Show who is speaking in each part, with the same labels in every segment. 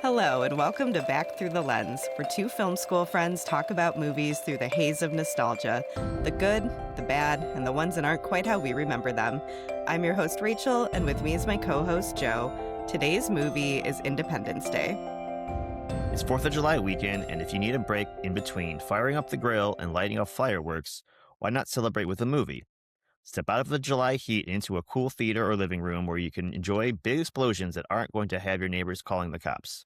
Speaker 1: Hello, and welcome to Back Through the Lens, where two film school friends talk about movies through the haze of nostalgia. The good, the bad, and the ones that aren't quite how we remember them. I'm your host, Rachel, and with me is my co-host, Joe. Today's movie is Independence Day.
Speaker 2: It's 4th of July weekend, and if you need a break in between firing up the grill and lighting off fireworks, why not celebrate with a movie? Step out of the July heat into a cool theater or living room where you can enjoy big explosions that aren't going to have your neighbors calling the cops.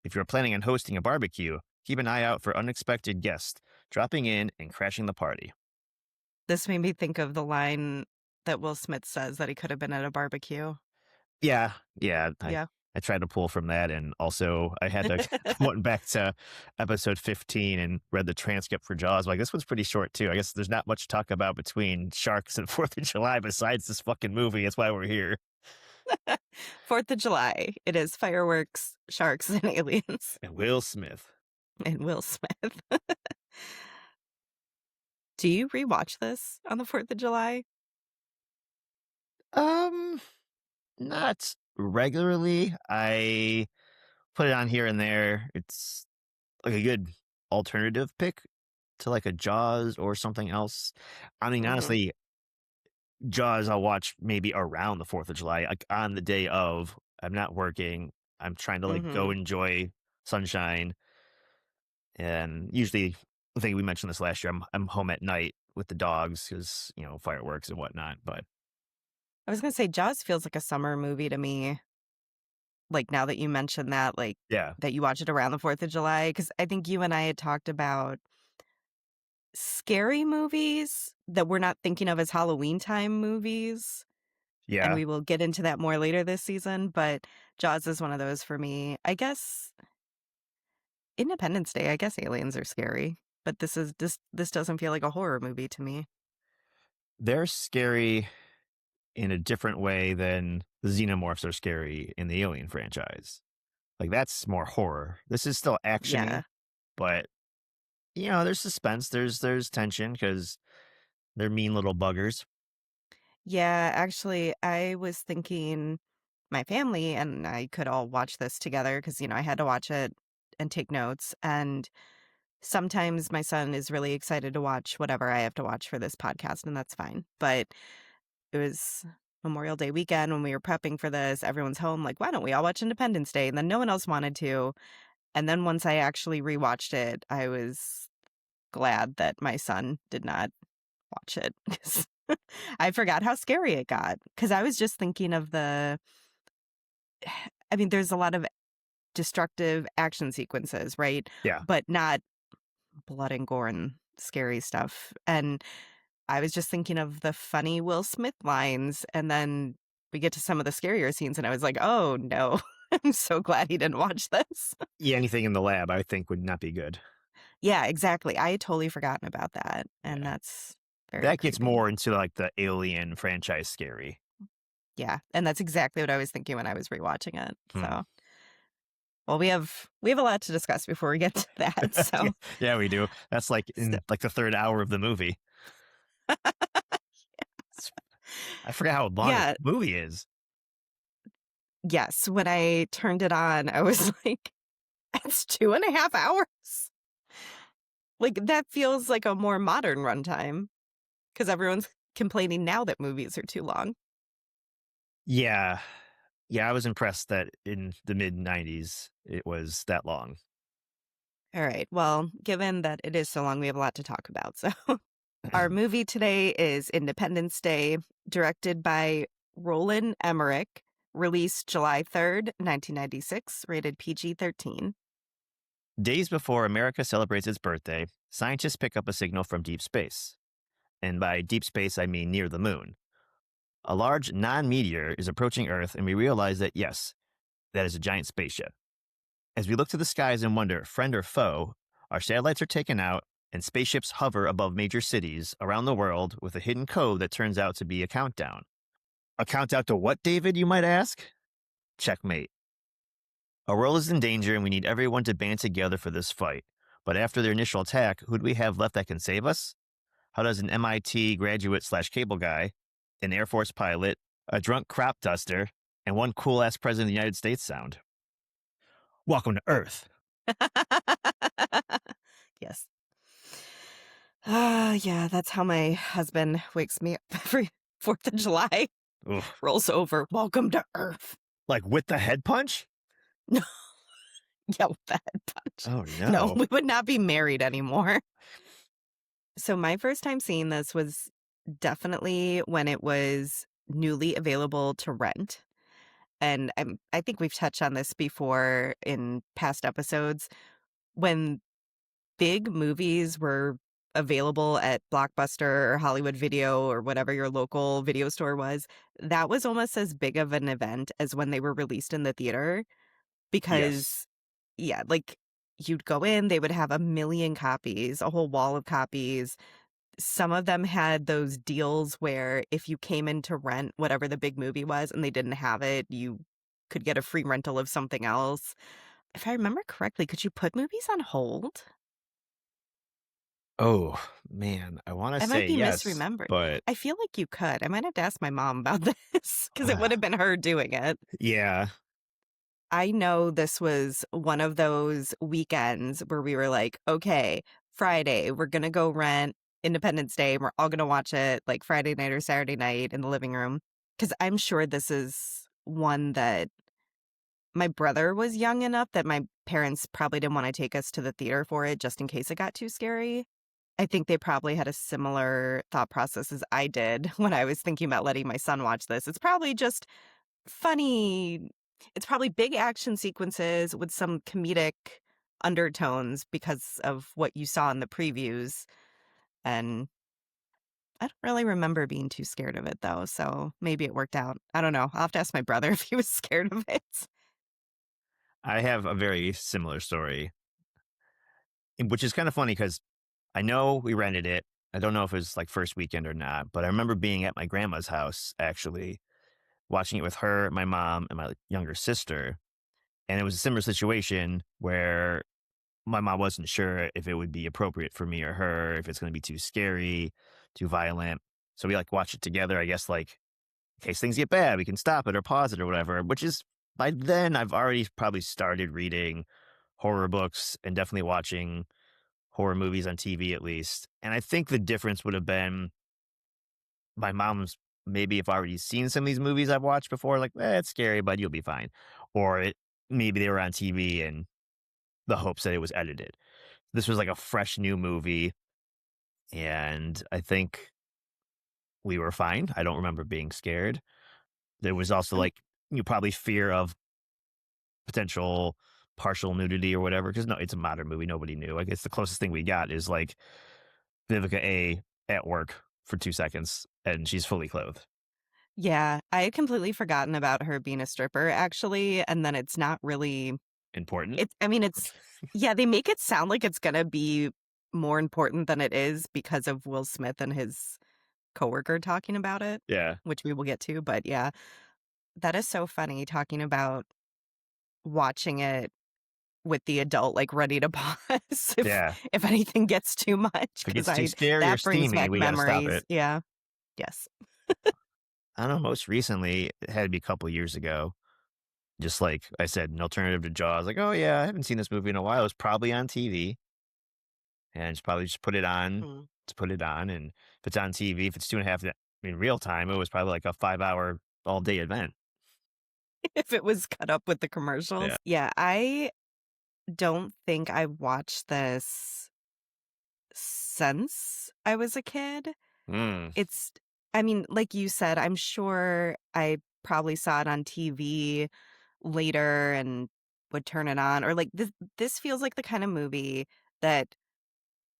Speaker 2: If you're planning on hosting a barbecue, keep an eye out for unexpected guests dropping in and crashing the party.
Speaker 1: This made me think of the line that Will Smith says that he could have been at a barbecue.
Speaker 2: Yeah.
Speaker 1: Yeah.
Speaker 2: I tried to pull from that, and also I had to went back to episode 15 and read the transcript for Jaws. Like, this one's pretty short too. I guess there's not much to talk about between sharks and 4th of July besides this fucking movie. That's why we're here.
Speaker 1: 4th of July. It is fireworks, sharks, and aliens.
Speaker 2: And Will Smith.
Speaker 1: And Will Smith. Do you rewatch this on the 4th of July?
Speaker 2: Not regularly. I put it on here and there. It's like a good alternative pick to like a Jaws or something else. I mean, honestly, Jaws I'll watch maybe around the 4th of July, like on the day of. I'm not working. I'm trying to go enjoy sunshine. And usually, I think we mentioned this last year, I'm home at night with the dogs because, fireworks and whatnot. But
Speaker 1: I was going to say Jaws feels like a summer movie to me. Like, now that you mentioned that,
Speaker 2: yeah,
Speaker 1: that you watch it around the 4th of July, because I think you and I had talked about scary movies that we're not thinking of as Halloween time movies.
Speaker 2: yeah.
Speaker 1: And we will get into that more later this season, but Jaws is one of those for me. I guess Independence Day, I guess aliens are scary, but this doesn't feel like a horror movie to me.
Speaker 2: They're scary in a different way than the xenomorphs are scary in the Alien franchise. Like, that's more horror. This is still action, but there's suspense, there's tension because they're mean little buggers.
Speaker 1: Yeah, actually, I was thinking my family and I could all watch this together because, I had to watch it and take notes. And sometimes my son is really excited to watch whatever I have to watch for this podcast, and that's fine. But it was Memorial Day weekend when we were prepping for this. Everyone's home, like, why don't we all watch Independence Day? And then no one else wanted to. And then once I actually rewatched it, I was glad that my son did not watch it because I forgot how scary it got. Because I was just thinking of there's a lot of destructive action sequences, right?
Speaker 2: Yeah.
Speaker 1: But not blood and gore and scary stuff. And I was just thinking of the funny Will Smith lines, and then we get to some of the scarier scenes, and I was like, oh, no. I'm so glad he didn't watch this.
Speaker 2: Yeah, anything in the lab, I think, would not be good.
Speaker 1: Yeah, exactly. I had totally forgotten about that, and that's very
Speaker 2: That gets
Speaker 1: creepy.
Speaker 2: more into, like, the Alien franchise scary.
Speaker 1: Yeah, and that's exactly what I was thinking when I was rewatching it, so... Well, we have a lot to discuss before we get to that, so...
Speaker 2: Yeah, we do. That's like in the third hour of the movie. I forgot how long the movie is.
Speaker 1: Yes, when I turned it on, I was like, it's 2.5 hours. Like, that feels like a more modern runtime because everyone's complaining now that movies are too long.
Speaker 2: Yeah. Yeah, I was impressed that in the mid-90s, it was that long.
Speaker 1: All right. Well, given that it is so long, we have a lot to talk about. So our movie today is Independence Day, directed by Roland Emmerich, released July 3rd, 1996, rated PG-13.
Speaker 2: Days before America celebrates its birthday, scientists pick up a signal from deep space. And by deep space, I mean near the moon. A large non-meteor is approaching Earth, and we realize that, yes, that is a giant spaceship. As we look to the skies and wonder, friend or foe, our satellites are taken out, and spaceships hover above major cities around the world with a hidden code that turns out to be a countdown. A countdown to what, David, you might ask? Checkmate. Our world is in danger, and we need everyone to band together for this fight. But after their initial attack, who do we have left that can save us? How does an MIT graduate/cable guy, an Air Force pilot, a drunk crop duster, and one cool-ass president of the United States sound? Welcome to Earth.
Speaker 1: Yes. Yeah, that's how my husband wakes me up every 4th of July.
Speaker 2: Ugh.
Speaker 1: Rolls over, "Welcome to Earth."
Speaker 2: Like with the head punch?
Speaker 1: No, yeah, with the head punch.
Speaker 2: Oh,
Speaker 1: No,
Speaker 2: no.
Speaker 1: we would not be married anymore. So my first time seeing this was definitely when it was newly available to rent, and I think we've touched on this before in past episodes. When big movies were available at Blockbuster or Hollywood Video or whatever your local video store was, that was almost as big of an event as when they were released in the theater
Speaker 2: Yes.
Speaker 1: because, yeah, like, you'd go in, they would have a million copies, a whole wall of copies. Some of them had those deals where if you came in to rent whatever the big movie was and they didn't have it, you could get a free rental of something else. If I remember correctly, could you put movies on hold?
Speaker 2: Oh, man. I want to
Speaker 1: I might
Speaker 2: say
Speaker 1: be
Speaker 2: yes,
Speaker 1: misremembered.
Speaker 2: but
Speaker 1: I feel like you could. I might have to ask my mom about this because it would have been her doing it.
Speaker 2: yeah.
Speaker 1: I know this was one of those weekends where we were like, "Okay, Friday, we're gonna go rent Independence Day, and we're all gonna watch it, like, Friday night or Saturday night in the living room." Because 'Cause I'm sure this is one that my brother was young enough that my parents probably didn't wanna take us to the theater for it just in case it got too scary. I think they probably had a similar thought process as I did when I was thinking about letting my son watch this. It's probably just funny. It's probably big action sequences with some comedic undertones because of what you saw in the previews, and I don't really remember being too scared of it, though, so maybe it worked out. I don't know. I'll have to ask my brother if he was scared of it.
Speaker 2: I have a very similar story, which is kind of funny because I know we rented it. I don't know if it was like first weekend or not, but I remember being at my grandma's house actually, watching it with her, my mom, and my younger sister. And it was a similar situation where my mom wasn't sure if it would be appropriate for me or her, if it's going to be too scary, too violent. So we like watch it together. I guess like in case things get bad, we can stop it or pause it or whatever. Which is by then I've already probably started reading horror books and definitely watching horror movies on TV at least. And I think the difference would have been my mom's maybe have already seen some of these movies I've watched before, like, it's scary, but you'll be fine. Or maybe they were on TV and the hopes that it was edited. This was like a fresh new movie, and I think we were fine. I don't remember being scared. There was also
Speaker 1: Um,
Speaker 2: like probably fear of potential partial nudity or whatever. Because no, it's a modern movie. Nobody knew. I guess the closest thing we got is like Vivica A at work for 2 seconds, and she's fully clothed.
Speaker 1: yeah, I had completely forgotten about her being a stripper, actually, and then it's not really
Speaker 2: Important.
Speaker 1: it's I mean, it's yeah, they make it sound like it's gonna be more important than it is because of Will Smith and his coworker talking about it,
Speaker 2: Yeah,
Speaker 1: which we will get to, but yeah, that is so funny talking about watching it with the adult, like, ready to pause
Speaker 2: yeah.
Speaker 1: if anything gets too much
Speaker 2: If it
Speaker 1: because
Speaker 2: gets too
Speaker 1: I
Speaker 2: scary or
Speaker 1: that brings
Speaker 2: steamy,
Speaker 1: back
Speaker 2: we got to stop
Speaker 1: memories.
Speaker 2: it.
Speaker 1: Yeah. Yes.
Speaker 2: I don't know. Most recently, it had to be a couple years ago. Just like I said, an alternative to Jaws. Like, oh yeah, I haven't seen this movie in a while. It's probably on TV, and just probably just put it on
Speaker 1: Mm.
Speaker 2: to put it on. And if it's on TV, if it's 2.5 in real time, it was probably like a 5 hour all day event.
Speaker 1: If it was cut up with the
Speaker 2: Yeah.
Speaker 1: commercials. Yeah, I don't think I watched this since I was a kid.
Speaker 2: Mm,
Speaker 1: It's I mean, like you said, I'm sure I probably saw it on TV later and would turn it on or like this feels like the kind of movie that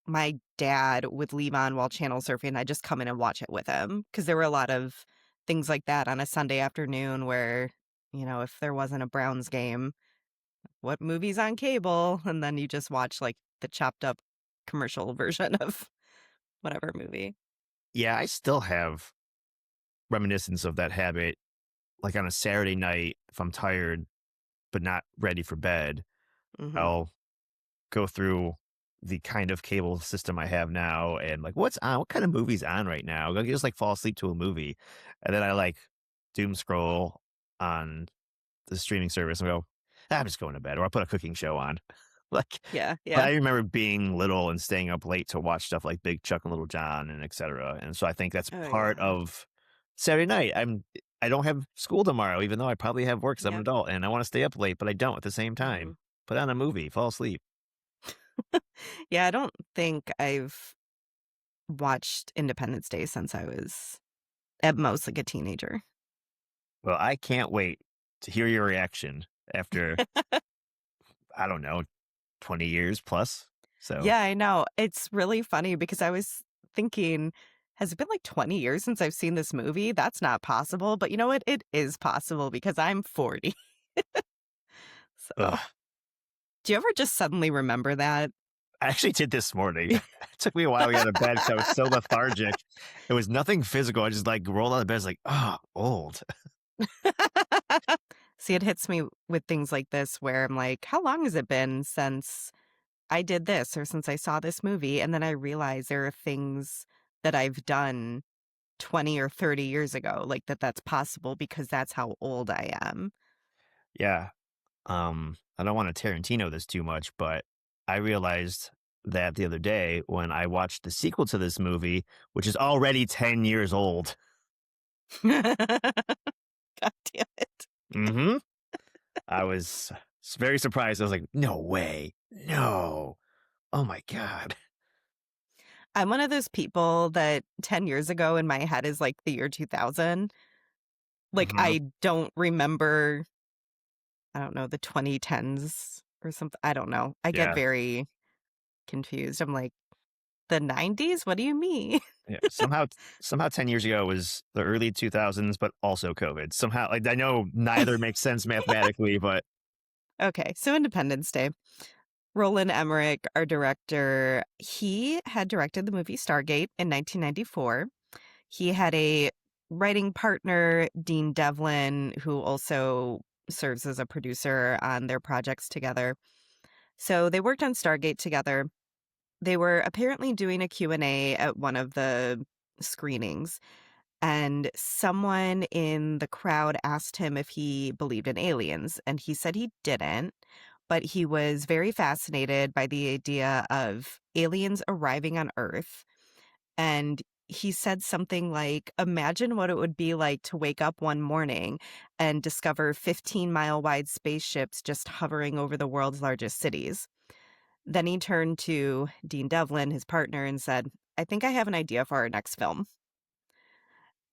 Speaker 1: my dad would leave on while channel surfing and I'd just come in and watch it with him because there were a lot of things like that on a Sunday afternoon where, if there wasn't a Browns game, what movie's on cable? And then you just watch like the chopped up commercial version of whatever movie.
Speaker 2: yeah, I still have reminiscence of that habit. Like on a Saturday night, if I'm tired but not ready for bed,
Speaker 1: Mhm.
Speaker 2: I'll go through the kind of cable system I have now and like what's on, what kind of movies on right now. I just like fall asleep to a movie, and then I like doom scroll on the streaming service and go, I'm just going to bed, or I'll put a cooking show on. Like,
Speaker 1: Yeah,
Speaker 2: but
Speaker 1: yeah.
Speaker 2: I remember being little and staying up late to watch stuff like Big Chuck and Little John and etc. And so I think that's
Speaker 1: Oh,
Speaker 2: part
Speaker 1: yeah.
Speaker 2: of Saturday night. I don't have school tomorrow, even though I probably have work 'cause I'm an
Speaker 1: Yep.
Speaker 2: adult and I want to stay up late, but I don't at the same
Speaker 1: Mhm.
Speaker 2: time. Put on a movie, fall asleep.
Speaker 1: Yeah, I don't think I've watched Independence Day since I was at most like a teenager.
Speaker 2: Well, I can't wait to hear your reaction after, I don't know, 20 years plus. So,
Speaker 1: Yeah, I know. It's really funny because I was thinking, has it been like 20 years since I've seen this movie? That's not possible. But you know what? It is possible because I'm 40. So,
Speaker 2: ugh.
Speaker 1: do you ever just suddenly remember that?
Speaker 2: I actually did this morning. It took me a while to get out of bed because I was so lethargic. It was nothing physical. I just like rolled out of bed. It's like, oh, old.
Speaker 1: See, it hits me with things like this where I'm like, how long has it been since I did this or since I saw this movie? And then I realize there are things that I've done 20 or 30 years ago, like that's possible because that's how old I am.
Speaker 2: Yeah. I don't want to Tarantino this too much, but I realized that the other day when I watched the sequel to this movie, which is already 10 years old.
Speaker 1: God damn it.
Speaker 2: Hmm. I was very surprised. I was like, no way. No. Oh my God.
Speaker 1: I'm one of those people that 10 years ago in my head is like the year 2000. Like,
Speaker 2: Hmm.
Speaker 1: I don't remember, I don't know, the 2010s or something. I don't know. I get
Speaker 2: Yeah.
Speaker 1: very confused. I'm like, the 90s? What do you mean?
Speaker 2: Yeah. Somehow 10 years ago was the early 2000s, but also COVID. Somehow, like, I know neither makes sense mathematically, but
Speaker 1: Okay, so Independence Day. Roland Emmerich, our director, he had directed the movie Stargate in 1994. He had a writing partner, Dean Devlin, who also serves as a producer on their projects together. So they worked on Stargate together. They were apparently doing a Q&A at one of the screenings, and someone in the crowd asked him if he believed in aliens, and he said he didn't, but he was very fascinated by the idea of aliens arriving on Earth. And he said something like, imagine what it would be like to wake up one morning and discover 15-mile wide spaceships just hovering over the world's largest cities. Then he turned to Dean Devlin, his partner, and said, I think I have an idea for our next film.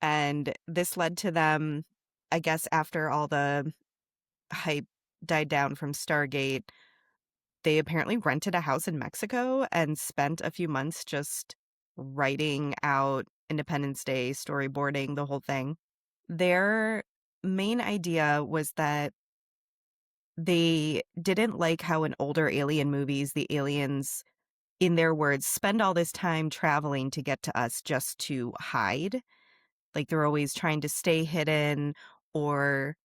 Speaker 1: And this led to them, I guess, after all the hype died down from Stargate, they apparently rented a house in Mexico and spent a few months just writing out Independence Day, storyboarding, the whole thing. Their main idea was that they didn't like how in older alien movies, the aliens, in their words, spend all this time traveling to get to us just to hide. Like they're always trying to stay hidden, or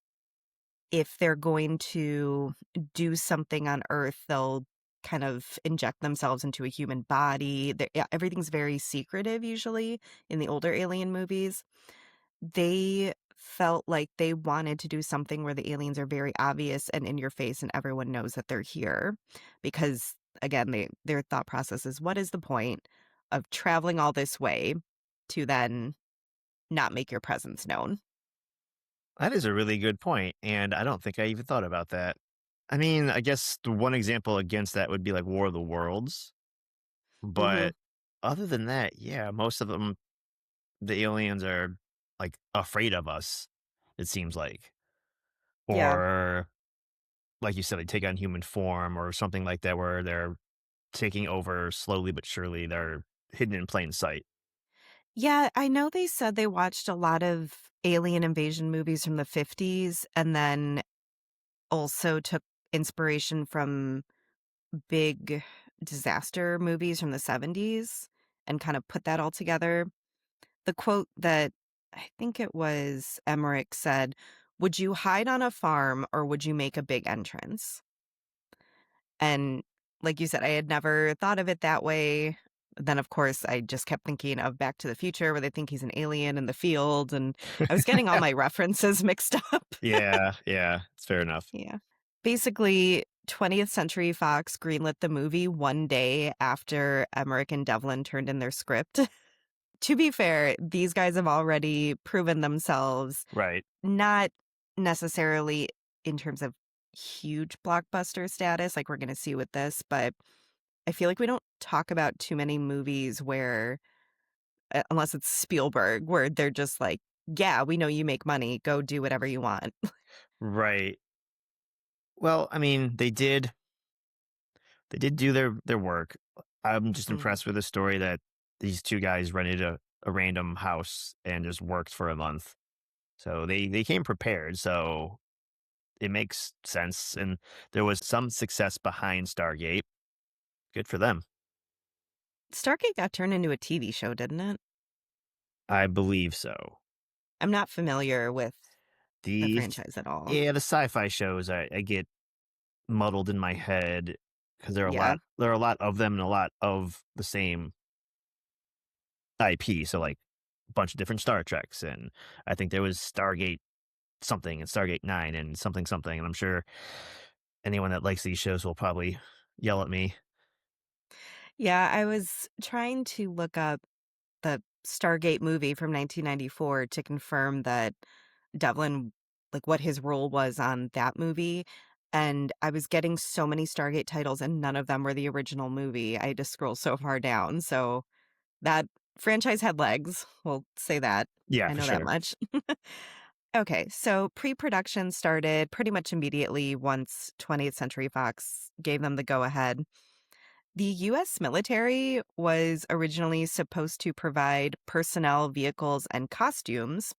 Speaker 1: if they're going to do something on Earth, they'll kind of inject themselves into a human body. Yeah, everything's very secretive usually in the older alien movies. They felt like they wanted to do something where the aliens are very obvious and in your face and everyone knows that they're here. Because again, their thought process is, what is the point of traveling all this way to then not make your presence known?
Speaker 2: that is a really good point, and I don't think I even thought about that. I mean, I guess the one example against that would be like War of the Worlds,
Speaker 1: Hmm.
Speaker 2: but other than that, yeah, most of them, the aliens are like afraid of us, it seems like.
Speaker 1: Yeah.
Speaker 2: Or like you said, they take on human form or something like that where they're taking over slowly but surely. They're hidden in plain sight.
Speaker 1: Yeah, I know they said they watched a lot of alien invasion movies from the 50s and then also took inspiration from big disaster movies from the 70s and kind of put that all together. The quote that I think it was Emmerich said, would you hide on a farm or would you make a big entrance? And like you said, I had never thought of it that way. Then, of course, I just kept thinking of Back to the Future, where they think he's an alien in the field. And I was getting all my references mixed up.
Speaker 2: Yeah, yeah, it's fair enough.
Speaker 1: Yeah. Basically, 20th Century Fox greenlit the movie one day after Emmerich and Devlin turned in their script. To be fair, these guys have already proven themselves,
Speaker 2: Right.
Speaker 1: not necessarily in terms of huge blockbuster status like we're gonna see with this, but I feel like we don't talk about too many movies where, unless it's Spielberg, where they're just like, "Yeah, we know you make money, go do whatever you want."
Speaker 2: Right. Well, I mean, they did do their work. I'm just
Speaker 1: Mm.
Speaker 2: impressed with the story that these two guys rented a random house and just worked for a month. So they came prepared. So it makes sense. And there was some success behind Stargate. Good for them.
Speaker 1: Stargate got turned into a TV show, didn't it?
Speaker 2: I believe so.
Speaker 1: I'm not familiar with the
Speaker 2: The
Speaker 1: franchise at all.
Speaker 2: Yeah, the sci-fi shows I get muddled in my head because
Speaker 1: Yeah.
Speaker 2: there are a lot of them and a lot of the same IP. So like a bunch of different Star Treks, and I think there was Stargate something and Stargate 9 and something something. And I'm sure anyone that likes these shows will probably yell at me.
Speaker 1: Yeah, I was trying to look up the Stargate movie from 1994 to confirm that Devlin, like, what his role was on that movie, and I was getting so many Stargate titles, and none of them were the original movie. I had to scroll so far down, so that franchise had legs, we'll say that.
Speaker 2: Yeah,
Speaker 1: I
Speaker 2: for
Speaker 1: know that
Speaker 2: sure.
Speaker 1: much. Okay, so pre-production started pretty much immediately once 20th Century Fox gave them the go-ahead. The US military was originally supposed to provide personnel, vehicles, and costumes.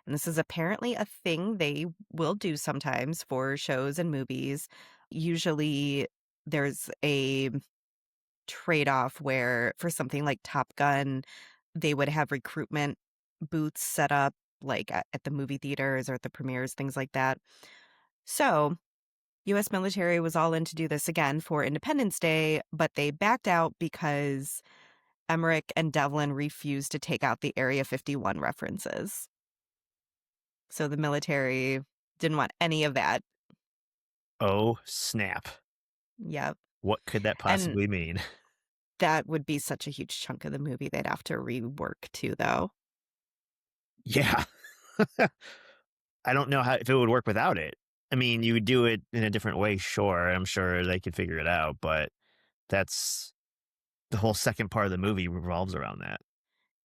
Speaker 1: And this is apparently a thing they will do sometimes for shows and movies. Usually there's a trade off where for something like Top Gun, they would have recruitment booths set up like at the movie theaters or at the premieres, things like that. So US military was all in to do this again for Independence Day, but they backed out because Emmerich and Devlin refused to take out the Area 51 references. So the military didn't want any of that.
Speaker 2: Oh, snap.
Speaker 1: Yep.
Speaker 2: What could that
Speaker 1: And
Speaker 2: possibly mean?
Speaker 1: that would be such a huge chunk of the movie they'd have to rework too, though.
Speaker 2: Yeah. I don't know how if it would work without it. I mean, you would do it in a different way, sure. I'm sure they could figure it out, but that's the whole second part of the movie revolves around that.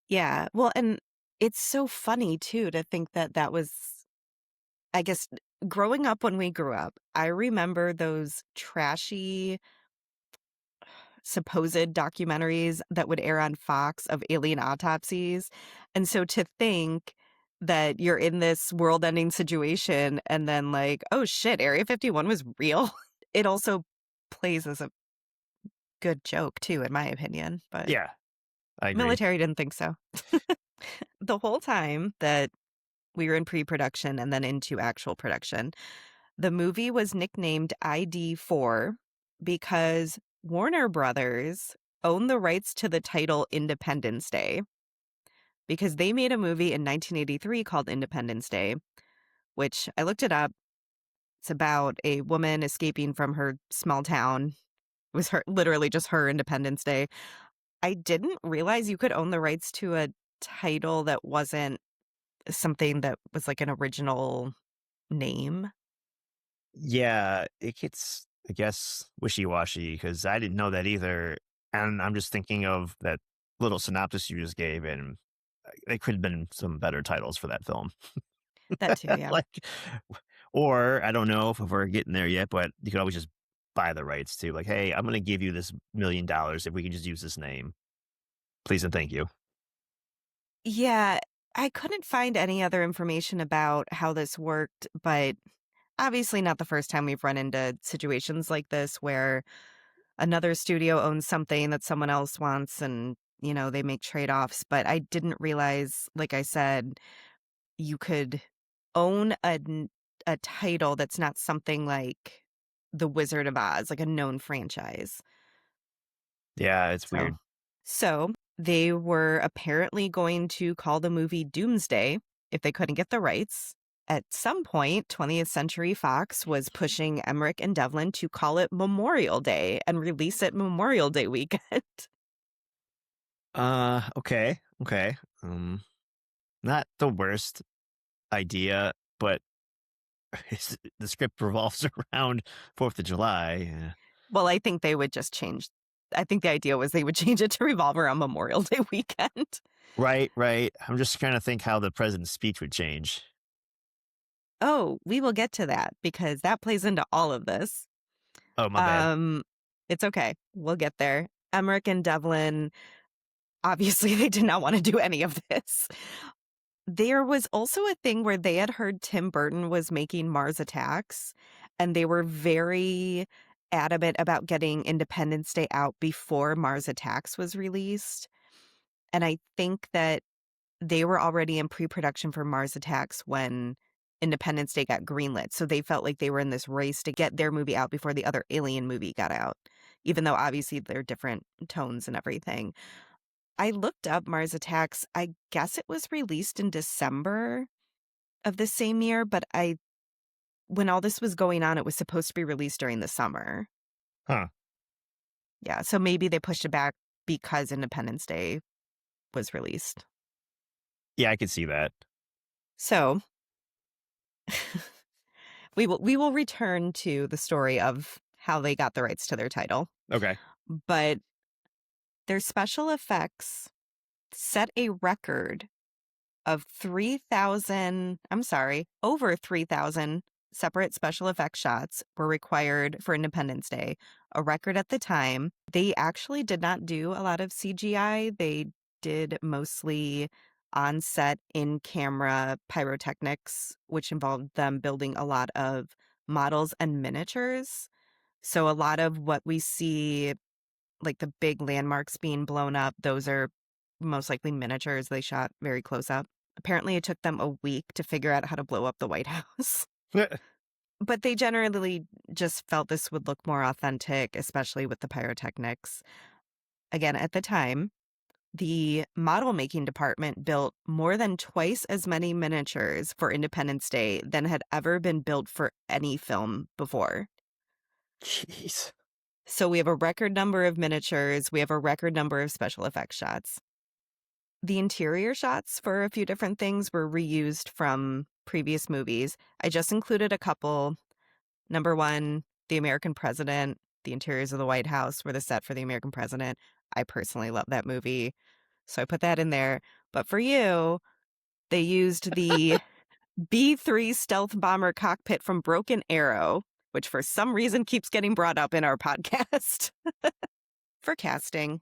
Speaker 1: Yeah. Well, and it's so funny too to think that that was, I guess, growing up when we grew up, I remember those trashy supposed documentaries that would air on Fox of alien autopsies. And so to think that you're in this world-ending situation and then like, "Oh shit, Area 51 was real." It also plays as a good joke too, in my opinion, but
Speaker 2: Yeah, I agree.
Speaker 1: military didn't think so. The whole time that we were in pre-production and then into actual production, the movie was nicknamed ID4 because Warner Brothers owned the rights to the title Independence Day because they made a movie in 1983 called Independence Day, which I looked it up. It's about a woman escaping from her small town. It was her literally just her Independence Day. I didn't realize you could own the rights to a title that wasn't something that was like an original name.
Speaker 2: Yeah, it gets, I guess, wishy-washy because I didn't know that either. And I'm just thinking of that little synopsis you just gave, and it could have been some better titles for that film.
Speaker 1: That too, yeah.
Speaker 2: Like, or I don't know if we're getting there yet, but you could always just buy the rights to, like, hey, I'm going to give you this $1 million if we can just use this name. Please and thank you.
Speaker 1: Yeah, I couldn't find any other information about how this worked, but obviously not the first time we've run into situations like this where another studio owns something that someone else wants and, they make trade-offs, but I didn't realize, like I said, you could own a title that's not something like The Wizard of Oz, like a known franchise.
Speaker 2: Yeah, it's
Speaker 1: So
Speaker 2: weird.
Speaker 1: so they were apparently going to call the movie Doomsday if they couldn't get the rights. At some point, 20th Century Fox was pushing Emmerich and Devlin to call it Memorial Day and release it Memorial Day weekend.
Speaker 2: Okay. Okay. Not the worst idea, but the script revolves around 4th of July. Yeah.
Speaker 1: Well, I think they would just change. I think the idea was they would change it to revolve around Memorial Day weekend.
Speaker 2: Right, right. I'm just trying to think how the president's speech would change.
Speaker 1: Oh, we will get to that because that plays into all of this.
Speaker 2: Oh, my bad.
Speaker 1: Um, it's okay. We'll get there. Emmerich and Devlin, obviously, they did not want to do any of this. There was also a thing where they had heard Tim Burton was making Mars Attacks, and they were very adamant about getting Independence Day out before Mars Attacks was released. And I think that they were already in pre-production for Mars Attacks when Independence Day got greenlit. So they felt like they were in this race to get their movie out before the other Alien movie got out, even though obviously they're different tones and everything. I looked up Mars Attacks. I guess it was released in December of the same year, but when all this was going on, it was supposed to be released during the summer.
Speaker 2: Huh.
Speaker 1: Yeah, so maybe they pushed it back because Independence Day was released.
Speaker 2: Yeah, I could see that.
Speaker 1: So we will return to the story of how they got the rights to their title,
Speaker 2: Okay.
Speaker 1: but their special effects set a record of 3,000, I'm sorry, over 3,000 separate special effects shots were required for Independence Day, a record at the time. They actually did not do a lot of CGI. They did mostly on set, in camera pyrotechnics, which involved them building a lot of models and miniatures. So a lot of what we see, like the big landmarks being blown up, those are most likely miniatures they shot very close up. Apparently, it took them a week to figure out how to blow up the White House. But they generally just felt this would look more authentic, especially with the pyrotechnics. Again, at the time, the model making department built more than twice as many miniatures for Independence Day than had ever been built for any film before.
Speaker 2: Jeez.
Speaker 1: So we have a record number of miniatures, we have a record number of special effects shots. The interior shots for a few different things were reused from previous movies. I just included a couple. Number one, the American President, the interiors of the White House were the set for the American President. I personally love that movie, so I put that in there. But for you, they used the B-3 stealth bomber cockpit from Broken Arrow, which for some reason keeps getting brought up in our podcast. For casting,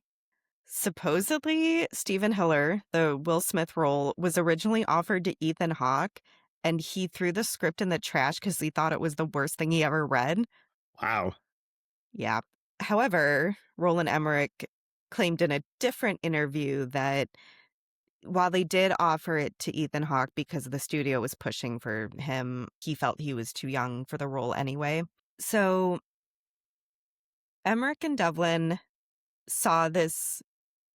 Speaker 1: supposedly, Stephen Hiller, the Will Smith role, was originally offered to Ethan Hawke, and he threw the script in the trash because he thought it was the worst thing he ever read.
Speaker 2: Wow.
Speaker 1: Yeah. However, Roland Emmerich claimed in a different interview that while they did offer it to Ethan Hawke because the studio was pushing for him, he felt he was too young for the role anyway. So Emmerich and Devlin saw this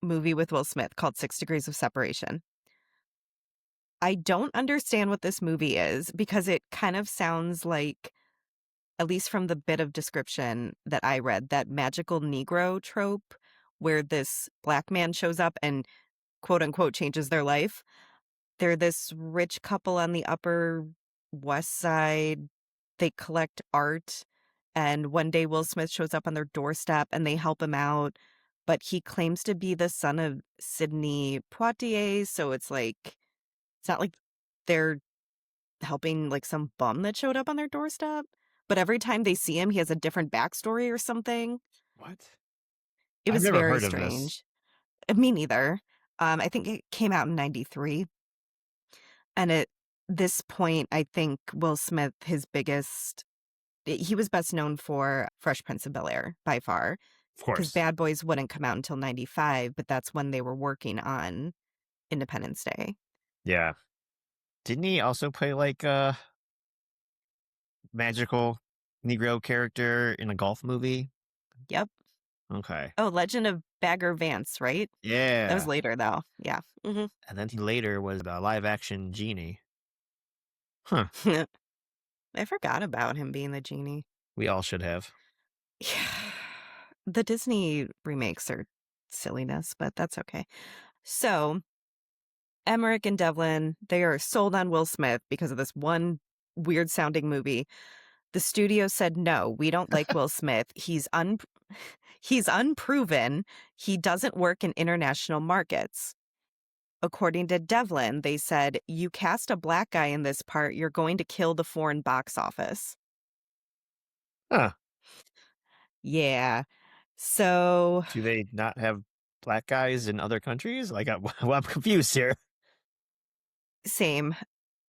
Speaker 1: movie with Will Smith called 6 Degrees of Separation. I don't understand what this movie is because it kind of sounds like, at least from the bit of description that I read, that magical Negro trope where this black man shows up and quote unquote changes their life. They're this rich couple on the Upper West Side. They collect art. And one day Will Smith shows up on their doorstep and they help him out. But he claims to be the son of Sidney Poitier. So it's not like they're helping like some bum that showed up on their doorstep. But every time they see him, he has a different backstory or something.
Speaker 2: What?
Speaker 1: It
Speaker 2: I've
Speaker 1: was
Speaker 2: never
Speaker 1: very
Speaker 2: heard of this.
Speaker 1: strange. Me neither. I think it came out in 93. And at this point, I think Will Smith, he was best known for Fresh Prince of Bel-Air by far,
Speaker 2: Of
Speaker 1: because
Speaker 2: course.
Speaker 1: Bad Boys wouldn't come out until 95, but that's when they were working on Independence Day.
Speaker 2: Yeah. Didn't he also play like a magical Negro character in a golf movie?
Speaker 1: Yep.
Speaker 2: Okay.
Speaker 1: Oh, Legend of Bagger Vance, right? That was
Speaker 2: Yeah.
Speaker 1: later, though. Yeah.
Speaker 2: And then he later was the live action genie. Huh.
Speaker 1: I forgot about him being the genie.
Speaker 2: We all should have.
Speaker 1: Yeah. The Disney remakes are silliness, but that's okay. So, Emmerich and Devlin, they are sold on Will Smith because of this one weird sounding movie. The studio said, "No, we don't like Will Smith. He's unproven. He doesn't work in international markets." According to Devlin, they said, "You cast a black guy in this part, you're going to kill the foreign box office."
Speaker 2: Huh.
Speaker 1: Yeah. So,
Speaker 2: Do they not have black guys in other countries? Like, well, I'm confused here.
Speaker 1: same.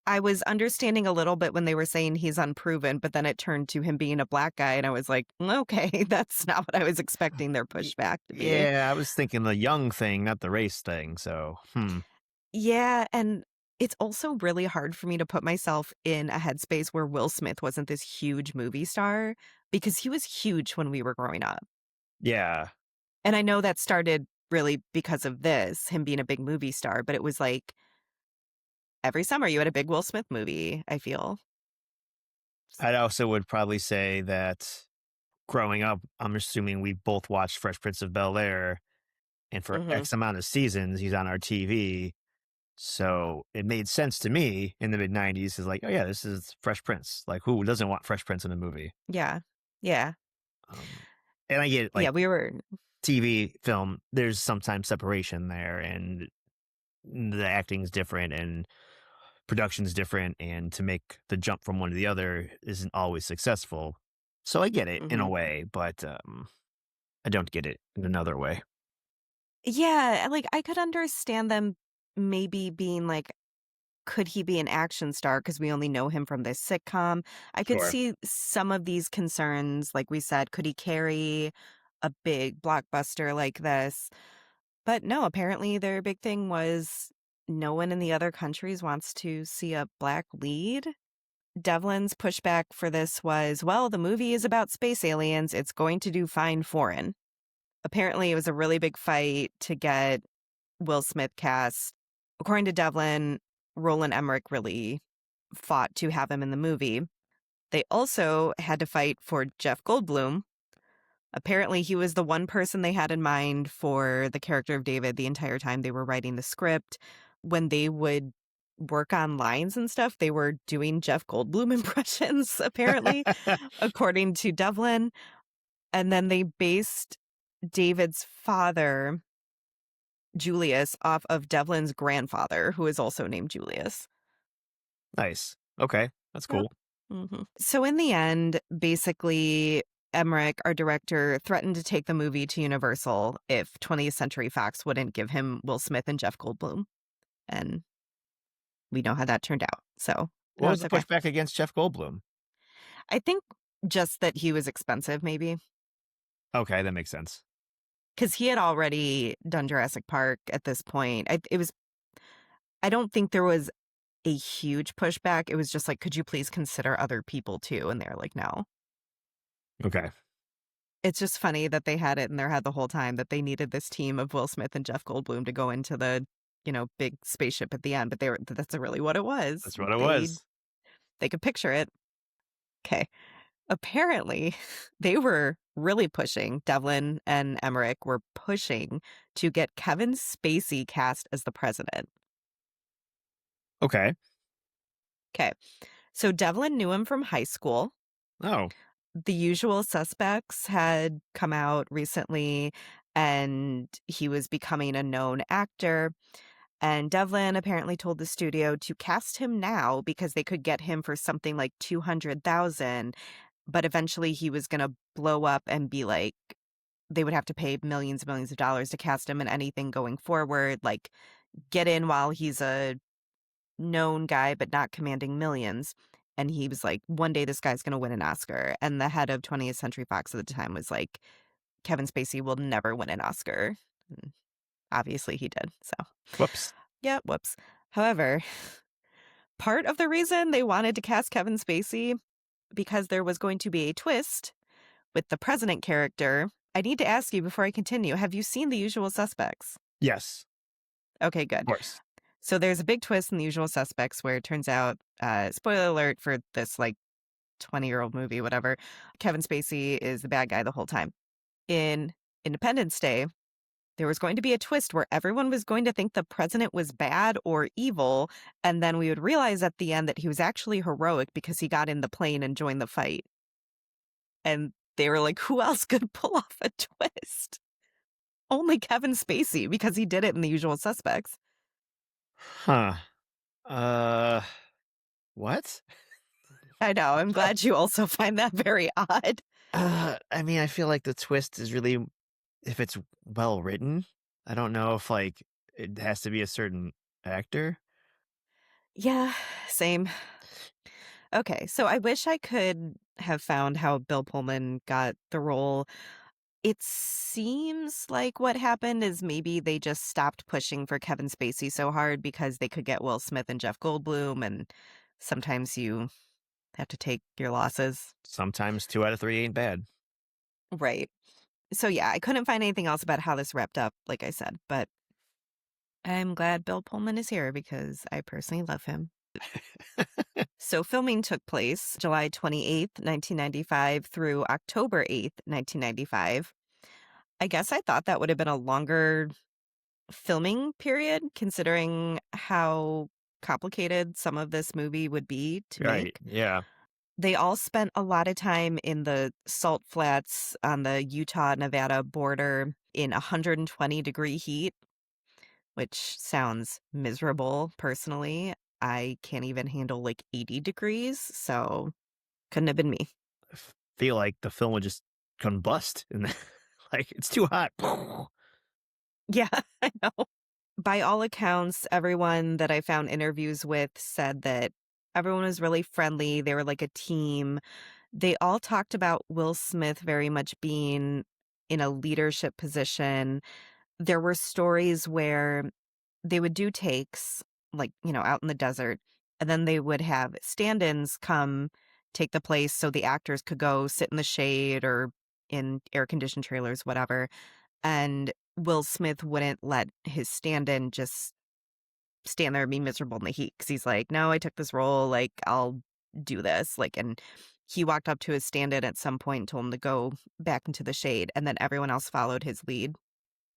Speaker 1: I was understanding a little bit when they were saying he's unproven, but then it turned to him being a black guy, and I was like, okay, that's not what I was expecting their pushback to be.
Speaker 2: Yeah, I was thinking the young thing, not the race thing. So,
Speaker 1: Yeah, and it's also really hard for me to put myself in a headspace where Will Smith wasn't this huge movie star because he was huge when we were growing up.
Speaker 2: yeah.
Speaker 1: And I know that started really because of this, him being a big movie star, but it was like every summer you had a big Will Smith movie, I feel.
Speaker 2: I also would probably say that growing up, I'm assuming we both watched Fresh Prince of Bel Air, and for
Speaker 1: Mhm.
Speaker 2: X amount of seasons, he's on our TV. So it made sense to me in the mid 90s. Is like, oh, yeah, this is Fresh Prince. Like, who doesn't want Fresh Prince in a movie?
Speaker 1: Yeah. Yeah.
Speaker 2: Um, and I get
Speaker 1: Yeah,
Speaker 2: like
Speaker 1: we were
Speaker 2: TV, film, there's sometimes separation there, and the acting's different, and production's different. And to make the jump from one to the other isn't always successful. So I get it in a
Speaker 1: mhm.
Speaker 2: way, but I don't get it in another way.
Speaker 1: Yeah, like, I could understand them maybe being like, could he be an action star? Because we only know him from this sitcom. I could
Speaker 2: Sure.
Speaker 1: see some of these concerns, like we said, could he carry a big blockbuster like this? But no, apparently their big thing was no one in the other countries wants to see a black lead. Devlin's pushback for this was, well, the movie is about space aliens. It's going to do fine foreign. Apparently, it was a really big fight to get Will Smith cast. According to Devlin, Roland Emmerich really fought to have him in the movie. They also had to fight for Jeff Goldblum. Apparently, he was the one person they had in mind for the character of David the entire time they were writing the script. When they would work on lines and stuff, they were doing Jeff Goldblum impressions, apparently, according to Devlin. And then they based David's father, Julius, off of Devlin's grandfather, who is also named Julius.
Speaker 2: Nice. Okay. That's
Speaker 1: Yep.
Speaker 2: cool.
Speaker 1: So in the end, basically, Emmerich, our director, threatened to take the movie to Universal if 20th Century Fox wouldn't give him Will Smith and Jeff Goldblum. And we know how that turned out. So,
Speaker 2: What
Speaker 1: no,
Speaker 2: was
Speaker 1: it's
Speaker 2: the
Speaker 1: okay.
Speaker 2: pushback against Jeff Goldblum?
Speaker 1: I think just that he was expensive, maybe,
Speaker 2: Okay, that makes sense.
Speaker 1: because he had already done Jurassic Park at this point. I don't think there was a huge pushback. It was just like, could you please consider other people too? And they're like, no.
Speaker 2: Okay.
Speaker 1: It's just funny that they had it in their head the whole time that they needed this team of Will Smith and Jeff Goldblum to go into the, big spaceship at the end, but that's really what it was.
Speaker 2: That's what it
Speaker 1: They
Speaker 2: was.
Speaker 1: they could picture it. Okay. Apparently, they were really pushing, Devlin and Emmerich were pushing to get Kevin Spacey cast as the president.
Speaker 2: Okay.
Speaker 1: Okay. So Devlin knew him from high school.
Speaker 2: Oh,
Speaker 1: The Usual Suspects had come out recently, and he was becoming a known actor. And Devlin apparently told the studio to cast him now because they could get him for something like 200,000, but eventually he was going to blow up and be like they would have to pay millions and millions of dollars to cast him in anything going forward, like get in while he's a known guy but not commanding millions. And he was like, one day this guy's going to win an Oscar. And the head of 20th Century Fox at the time was like, Kevin Spacey will never win an Oscar. And obviously he did. So,
Speaker 2: whoops.
Speaker 1: yeah, whoops. However, part of the reason they wanted to cast Kevin Spacey because there was going to be a twist with the president character. I need to ask you before I continue, have you seen The Usual Suspects?
Speaker 2: Yes,
Speaker 1: Okay,
Speaker 2: of
Speaker 1: good.
Speaker 2: course.
Speaker 1: So there's a big twist in The Usual Suspects where it turns out, spoiler alert for this like 20-year-old movie, whatever, Kevin Spacey is the bad guy the whole time. In Independence Day, there was going to be a twist where everyone was going to think the president was bad or evil, and then we would realize at the end that he was actually heroic because he got in the plane and joined the fight. And they were like, who else could pull off a twist? Only Kevin Spacey because he did it in The Usual Suspects.
Speaker 2: Huh. Uh, what?
Speaker 1: I know. I'm glad you also find that very odd.
Speaker 2: I mean, I feel like the twist is really if it's well written. I don't know if like it has to be a certain actor.
Speaker 1: Yeah, same. Okay, so I wish I could have found how Bill Pullman got the role. It seems like what happened is maybe they just stopped pushing for Kevin Spacey so hard because they could get Will Smith and Jeff Goldblum, and sometimes you have to take your losses.
Speaker 2: Sometimes 2 out of 3 ain't bad.
Speaker 1: Right. So yeah, I couldn't find anything else about how this wrapped up, like I said, but I'm glad Bill Pullman is here because I personally love him. So filming took place July 28th, 1995 through October 8th, 1995. I guess I thought that would have been a longer filming period considering how complicated some of this movie would be to
Speaker 2: Right.
Speaker 1: make.
Speaker 2: Yeah.
Speaker 1: They all spent a lot of time in the salt flats on the Utah-Nevada border in 120-degree heat, which sounds miserable personally. I can't even handle like 80 degrees, so couldn't have been me.
Speaker 2: Feel like the film would just combust and like it's too hot.
Speaker 1: Yeah, I know. By all accounts, everyone that I found interviews with said that everyone was really friendly. They were like a team. They all talked about Will Smith very much being in a leadership position. There were stories where they would do takes, like, out in the desert, and then they would have stand-ins come take the place so the actors could go sit in the shade or in air-conditioned trailers, whatever. And Will Smith wouldn't let his stand-in just stand there and be miserable in the heat because he's like, "No, I took this role, like, I'll do this." Like, and he walked up to his stand-in at some point and told him to go back into the shade, and then everyone else followed his lead.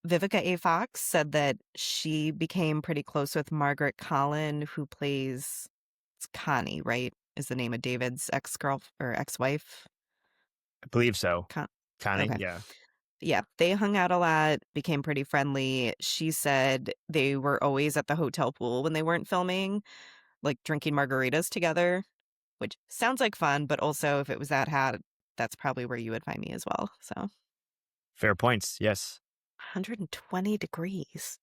Speaker 1: Vivica A. Fox said that she became pretty close with Margaret Collin, who plays it's Connie, right? Is the name of David's ex-girl or ex-wife?
Speaker 2: I believe so.
Speaker 1: Con
Speaker 2: Connie,
Speaker 1: Okay.
Speaker 2: yeah.
Speaker 1: Yeah, they hung out a lot, became pretty friendly. She said they were always at the hotel pool when they weren't filming, like drinking margaritas together, which sounds like fun, but also if it was that hot, that's probably where you would find me as well. So
Speaker 2: Fair points. Yes.
Speaker 1: 120 degrees.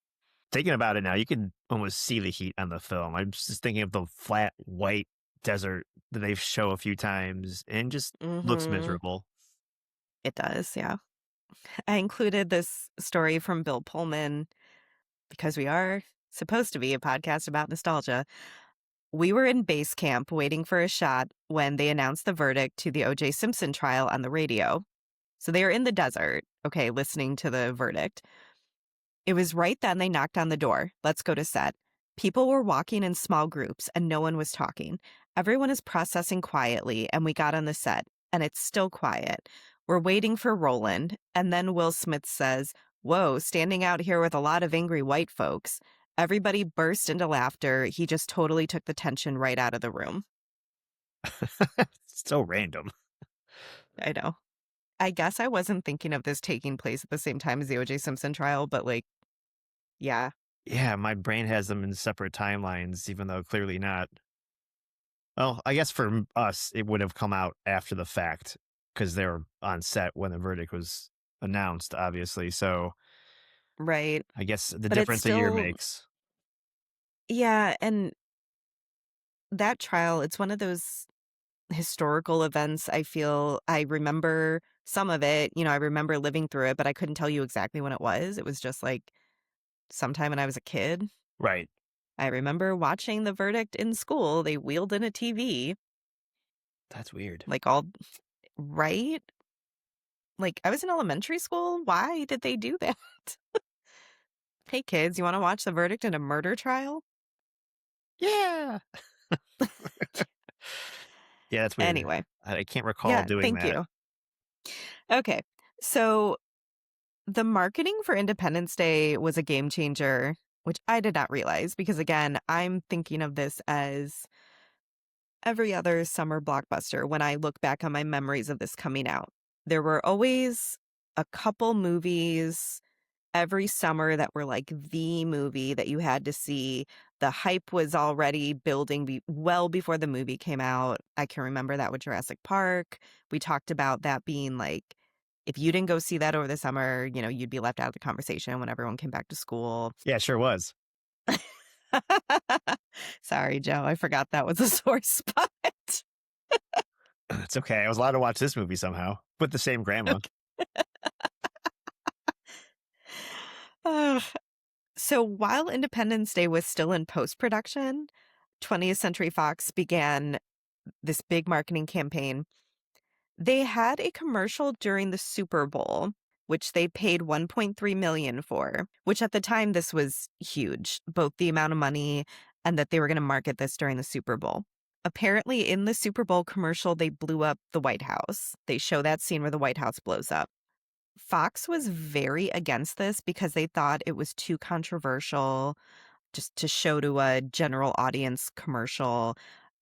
Speaker 2: Thinking about it now, you can almost see the heat on the film. I'm just thinking of the flat white desert that they show a few times and just looks
Speaker 1: Mm-hmm.
Speaker 2: miserable.
Speaker 1: It does, yeah. I included this story from Bill Pullman because we are supposed to be a podcast about nostalgia. We were in base camp waiting for a shot when they announced the verdict to the O.J. Simpson trial on the radio. So they are in the desert, okay, listening to the verdict. It was right then they knocked on the door. Let's go to set. People were walking in small groups and no one was talking. Everyone is processing quietly, and we got on the set, and it's still quiet. We're waiting for Roland, and then Will Smith says, "Whoa, standing out here with a lot of angry white folks." Everybody burst into laughter. He just totally took the tension right out of the room.
Speaker 2: So random.
Speaker 1: I know. I guess I wasn't thinking of this taking place at the same time as the O.J. Simpson trial, but like, yeah,
Speaker 2: Yeah, my brain has them in separate timelines, even though clearly not. Well, I guess for us, it would have come out after the fact because they were on set when the verdict was announced, obviously. So
Speaker 1: right.
Speaker 2: I guess the
Speaker 1: But it's
Speaker 2: difference a year
Speaker 1: still,
Speaker 2: makes.
Speaker 1: yeah. And that trial, it's one of those historical events. I feel I remember some of it. I remember living through it, but I couldn't tell you exactly when it was. It was just like sometime when I was a kid.
Speaker 2: Right.
Speaker 1: I remember watching the verdict in school. They wheeled in a TV,
Speaker 2: That's weird.
Speaker 1: like all right. Like I was in elementary school. Why did they do that? Hey kids, you want to watch the verdict in a murder trial?
Speaker 2: Yeah. Yeah, that's weird.
Speaker 1: Anyway,
Speaker 2: I can't recall
Speaker 1: yeah,
Speaker 2: doing
Speaker 1: thank
Speaker 2: that.
Speaker 1: you. Okay. So the marketing for Independence Day was a game changer, which I did not realize because, again, I'm thinking of this as every other summer blockbuster when I look back on my memories of this coming out. There were always a couple movies every summer that were like the movie that you had to see. The hype was already building well before the movie came out. I can remember that with Jurassic Park. We talked about that being like, if you didn't go see that over the summer, you'd be left out of the conversation when everyone came back to school.
Speaker 2: Yeah, it sure was.
Speaker 1: Sorry, Joe. I forgot that was a sore spot.
Speaker 2: It's okay. I was allowed to watch this movie somehow with the same grandma.
Speaker 1: Ugh. So while Independence Day was still in post production, 20th Century Fox began this big marketing campaign. They had a commercial during the Super Bowl, which they paid 1.3 million for, which at the time this was huge, both the amount of money and that they were going to market this during the Super Bowl. Apparently in the Super Bowl commercial they blew up the White House. They show that scene where the White House blows up. Fox was very against this because they thought it was too controversial just to show to a general audience commercial.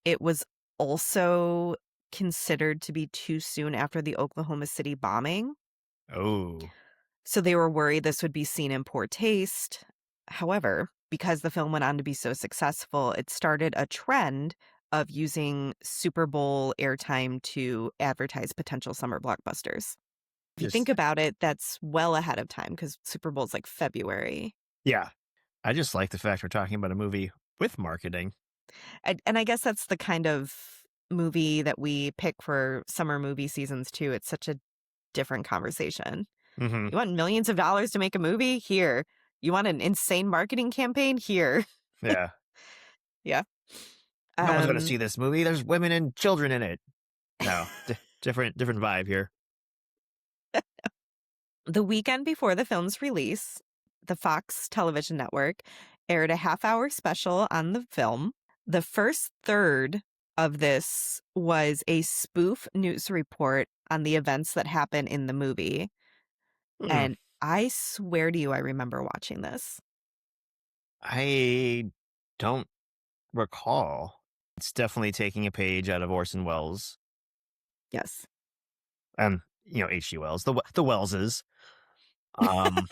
Speaker 1: It was also considered to be too soon after the Oklahoma City bombing,
Speaker 2: Oh,
Speaker 1: so they were worried this would be seen in poor taste. However, because the film went on to be so successful, it started a trend of using Super Bowl airtime to advertise potential summer blockbusters. If you think
Speaker 2: just,
Speaker 1: about it, that's well ahead of time because Super Bowl's like February.
Speaker 2: yeah. I just like the fact we're talking about a movie with marketing.
Speaker 1: And I guess that's the kind of movie that we pick for summer movie seasons too. It's such a different conversation.
Speaker 2: Hmm.
Speaker 1: You want millions of dollars to make a movie? Here. You want an insane marketing campaign? Here.
Speaker 2: Yeah.
Speaker 1: Yeah.
Speaker 2: No one's going to
Speaker 1: Um,
Speaker 2: see this movie. There's women and children in it. No, different vibe here.
Speaker 1: the weekend before the film's release, the Fox television network aired a half-hour special on the film. The first third of this was a spoof news report on the events that happen in the movie.
Speaker 2: Hmm.
Speaker 1: And I swear to you, I remember watching this.
Speaker 2: I don't recall. It's definitely taking a page out of Orson Welles.
Speaker 1: Yes.
Speaker 2: H.G. Wells, the Welleses, um,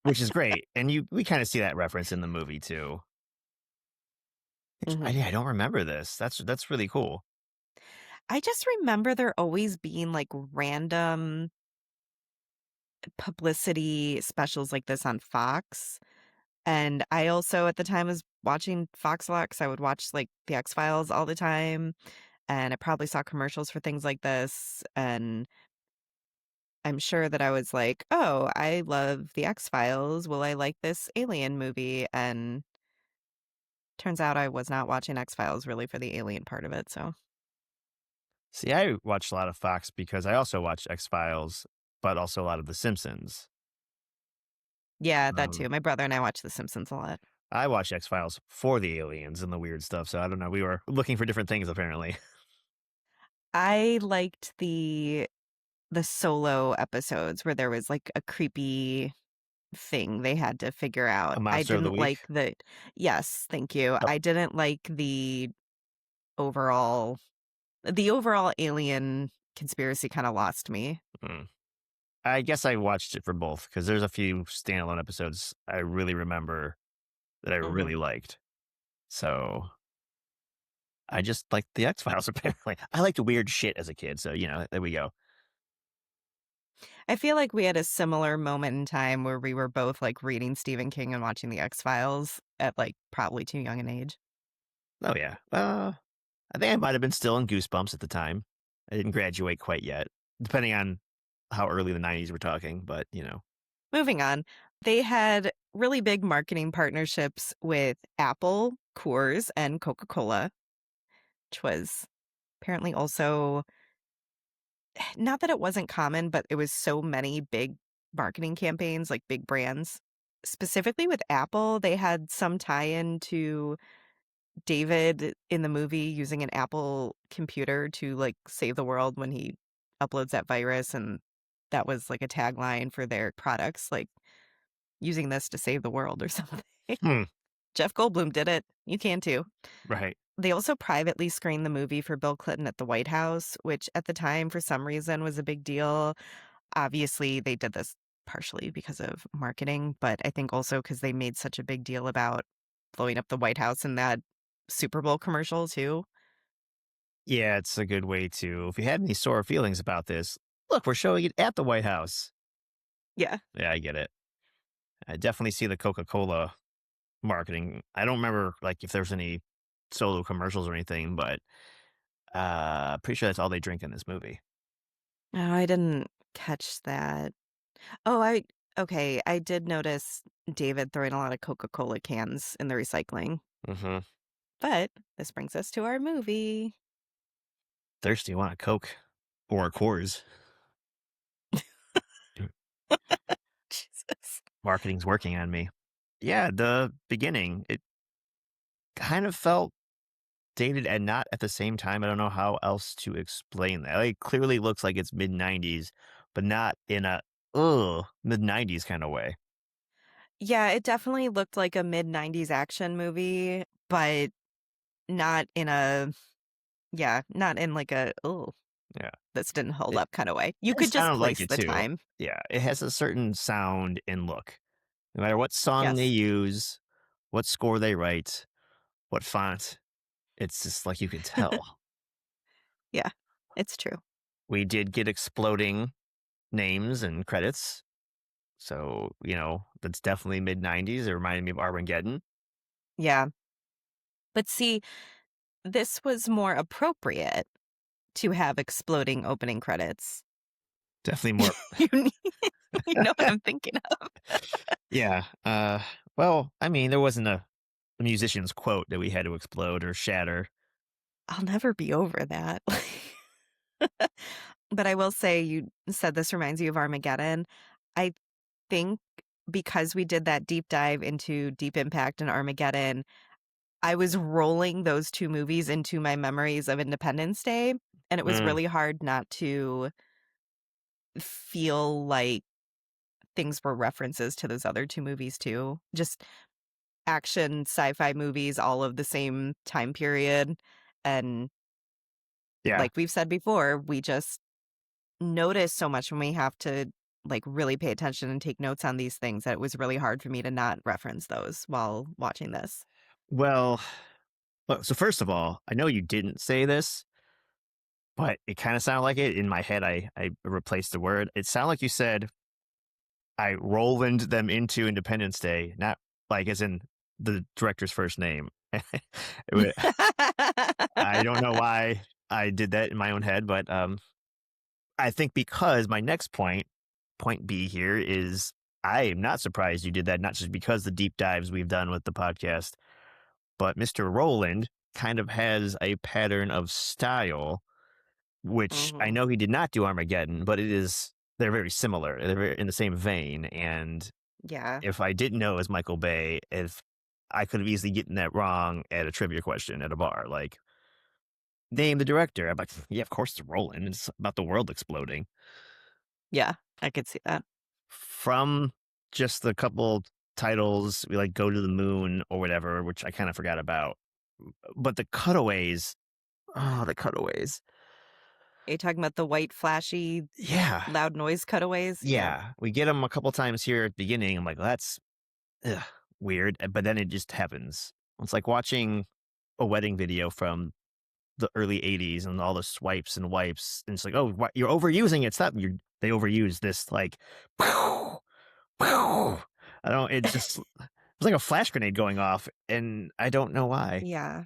Speaker 2: which is great. And we kind of see that reference in the movie too.
Speaker 1: Mhm.
Speaker 2: I don't remember this. That's really cool.
Speaker 1: I just remember there always being like random publicity specials like this on Fox. And I also at the time was watching Fox a lot 'cause I would watch like the X-Files all the time. And I probably saw commercials for things like this. And I'm sure that I was like, oh, I love the X-Files. Will I like this alien movie? And turns out I was not watching X-Files really for the alien part of it. So
Speaker 2: See, I watched a lot of Fox because I also watched X Files, but also a lot of The Simpsons.
Speaker 1: yeah, that too.
Speaker 2: Um,
Speaker 1: My brother and I watch The Simpsons a lot.
Speaker 2: I watched X Files for the aliens and the weird stuff. So I don't know. We were looking for different things apparently.
Speaker 1: I liked the solo episodes where there was like a creepy thing they had to figure out.
Speaker 2: A
Speaker 1: I
Speaker 2: monster of the
Speaker 1: didn't
Speaker 2: week.
Speaker 1: like the Yes, thank you.
Speaker 2: Oh,
Speaker 1: I didn't like overall the overall alien conspiracy kind of lost me.
Speaker 2: hmm. I guess I watched it for both because there's a few standalone episodes I really remember that I
Speaker 1: Mhm.
Speaker 2: really liked. So I just liked the X Files. Apparently, I liked weird shit as a kid. So there we go.
Speaker 1: I feel like we had a similar moment in time where we were both like reading Stephen King and watching the X-Files at like probably too young an age.
Speaker 2: Oh yeah. I think I might have been still in Goosebumps at the time. I didn't graduate quite yet, depending on how early the '90s we're talking. But.
Speaker 1: Moving on, they had really big marketing partnerships with Apple, Coors, and Coca-Cola, which was apparently also not that it wasn't common, but it was so many big marketing campaigns, like big brands. Specifically with Apple, they had some tie-in to David in the movie using an Apple computer to, like, save the world when he uploads that virus, and that was, like, a tagline for their products, like, "Using this to save the world," or something.
Speaker 2: Hmm.
Speaker 1: Jeff Goldblum did it. You can too.
Speaker 2: Right.
Speaker 1: They also privately screened the movie for Bill Clinton at the White House, which at the time, for some reason, was a big deal. Obviously, they did this partially because of marketing, but I think also because they made such a big deal about blowing up the White House in that Super Bowl commercial too.
Speaker 2: Yeah, it's a good way to, if you had any sore feelings about this, look, we're showing it at the White House.
Speaker 1: Yeah.
Speaker 2: Yeah, I get it. I definitely see the Coca Cola marketing. I don't remember like if there's any solo commercials or anything, but pretty sure that's all they drink in this movie.
Speaker 1: Oh, I didn't catch that. Oh, I okay, I did notice David throwing a lot of Coca-Cola cans in the recycling.
Speaker 2: Hmm.
Speaker 1: But this brings us to our movie.
Speaker 2: Thirsty, want a Coke or a Coors?
Speaker 1: Jesus.
Speaker 2: Marketing's working on me. Yeah, the beginning, it kind of felt dated and not at the same time. I don't know how else to explain that. Like, clearly looks like it's mid 90s, but not in a, mid 90s kind of way.
Speaker 1: Yeah, it definitely looked like a mid-90s action movie, but not in a yeah, not in like a, oh,
Speaker 2: Yeah.
Speaker 1: this didn't hold
Speaker 2: It,
Speaker 1: up kind of way. You
Speaker 2: it
Speaker 1: could just
Speaker 2: sounded like
Speaker 1: place
Speaker 2: it
Speaker 1: the
Speaker 2: too.
Speaker 1: time.
Speaker 2: Yeah. It has a certain sound and look. No matter what song they
Speaker 1: Yes.
Speaker 2: use, what score they write, what font, it's just like you can tell.
Speaker 1: Yeah, it's true.
Speaker 2: We did get exploding names and credits. So, that's definitely mid 90s. It reminded me of Armageddon.
Speaker 1: Yeah. But see, this was more appropriate to have exploding opening credits.
Speaker 2: Definitely more.
Speaker 1: You ne you know what I'm thinking of.
Speaker 2: Yeah. Well, I mean, there wasn't a musician's quote that we had to explode or shatter.
Speaker 1: I'll never be over that. But I will say you said this reminds you of Armageddon. I think because we did that deep dive into Deep Impact and Armageddon, I was rolling those 2 movies into my memories of Independence Day, and it was
Speaker 2: Mm,
Speaker 1: really hard not to feel like things were references to those other 2 movies too. Just action sci-fi movies all of the same time period, and
Speaker 2: yeah.
Speaker 1: like we've said before, we just notice so much when we have to, like, really pay attention and take notes on these things that it was really hard for me to not reference those while watching this.
Speaker 2: Well, look, so first of all, I know you didn't say this, but it kind of sounded like it. In my head, I replaced the word. It sounded like you said, I Roland them into Independence Day, not like as in the director's first name. It wa- I don't know why I did that in my own head, but I think because my next point B here is I am not surprised you did that, not just because the deep dives we've done with the podcast, but Mr. Roland kind of has a pattern of style, which I
Speaker 1: Mhm.
Speaker 2: know he did not do Armageddon, but they're very similar. They're very in the same vein. And
Speaker 1: Yeah.
Speaker 2: if I didn't know it was Michael Bay, if I could have easily gotten that wrong at a trivia question at a bar, like, name the director. I'm like, yeah, of course it's Roland. It's about the world exploding.
Speaker 1: Yeah, I could see that.
Speaker 2: From just the couple titles, we like Go to the Moon or whatever, which I kind of forgot about. But the cutaways, oh, the cutaways.
Speaker 1: Are you talking about the white, flashy,
Speaker 2: Yeah.
Speaker 1: loud noise cutaways? Yeah.
Speaker 2: Yeah. We get them a couple times here at the beginning. I'm like, well, that's ugh, weird. But then it just happens. It's like watching a wedding video from the early 80s and all the swipes and wipes. And it's like, oh, you're overusing it. Stop. They overuse this, like, I don't, it just, it's like a flash grenade going off. And I don't know why.
Speaker 1: Yeah.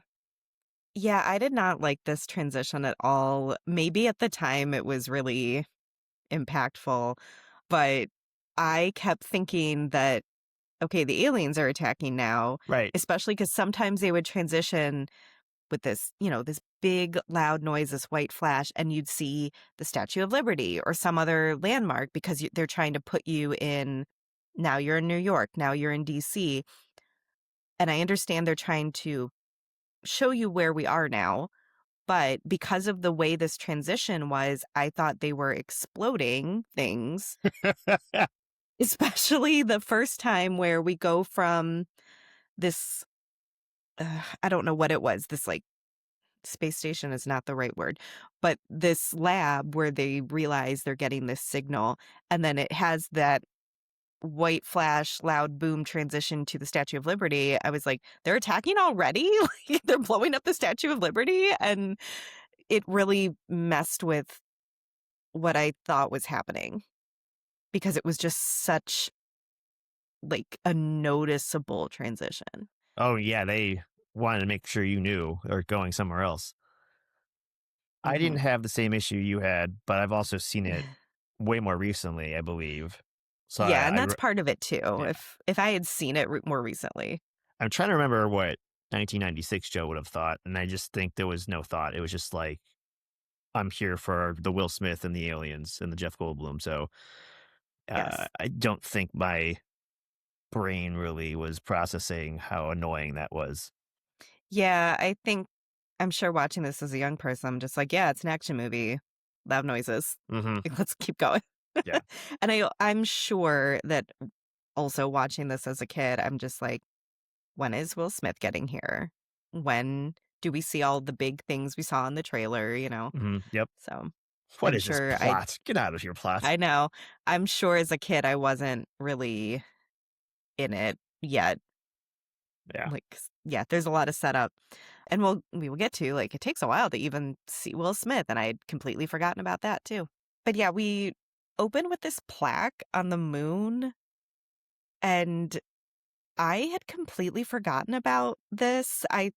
Speaker 1: Yeah, I did not like this transition at all. Maybe at the time it was really impactful, but I kept thinking that, okay, the aliens are attacking now,
Speaker 2: Right.
Speaker 1: especially because sometimes they would transition with this, this big loud noise, this white flash, and you'd see the Statue of Liberty or some other landmark because they're trying to put you in. Now you're in New York, now you're in DC. And I understand they're trying to show you where we are now. But because of the way this transition was, I thought they were exploding things, especially the first time where we go from this, I don't know what it was, this like space station is not the right word, but this lab where they realize they're getting this signal, and then it has that white flash, loud boom transition to the Statue of Liberty. I was like, they're attacking already? Like they're blowing up the Statue of Liberty? And it really messed with what I thought was happening because it was just such like a noticeable transition.
Speaker 2: Oh, yeah, they wanted to make sure you knew or going somewhere else. I didn't
Speaker 1: Mhm.
Speaker 2: have the same issue you had, but I've also seen it way more recently, I believe. So
Speaker 1: Yeah, and that's part of it too.
Speaker 2: yeah,
Speaker 1: If I had seen it more recently.
Speaker 2: I'm trying to remember what 1996 Joe would have thought, and I just think there was no thought. It was just like, I'm here for the Will Smith and the aliens and the Jeff Goldblum. So
Speaker 1: Yes.
Speaker 2: I don't think my brain really was processing how annoying that was.
Speaker 1: Yeah, I'm sure watching this as a young person, I'm just like, yeah, it's an action movie. Loud noises.
Speaker 2: Hmm.
Speaker 1: Like, let's keep going.
Speaker 2: Yeah.
Speaker 1: And I'm sure that also watching this as a kid, I'm just like, when is Will Smith getting here? When do we see all the big things we saw in the trailer, you know?
Speaker 2: Hmm. Yep.
Speaker 1: So
Speaker 2: What
Speaker 1: I'm
Speaker 2: is this
Speaker 1: sure
Speaker 2: plot? Get out of here, plot.
Speaker 1: I know. I'm sure as a kid I wasn't really in it yet.
Speaker 2: Yeah.
Speaker 1: Like, yeah, there's a lot of setup. And we will get to, like, it takes a while to even see Will Smith, and I had completely forgotten about that too. But yeah, we open with this plaque on the moon, and I had completely forgotten about this. I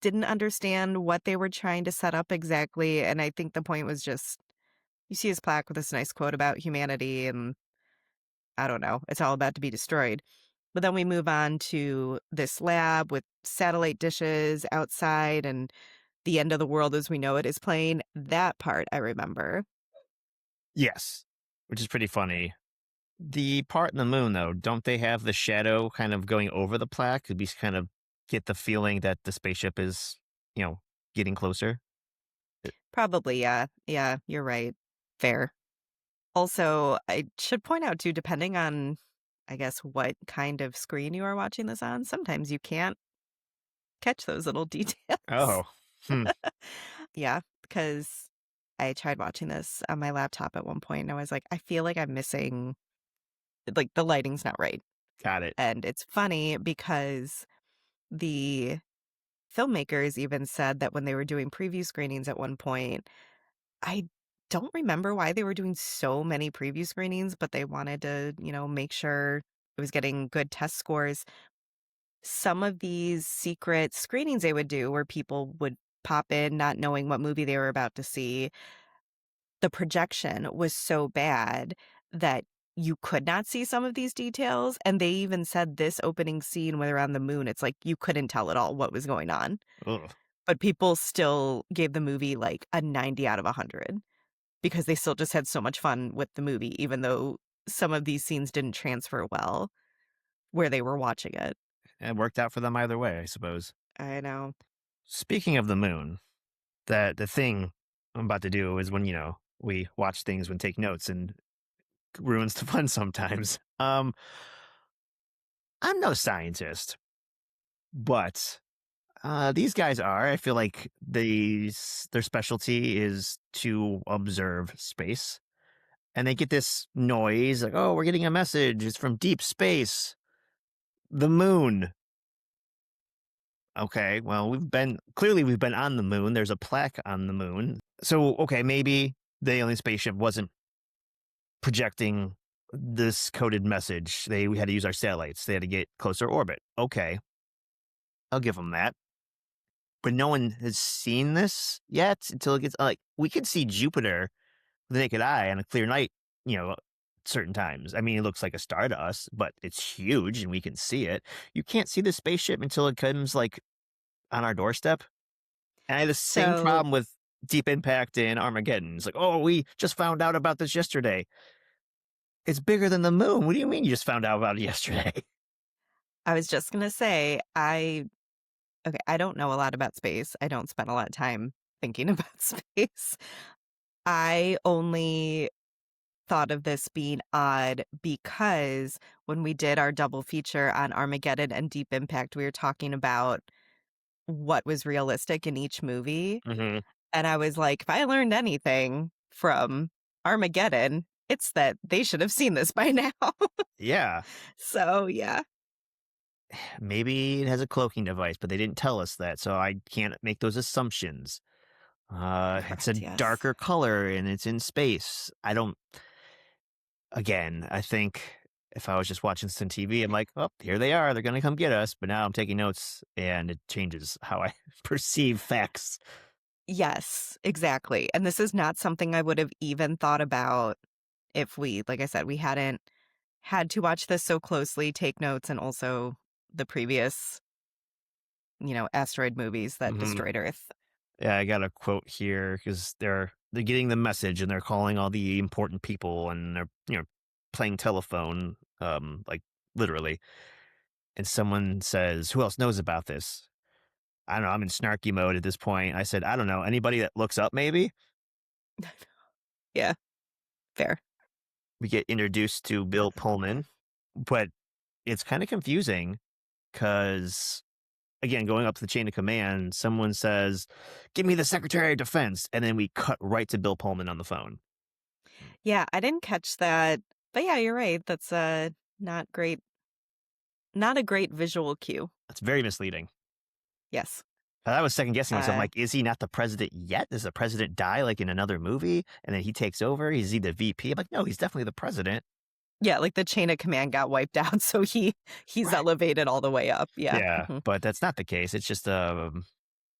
Speaker 1: didn't understand what they were trying to set up exactly, and I think the point was just you see his plaque with this nice quote about humanity, and I don't know, it's all about to be destroyed. But then we move on to this lab with satellite dishes outside and the end of the world as we know it is playing. That part I remember.
Speaker 2: Yes. Which is pretty funny. The part in the moon, though, don't they have the shadow kind of going over the plaque? Could we kind of get the feeling that the spaceship is, you know, getting closer?
Speaker 1: Probably, yeah. Yeah, you're right. Fair. Also, I should point out too, depending on, I guess, what kind of screen you are watching this on, sometimes you can't catch those little details.
Speaker 2: Oh, hmm,
Speaker 1: Yeah, because I tried watching this on my laptop at one point and I was like, I feel like I'm missing, like, the lighting's not right.
Speaker 2: got it.
Speaker 1: And it's funny because the filmmakers even said that when they were doing preview screenings at one point, I don't remember why they were doing so many preview screenings, but they wanted to, make sure it was getting good test scores. Some of these secret screenings they would do where people would pop in not knowing what movie they were about to see, the projection was so bad that you could not see some of these details. And they even said this opening scene where they're on the moon, it's like you couldn't tell at all what was going on.
Speaker 2: Ugh.
Speaker 1: But people still gave the movie like a 90 out of 100 because they still just had so much fun with the movie, even though some of these scenes didn't transfer well where they were watching it.
Speaker 2: It worked out for them either way, I suppose.
Speaker 1: I know.
Speaker 2: Speaking of the moon, the thing I'm about to do is when, we watch things and take notes and ruins the fun sometimes. I'm no scientist, but these guys are. I feel like their specialty is to observe space, and they get this noise like, "Oh, we're getting a message. It's from deep space, the moon." Okay, well, we've been on the moon. There's a plaque on the moon, so okay, maybe the alien spaceship wasn't projecting this coded message. We had to use our satellites. They had to get closer orbit. Okay, I'll give them that. But no one has seen this yet until it gets like we could see Jupiter with the naked eye on a clear night, certain times. I mean, it looks like a star to us, but it's huge and we can see it. You can't see the spaceship until it comes like on our doorstep. And I had the same
Speaker 1: So
Speaker 2: problem with Deep Impact and Armageddon. It's like, oh, we just found out about this yesterday. It's bigger than the moon. What do you mean you just found out about it yesterday?
Speaker 1: I was just going to say, I okay, I don't know a lot about space. I don't spend a lot of time thinking about space. I only thought of this being odd because when we did our double feature on Armageddon and Deep Impact, we were talking about what was realistic in each movie.
Speaker 2: Hmm.
Speaker 1: And I was like, if I learned anything from Armageddon, it's that they should have seen this by now.
Speaker 2: Yeah,
Speaker 1: So, yeah,
Speaker 2: maybe it has a cloaking device, but they didn't tell us that, so I can't make those assumptions. It's a
Speaker 1: correct. Yes.
Speaker 2: darker color and it's in space. I don't. Again, I think if I was just watching some TV, I'm like, "Oh, here they are. They're gonna come get us." But now I'm taking notes, and it changes how I perceive facts.
Speaker 1: Yes, exactly. And this is not something I would have even thought about if we, like I said, we hadn't had to watch this so closely, take notes, and also the previous, asteroid movies that
Speaker 2: Hmm.
Speaker 1: destroyed Earth.
Speaker 2: Yeah, I got a quote here because they're getting the message and they're calling all the important people and they're playing telephone, like literally. And someone says, "Who else knows about this?" I don't know. I'm in snarky mode at this point. I said, "I don't know. Anybody that looks up, maybe."
Speaker 1: Yeah, fair.
Speaker 2: We get introduced to Bill Pullman, but it's kind of confusing because, again, going up the chain of command, someone says, "Give me the Secretary of Defense," and then we cut right to Bill Pullman on the phone.
Speaker 1: Yeah, I didn't catch that. But yeah, you're right. That's not great, not a great visual cue.
Speaker 2: That's very misleading.
Speaker 1: Yes.
Speaker 2: I was second guessing myself. I'm
Speaker 1: Uh
Speaker 2: like, is he not the president yet? Does the president die like in another movie? And then he takes over? Is he the VP? I'm like, no, he's definitely the president.
Speaker 1: yeah, like the chain of command got wiped out, so he's
Speaker 2: Right.
Speaker 1: elevated all the way up. Yeah.
Speaker 2: Yeah,
Speaker 1: Mhm.
Speaker 2: but that's not the case. It's just a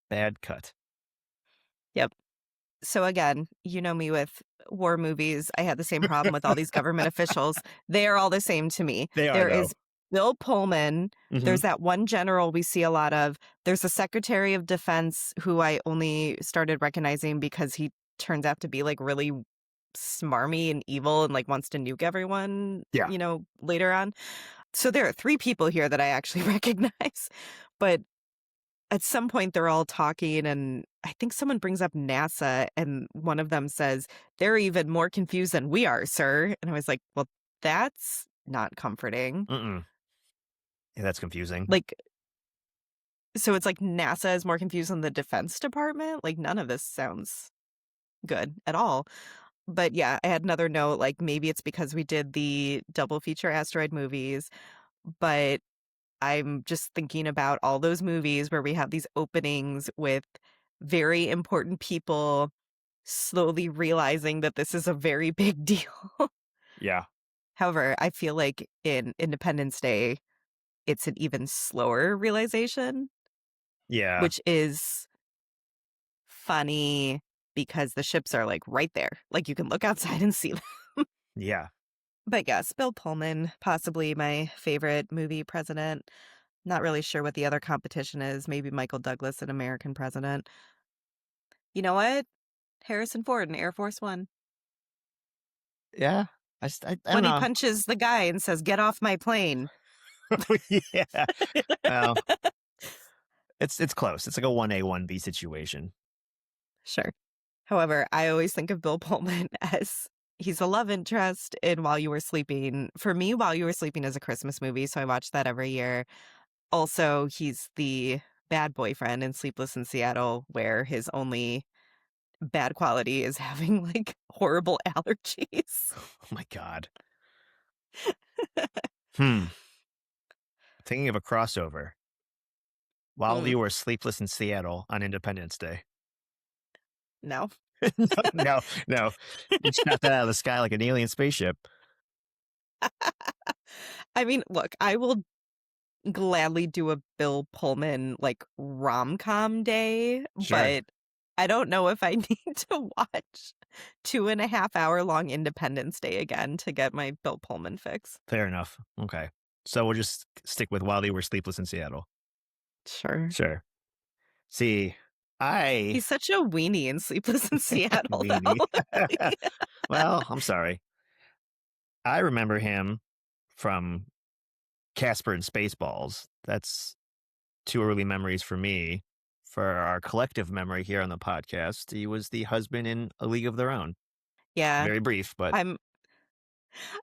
Speaker 2: bad cut.
Speaker 1: Yep. So again, you know me with war movies. I had the same problem with all these government officials. They are all the same to me.
Speaker 2: They are,
Speaker 1: There
Speaker 2: though.
Speaker 1: is Bill Pullman.
Speaker 2: Hmm.
Speaker 1: There's that one general we see a lot of. There's the Secretary of Defense who I only started recognizing because he turns out to be like really smarmy and evil and like wants to nuke everyone,
Speaker 2: Yeah.
Speaker 1: later on. So there are three people here that I actually recognize. But at some point they're all talking and I think someone brings up NASA and one of them says, "They're even more confused than we are, sir." And I was like, "Well, that's not comforting."
Speaker 2: Mm-mm. Yeah, that's confusing.
Speaker 1: Like, so it's like NASA is more confused than the Defense Department? Like, none of this sounds good at all. But yeah, I had another note, like maybe it's because we did the double feature asteroid movies, but I'm just thinking about all those movies where we have these openings with very important people slowly realizing that this is a very big deal.
Speaker 2: Yeah.
Speaker 1: However, I feel like in Independence Day, it's an even slower realization,
Speaker 2: Yeah.
Speaker 1: which is funny because the ships are like right there. Like you can look outside and see them.
Speaker 2: Yeah.
Speaker 1: But yes, Bill Pullman, possibly my favorite movie president. Not really sure what the other competition is. Maybe Michael Douglas, an American president. You know what? Harrison Ford in Air Force One.
Speaker 2: Yeah. I don't
Speaker 1: When he
Speaker 2: know.
Speaker 1: punches the guy and says, "Get off my plane."
Speaker 2: Yeah. Well, it's close. It's like a 1A, 1B situation.
Speaker 1: Sure. However, I always think of Bill Pullman as he's a love interest in While You Were Sleeping. For me, While You Were Sleeping is a Christmas movie, so I watch that every year. Also, he's the bad boyfriend in Sleepless in Seattle, where his only bad quality is having like horrible allergies.
Speaker 2: Oh my God. Hmm. Thinking of a crossover. While
Speaker 1: Mm,
Speaker 2: you were sleepless in Seattle on Independence Day.
Speaker 1: no.
Speaker 2: No, no, no. You shot that out of the sky like an alien spaceship.
Speaker 1: I mean, look, I will gladly do a Bill Pullman like rom-com day,
Speaker 2: Sure.
Speaker 1: but I don't know if I need to watch 2.5 hour long Independence Day again to get my Bill Pullman fix.
Speaker 2: Fair enough. Okay. So we'll just stick with while they were sleepless in Seattle.
Speaker 1: Sure.
Speaker 2: Sure. See, I
Speaker 1: He's such a weenie in Sleepless in Seattle, though.
Speaker 2: weenie. Well, I'm sorry. I remember him from Casper and Spaceballs. That's two early memories for me. For our collective memory here on the podcast, he was the husband in A League of Their Own.
Speaker 1: Yeah.
Speaker 2: Very brief, but
Speaker 1: I'm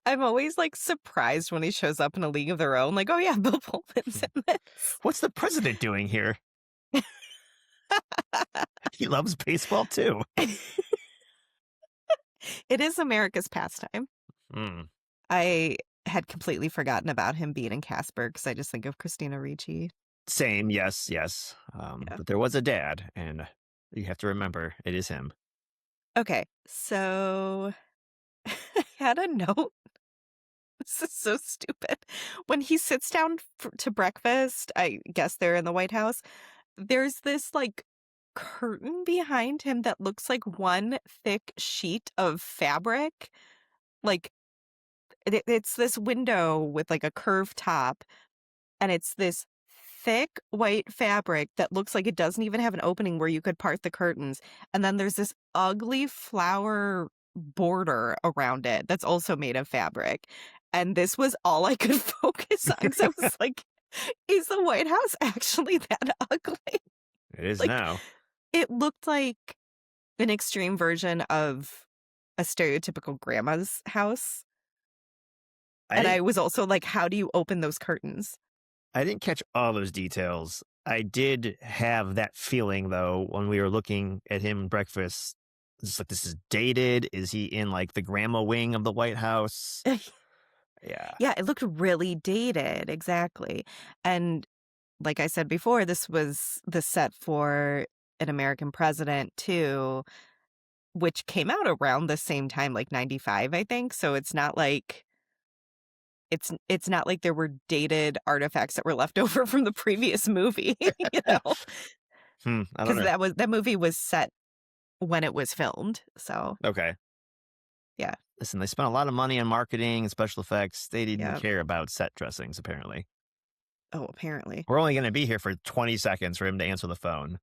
Speaker 1: I'm always, like, surprised when he shows up in A League of Their Own, like, "Oh, yeah, Bill Pullman's in this."
Speaker 2: what's the president doing here? He loves baseball too.
Speaker 1: It is America's pastime.
Speaker 2: Mm.
Speaker 1: I had completely forgotten about him being in Casper because I just think of Christina Ricci.
Speaker 2: Same, yes, yes.
Speaker 1: Yeah.
Speaker 2: But there was a dad, and you have to remember it is him.
Speaker 1: Okay, so I had a note. This is so stupid. When he sits down to breakfast, I guess they're in the White House, there's this, like, curtain behind him that looks like one thick sheet of fabric. Like, it's this window with, like, a curved top, and it's this thick white fabric that looks like it doesn't even have an opening where you could part the curtains, and then there's this ugly flower border around it that's also made of fabric, and this was all I could focus on because I was like, "Is the White House actually that ugly?"
Speaker 2: It is
Speaker 1: Like,
Speaker 2: now.
Speaker 1: it looked like an extreme version of a stereotypical grandma's house,
Speaker 2: I
Speaker 1: and
Speaker 2: didn't
Speaker 1: I was also like, "How do you open those curtains?"
Speaker 2: I didn't catch all those details. I did have that feeling though when we were looking at him breakfast. It's like this is dated. Is he in like the grandma wing of the White House? Yeah.
Speaker 1: Yeah, it looked really dated, exactly, and like I said before, this was the set for An American President too, which came out around the same time, like 95, I think, so it's not like there were dated artifacts that were left over from the previous movie, you know,
Speaker 2: I don't
Speaker 1: because
Speaker 2: know.
Speaker 1: that movie was set when it was filmed, so,
Speaker 2: Okay.
Speaker 1: yeah,
Speaker 2: Listen, they spent a lot of money on marketing and special effects. They didn't
Speaker 1: yeah.
Speaker 2: care about set dressings, apparently.
Speaker 1: Oh, apparently.
Speaker 2: We're only going to be here for 20 seconds for him to answer the phone.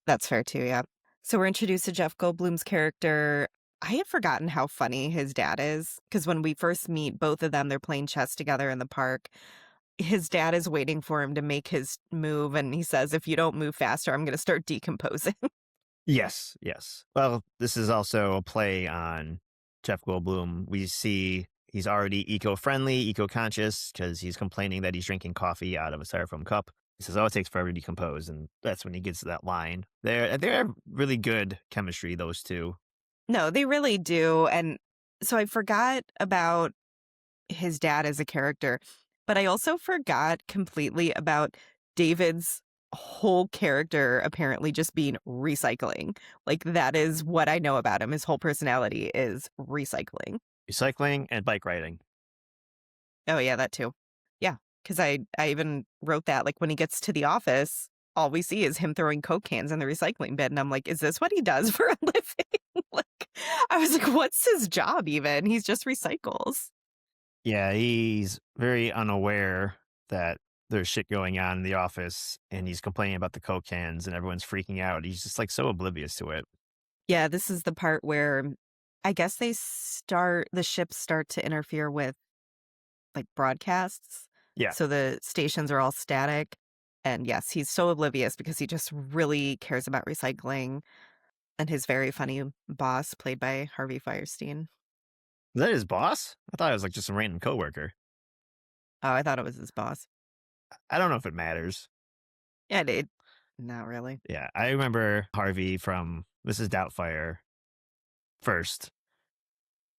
Speaker 1: That's fair too, yeah. So we're introduced to Jeff Goldblum's character. I had forgotten how funny his dad is because when we first meet both of them, they're playing chess together in the park. His dad is waiting for him to make his move, and he says, "If you don't move faster, I'm going to start decomposing."
Speaker 2: Yes, yes. Well, this is also a play on Jeff Goldblum. We see he's already eco-friendly, eco-conscious, because he's complaining that he's drinking coffee out of a styrofoam cup. He says, "Oh, it takes forever to decompose," and that's when he gets to that line. They're really good chemistry, those two.
Speaker 1: No, they really do. And so I forgot about his dad as a character, but I also forgot completely about David's whole character apparently just being recycling. Like, that is what I know about him. His whole personality is recycling.
Speaker 2: Recycling and bike riding.
Speaker 1: Oh, yeah, that too. Yeah, because I even wrote that, like, when he gets to the office, all we see is him throwing Coke cans in the recycling bin, and I'm like, "Is this what he does for a living?" Like, I was like, "What's his job even?" He's just recycles.
Speaker 2: Yeah, he's very unaware that there's shit going on in the office, and he's complaining about the Coke cans, and everyone's freaking out. He's just like so oblivious to it.
Speaker 1: Yeah, this is the part where I guess the ships start to interfere with, like, broadcasts,
Speaker 2: Yeah.
Speaker 1: so the stations are all static, and yes, he's so oblivious because he just really cares about recycling and his very funny boss played by Harvey Fierstein.
Speaker 2: Is that his boss? I thought it was like just some random coworker.
Speaker 1: Oh, I thought it was his boss.
Speaker 2: I don't know if it matters.
Speaker 1: Yeah, it not really.
Speaker 2: Yeah, I remember Harvey from Mrs. Doubtfire first.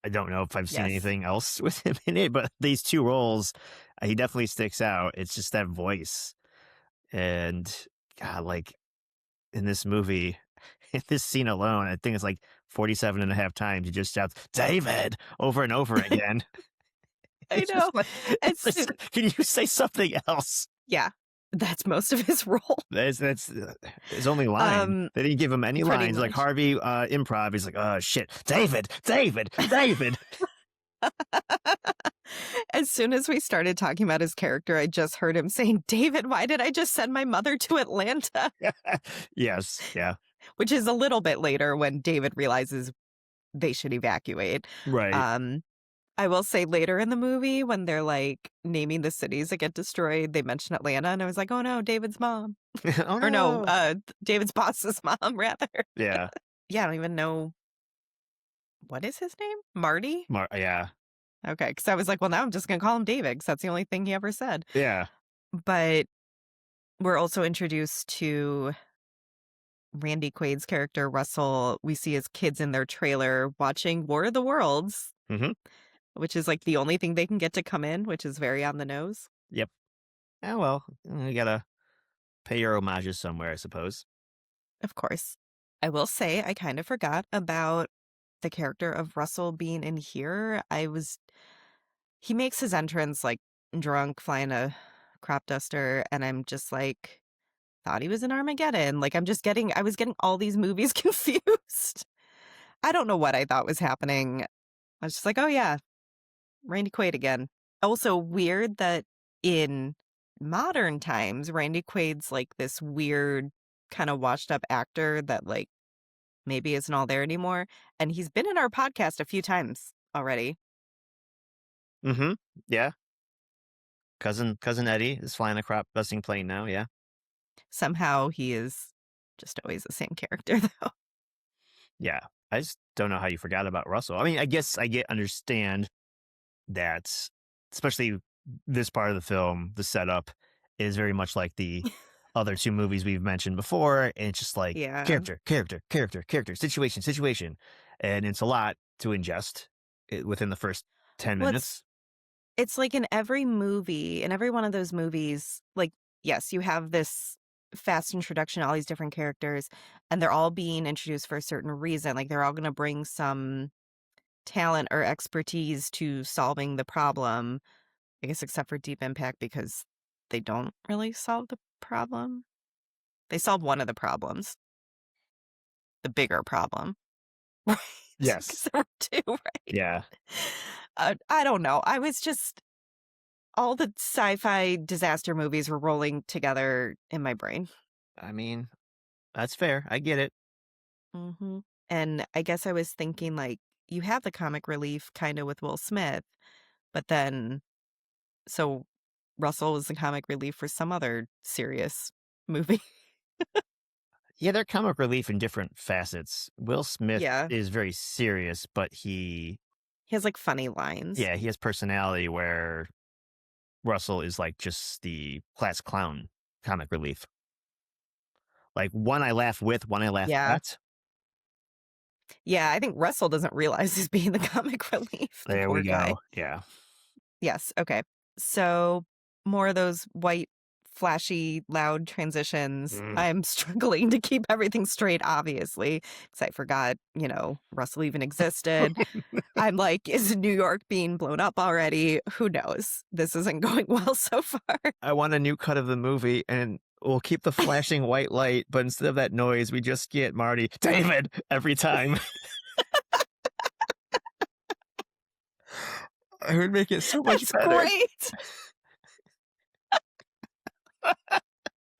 Speaker 2: I don't know if I've seen
Speaker 1: Yes.
Speaker 2: anything else with him in it, but these two roles, he definitely sticks out. It's just that voice. And God, like in this movie, in this scene alone, I think it's like 47 and a half times he just shouts, "David," over and over again.
Speaker 1: I
Speaker 2: It's just
Speaker 1: know.
Speaker 2: like,
Speaker 1: As
Speaker 2: it's
Speaker 1: soon
Speaker 2: like, can you say something else?
Speaker 1: Yeah, that's most of his role.
Speaker 2: That's his only line.
Speaker 1: Um,
Speaker 2: They didn't give him any
Speaker 1: Pretty
Speaker 2: lines. Like
Speaker 1: much.
Speaker 2: Harvey improv, he's like, "Oh shit, David, David, David."
Speaker 1: As soon as we started talking about his character, I just heard him saying, "David, why did I just send my mother to Atlanta?"
Speaker 2: Yes, yeah,
Speaker 1: Which is a little bit later when David realizes they should evacuate.
Speaker 2: right.
Speaker 1: Um, I will say later in the movie when they're, like, naming the cities that get destroyed, they mention Atlanta, and I was like, "Oh, no, David's mom."
Speaker 2: Oh
Speaker 1: Or no,
Speaker 2: no.
Speaker 1: David's boss's mom, rather.
Speaker 2: Yeah.
Speaker 1: Yeah, I don't even know what is his name? Marty?
Speaker 2: Yeah.
Speaker 1: Okay, because I was like, "Well, now I'm just gonna call him David because that's the only thing he ever said."
Speaker 2: Yeah.
Speaker 1: But we're also introduced to Randy Quaid's character, Russell. We see his kids in their trailer watching War of the Worlds,
Speaker 2: Hmm.
Speaker 1: which is, like, the only thing they can get to come in, which is very on the nose.
Speaker 2: Yep. Oh well, you gotta pay your homages somewhere, I suppose.
Speaker 1: Of course. I will say I kind of forgot about the character of Russell being in here. He makes his entrance, like, drunk, flying a crop duster, and I'm just like, thought he was in Armageddon. Like, I was getting all these movies confused. I don't know what I thought was happening. I was just like, "Oh, yeah, Randy Quaid again." Also, weird that in modern times, Randy Quaid's, like, this weird, kinda washed up actor that, like, maybe isn't all there anymore, and he's been in our podcast a few times already.
Speaker 2: Hmm. Yeah. Cousin Eddie is flying a crop busting plane now. Yeah.
Speaker 1: Somehow he is just always the same character, though.
Speaker 2: Yeah. I just don't know how you forgot about Russell. I mean, I guess understand that, especially this part of the film, the setup is very much like the other two movies we've mentioned before. And it's just like
Speaker 1: Yeah.
Speaker 2: character, character, character, character, situation, situation. And it's a lot to ingest within the first 10
Speaker 1: Well,
Speaker 2: minutes.
Speaker 1: it's like in every one of those movies, like, yes, you have this fast introduction, all these different characters, and they're all being introduced for a certain reason. Like, they're all gonna bring some talent or expertise to solving the problem, I guess except for Deep Impact because they don't really solve the problem. They solve one of the problems, the bigger problem. Right,
Speaker 2: Yes.
Speaker 1: because there were 2, right?
Speaker 2: Yeah.
Speaker 1: I don't know, I was just all the sci-fi disaster movies were rolling together in my brain.
Speaker 2: I mean, that's fair. I get it.
Speaker 1: Mhm, and I guess I was thinking, like, you have the comic relief kinda with Will Smith, but then so Russell was the comic relief for some other serious movie.
Speaker 2: Yeah, they're comic relief in different facets. Will Smith
Speaker 1: Yeah,
Speaker 2: is very serious, but
Speaker 1: he has, like, funny lines.
Speaker 2: yeah, he has personality where Russell is like just the class clown comic relief. Like one I laugh with, one I laugh
Speaker 1: Yeah.
Speaker 2: at.
Speaker 1: Yeah, I think Russell doesn't realize he's being the comic relief, the
Speaker 2: There
Speaker 1: poor
Speaker 2: we
Speaker 1: guy.
Speaker 2: go. Yeah.
Speaker 1: Yes, okay. So, more of those white, flashy, loud transitions.
Speaker 2: Mm.
Speaker 1: I'm struggling to keep everything straight, obviously, because I forgot, Russell even existed. I'm like, is New York being blown up already? Who knows? This isn't going well so far.
Speaker 2: I want a new cut of the movie and we'll keep the flashing white light, but instead of that noise, we just get Marty, David, every time. It would make it so much
Speaker 1: That's
Speaker 2: better.
Speaker 1: great.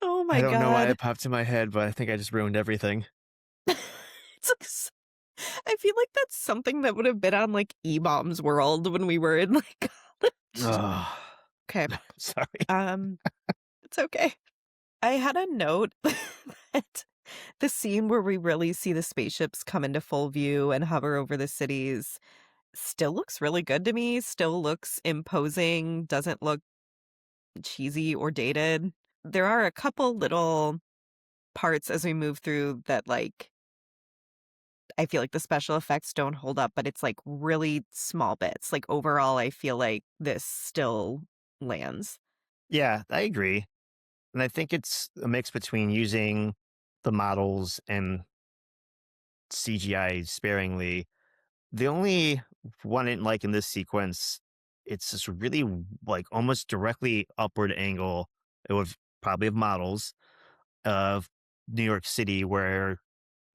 Speaker 1: Oh
Speaker 2: I
Speaker 1: my
Speaker 2: don't know why
Speaker 1: God.
Speaker 2: it popped in my head, but I think I just ruined everything.
Speaker 1: It's like, I feel like that's something that would have been on like E-Bombs World when we were in like college.
Speaker 2: Oh,
Speaker 1: Okay.
Speaker 2: sorry.
Speaker 1: Um, it's okay. I had a note that the scene where we really see the spaceships come into full view and hover over the cities still looks really good to me, still looks imposing, doesn't look cheesy or dated. There are a couple little parts as we move through that, like, I feel like the special effects don't hold up, but it's like really small bits. Like, overall, I feel like this still lands.
Speaker 2: Yeah, I agree. And I think it's a mix between using the models and CGI sparingly. The only one I didn't like in this sequence, it's this really like almost directly upward angle. It would probably have models of New York City where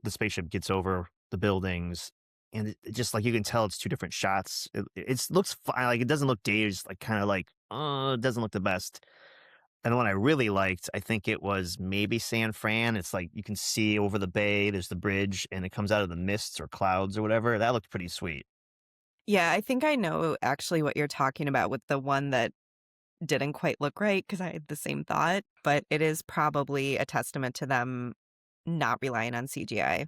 Speaker 2: the spaceship gets over the buildings. And it just like you can tell it's two different shots. It looks fine. Like it doesn't look dated. It's like kind of like, it doesn't look the best. And the one I really liked, I think it was maybe San Fran. It's like you can see over the bay, there's the bridge, and it comes out of the mists or clouds or whatever. That looked pretty sweet.
Speaker 1: Yeah, I think I know actually what you're talking about with the one that didn't quite look right because I had the same thought, but it is probably a testament to them not relying on CGI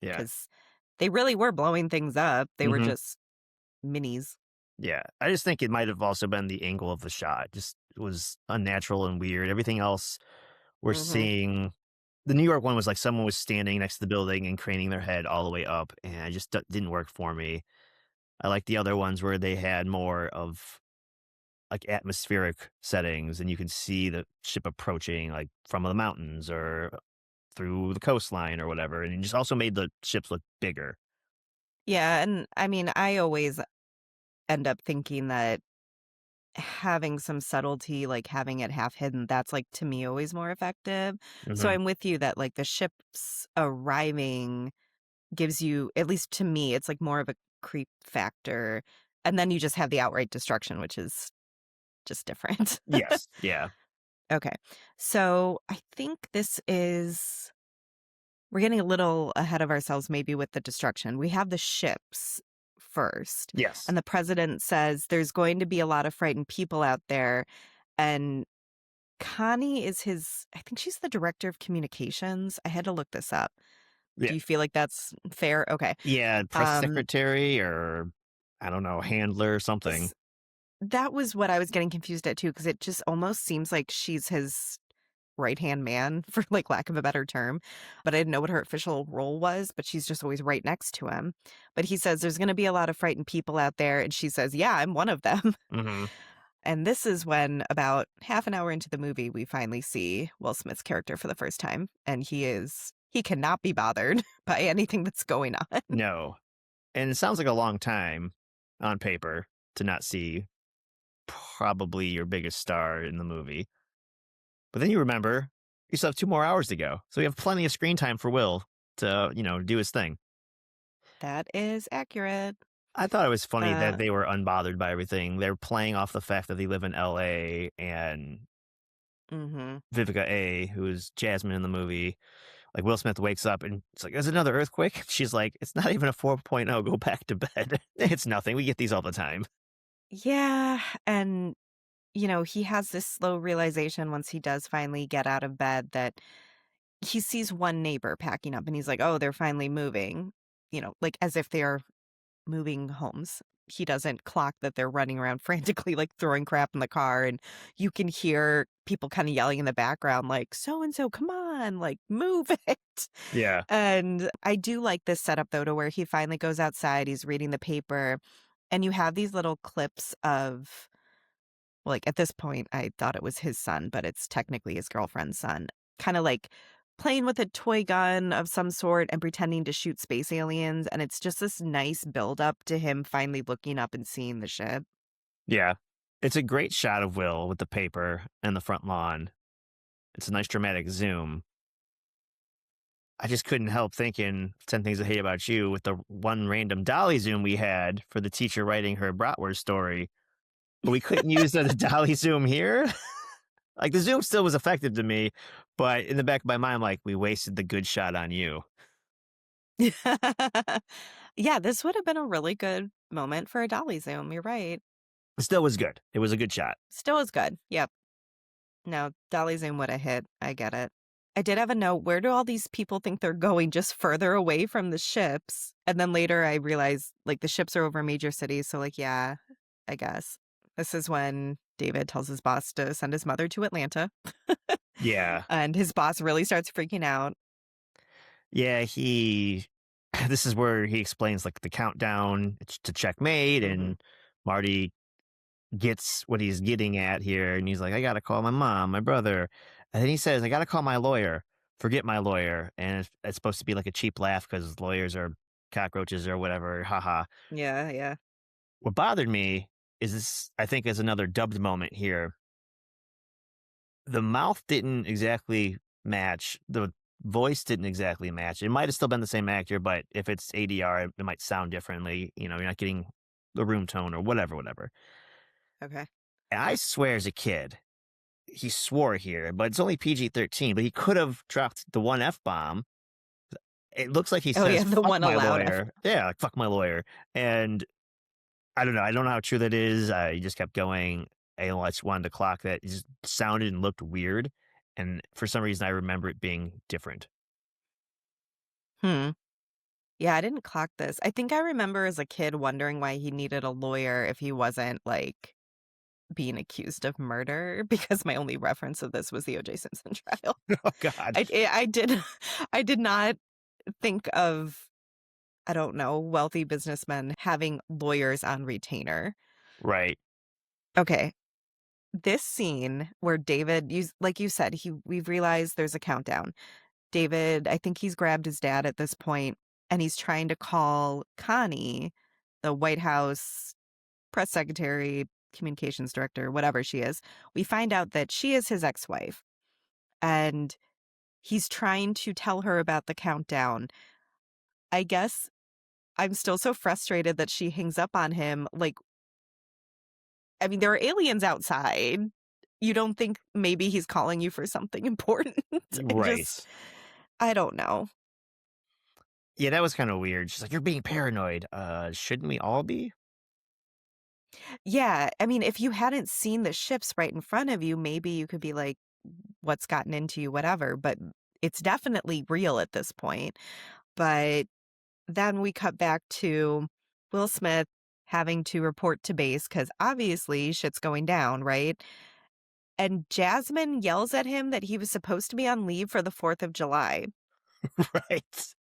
Speaker 2: Yeah.
Speaker 1: because they really were blowing things up. They were
Speaker 2: Hmm.
Speaker 1: just minis.
Speaker 2: Yeah. I just think it might have also been the angle of the shot. Just was unnatural and weird. Everything else we're
Speaker 1: Mhm.
Speaker 2: seeing. The New York one was like someone was standing next to the building and craning their head all the way up, and I just didn't work for me. I like the other ones where they had more of like atmospheric settings, and you can see the ship approaching like from the mountains or through the coastline or whatever, and it just also made the ships look bigger.
Speaker 1: Yeah, and I mean, I always end up thinking that having some subtlety, like having it half hidden, that's like to me always more effective. So
Speaker 2: Hmm.
Speaker 1: I'm with you that like the ships arriving gives you, at least to me, it's like more of a creep factor. And then you just have the outright destruction, which is just different.
Speaker 2: Yes, yeah,
Speaker 1: Okay. So I think we're getting a little ahead of ourselves maybe with the destruction. We have the ships first,
Speaker 2: yes,
Speaker 1: and the president says there's going to be a lot of frightened people out there. And Connie is I think she's the director of communications. I had to look this up.
Speaker 2: yeah,
Speaker 1: Do you feel like that's fair? Okay.
Speaker 2: yeah. Press
Speaker 1: Um,
Speaker 2: secretary or I don't know, handler or something.
Speaker 1: s- that was what I was getting confused at too, because it just almost seems like she's his right-hand man, for like lack of a better term, but I didn't know what her official role was, but she's just always right next to him. But he says there's gonna be a lot of frightened people out there, and she says, "Yeah, I'm one of them."
Speaker 2: Hmm.
Speaker 1: And this is when about half an hour into the movie, we finally see Will Smith's character for the first time, and he cannot be bothered by anything that's going on.
Speaker 2: No, and it sounds like a long time on paper to not see probably your biggest star in the movie. But then you remember you still have 2 more hours to go. So you have plenty of screen time for Will to, do his thing.
Speaker 1: That is accurate.
Speaker 2: I thought it was funny that
Speaker 1: Uh,
Speaker 2: they were unbothered by everything. They're playing off the fact that they live in LA and
Speaker 1: mhm.
Speaker 2: Vivica A, who is Jasmine in the movie, like Will Smith wakes up and it's like, there's another earthquake. She's like, it's not even a 4.0. Go back to bed. It's nothing. We get these all the time.
Speaker 1: Yeah, and, he has this slow realization once he does finally get out of bed that he sees one neighbor packing up and he's like, "Oh, they're finally moving," like as if they are moving homes. He doesn't clock that they're running around frantically, like throwing crap in the car. And you can hear people kind of yelling in the background, like, "So and so, come on, like, move it."
Speaker 2: Yeah.
Speaker 1: And I do like this setup, though, to where he finally goes outside, he's reading the paper, and you have these little clips of, like, at this point, I thought it was his son, but it's technically his girlfriend's son, kinda, like, playing with a toy gun of some sort and pretending to shoot space aliens, and it's just this nice build-up to him finally looking up and seeing the ship.
Speaker 2: Yeah. It's a great shot of Will with the paper and the front lawn. It's a nice dramatic zoom. I just couldn't help thinking 10 Things I Hate About You with the one random dolly zoom we had for the teacher writing her bratwurst story. But we couldn't use the dolly zoom here. Like the zoom still was effective to me, but in the back of my mind, I'm like, we wasted the good shot on you.
Speaker 1: Yeah, this would have been a really good moment for a dolly zoom, you're right.
Speaker 2: It still was good. It was a good shot.
Speaker 1: Still is good, yep. No, dolly zoom woulda hit, I get it. I did have a note, where do all these people think they're going, just further away from the ships? And then later I realized, like, the ships are over major cities, so, like, yeah, I guess. This is when David tells his boss to send his mother to Atlanta,
Speaker 2: Yeah.
Speaker 1: and his boss really starts freaking out.
Speaker 2: Yeah. This is where he explains like the countdown to checkmate,
Speaker 1: Mhm.
Speaker 2: and Marty gets what he's getting at here. And he's like, I got to call my mom, my brother. And then he says, I got to call my lawyer. Forget my lawyer. And it's supposed to be like a cheap laugh because lawyers are cockroaches or whatever. Haha.
Speaker 1: Yeah, yeah.
Speaker 2: What bothered me is this, I think, is another dubbed moment here. The mouth didn't exactly match. The voice didn't exactly match. It might have still been the same actor, but if it's ADR, it might sound differently. You're not getting the room tone or whatever, whatever.
Speaker 1: Okay.
Speaker 2: And I swear as a kid, he swore here, but it's only PG-13, but he could have dropped the one F bomb. It looks like he
Speaker 1: Oh, yeah,
Speaker 2: says,
Speaker 1: the
Speaker 2: fuck
Speaker 1: one
Speaker 2: my
Speaker 1: allowed F.
Speaker 2: lawyer. Yeah, like, fuck my lawyer. And I don't know. I don't know how true that is. I just kept going. I watched one the clock that just sounded and looked weird, and for some reason, I remember it being different.
Speaker 1: Hmm. Yeah, I didn't clock this. I think I remember as a kid wondering why he needed a lawyer if he wasn't, like, being accused of murder because my only reference of this was the O.J. Simpson trial.
Speaker 2: Oh God.
Speaker 1: I did I did not think of, I don't know, wealthy businessmen having lawyers on retainer.
Speaker 2: Right.
Speaker 1: Okay, this scene where David, like you said, we've realized there's a countdown. David, I think he's grabbed his dad at this point, and he's trying to call Connie, the White House press secretary, communications director, whatever she is. We find out that she is his ex-wife, and he's trying to tell her about the countdown. I guess I'm still so frustrated that she hangs up on him. Like, I mean, there are aliens outside. You don't think maybe he's calling you for something important? It just,
Speaker 2: Right.
Speaker 1: I don't know.
Speaker 2: Yeah, that was kind of weird. She's like, "You're being paranoid." Shouldn't we all be?
Speaker 1: Yeah, I mean, if you hadn't seen the ships right in front of you, maybe you could be like, "What's gotten into you?" Whatever, but it's definitely real at this point. But then we cut back to Will Smith having to report to base because obviously shit's going down, right? And Jasmine yells at him that he was supposed to be on leave for the 4th of July.
Speaker 2: Right.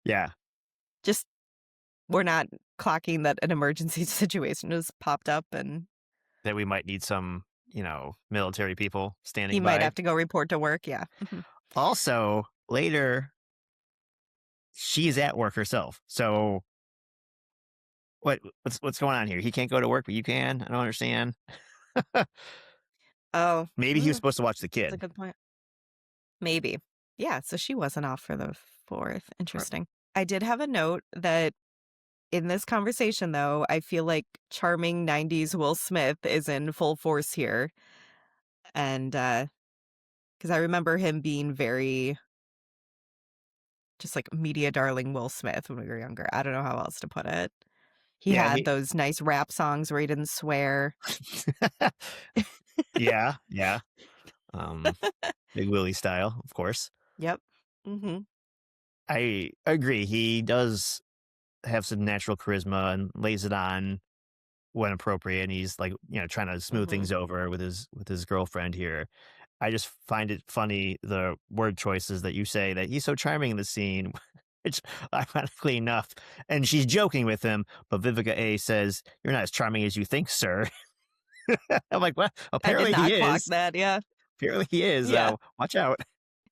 Speaker 2: Yeah.
Speaker 1: Just, we're not clocking that an emergency situation has popped up and
Speaker 2: That we might need some, military people
Speaker 1: he
Speaker 2: standing
Speaker 1: might
Speaker 2: by.
Speaker 1: have to go report to work. Yeah. Mhm.
Speaker 2: Also, later, she's at work herself. So what's going on here? He can't go to work, but you can? I don't understand.
Speaker 1: Oh,
Speaker 2: Maybe he was supposed to watch the
Speaker 1: that's a
Speaker 2: kid.
Speaker 1: good point. Maybe. Yeah, so she wasn't off for the 4th.
Speaker 2: Right.
Speaker 1: Interesting. I did have a note that in this conversation, though, I feel like charming 90s Will Smith is in full force here. And, because I remember him being very just like media darling Will Smith when we were younger. I don't know how else to put it. He
Speaker 2: Yeah,
Speaker 1: had those nice rap songs where he didn't swear.
Speaker 2: yeah, yeah. Um, Big Willie style, of course.
Speaker 1: Yep. Mhm.
Speaker 2: I agree. He does have some natural charisma and lays it on when appropriate, and he's like, trying to smooth
Speaker 1: Mhm.
Speaker 2: things over with his girlfriend here. I just find it funny the word choices that you say that he's so charming in the scene, which ironically enough, and she's joking with him, but Vivica A says, "You're not as charming as you think, sir." I'm like, well,
Speaker 1: I did
Speaker 2: apparently he
Speaker 1: not clock
Speaker 2: is.
Speaker 1: that. Yeah.
Speaker 2: Apparently he is.
Speaker 1: Yeah.
Speaker 2: Watch out.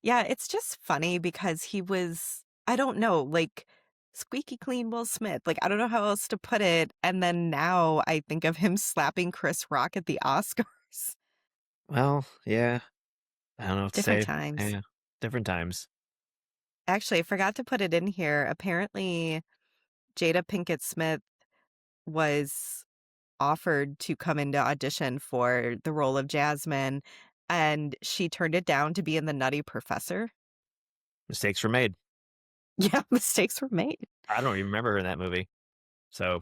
Speaker 1: Yeah, it's just funny because he was, I don't know, like squeaky clean Will Smith. Like, I don't know how else to put it. And then now I think of him slapping Chris Rock at the Oscars.
Speaker 2: Well, yeah. I don't know what to
Speaker 1: Different
Speaker 2: say.
Speaker 1: times.
Speaker 2: Yeah, different times.
Speaker 1: Actually, I forgot to put it in here. Apparently, Jada Pinkett Smith was offered to come into audition for the role of Jasmine, and she turned it down to be in The Nutty Professor.
Speaker 2: Mistakes were made.
Speaker 1: Yeah, mistakes were made.
Speaker 2: I don't even remember her in that movie. So,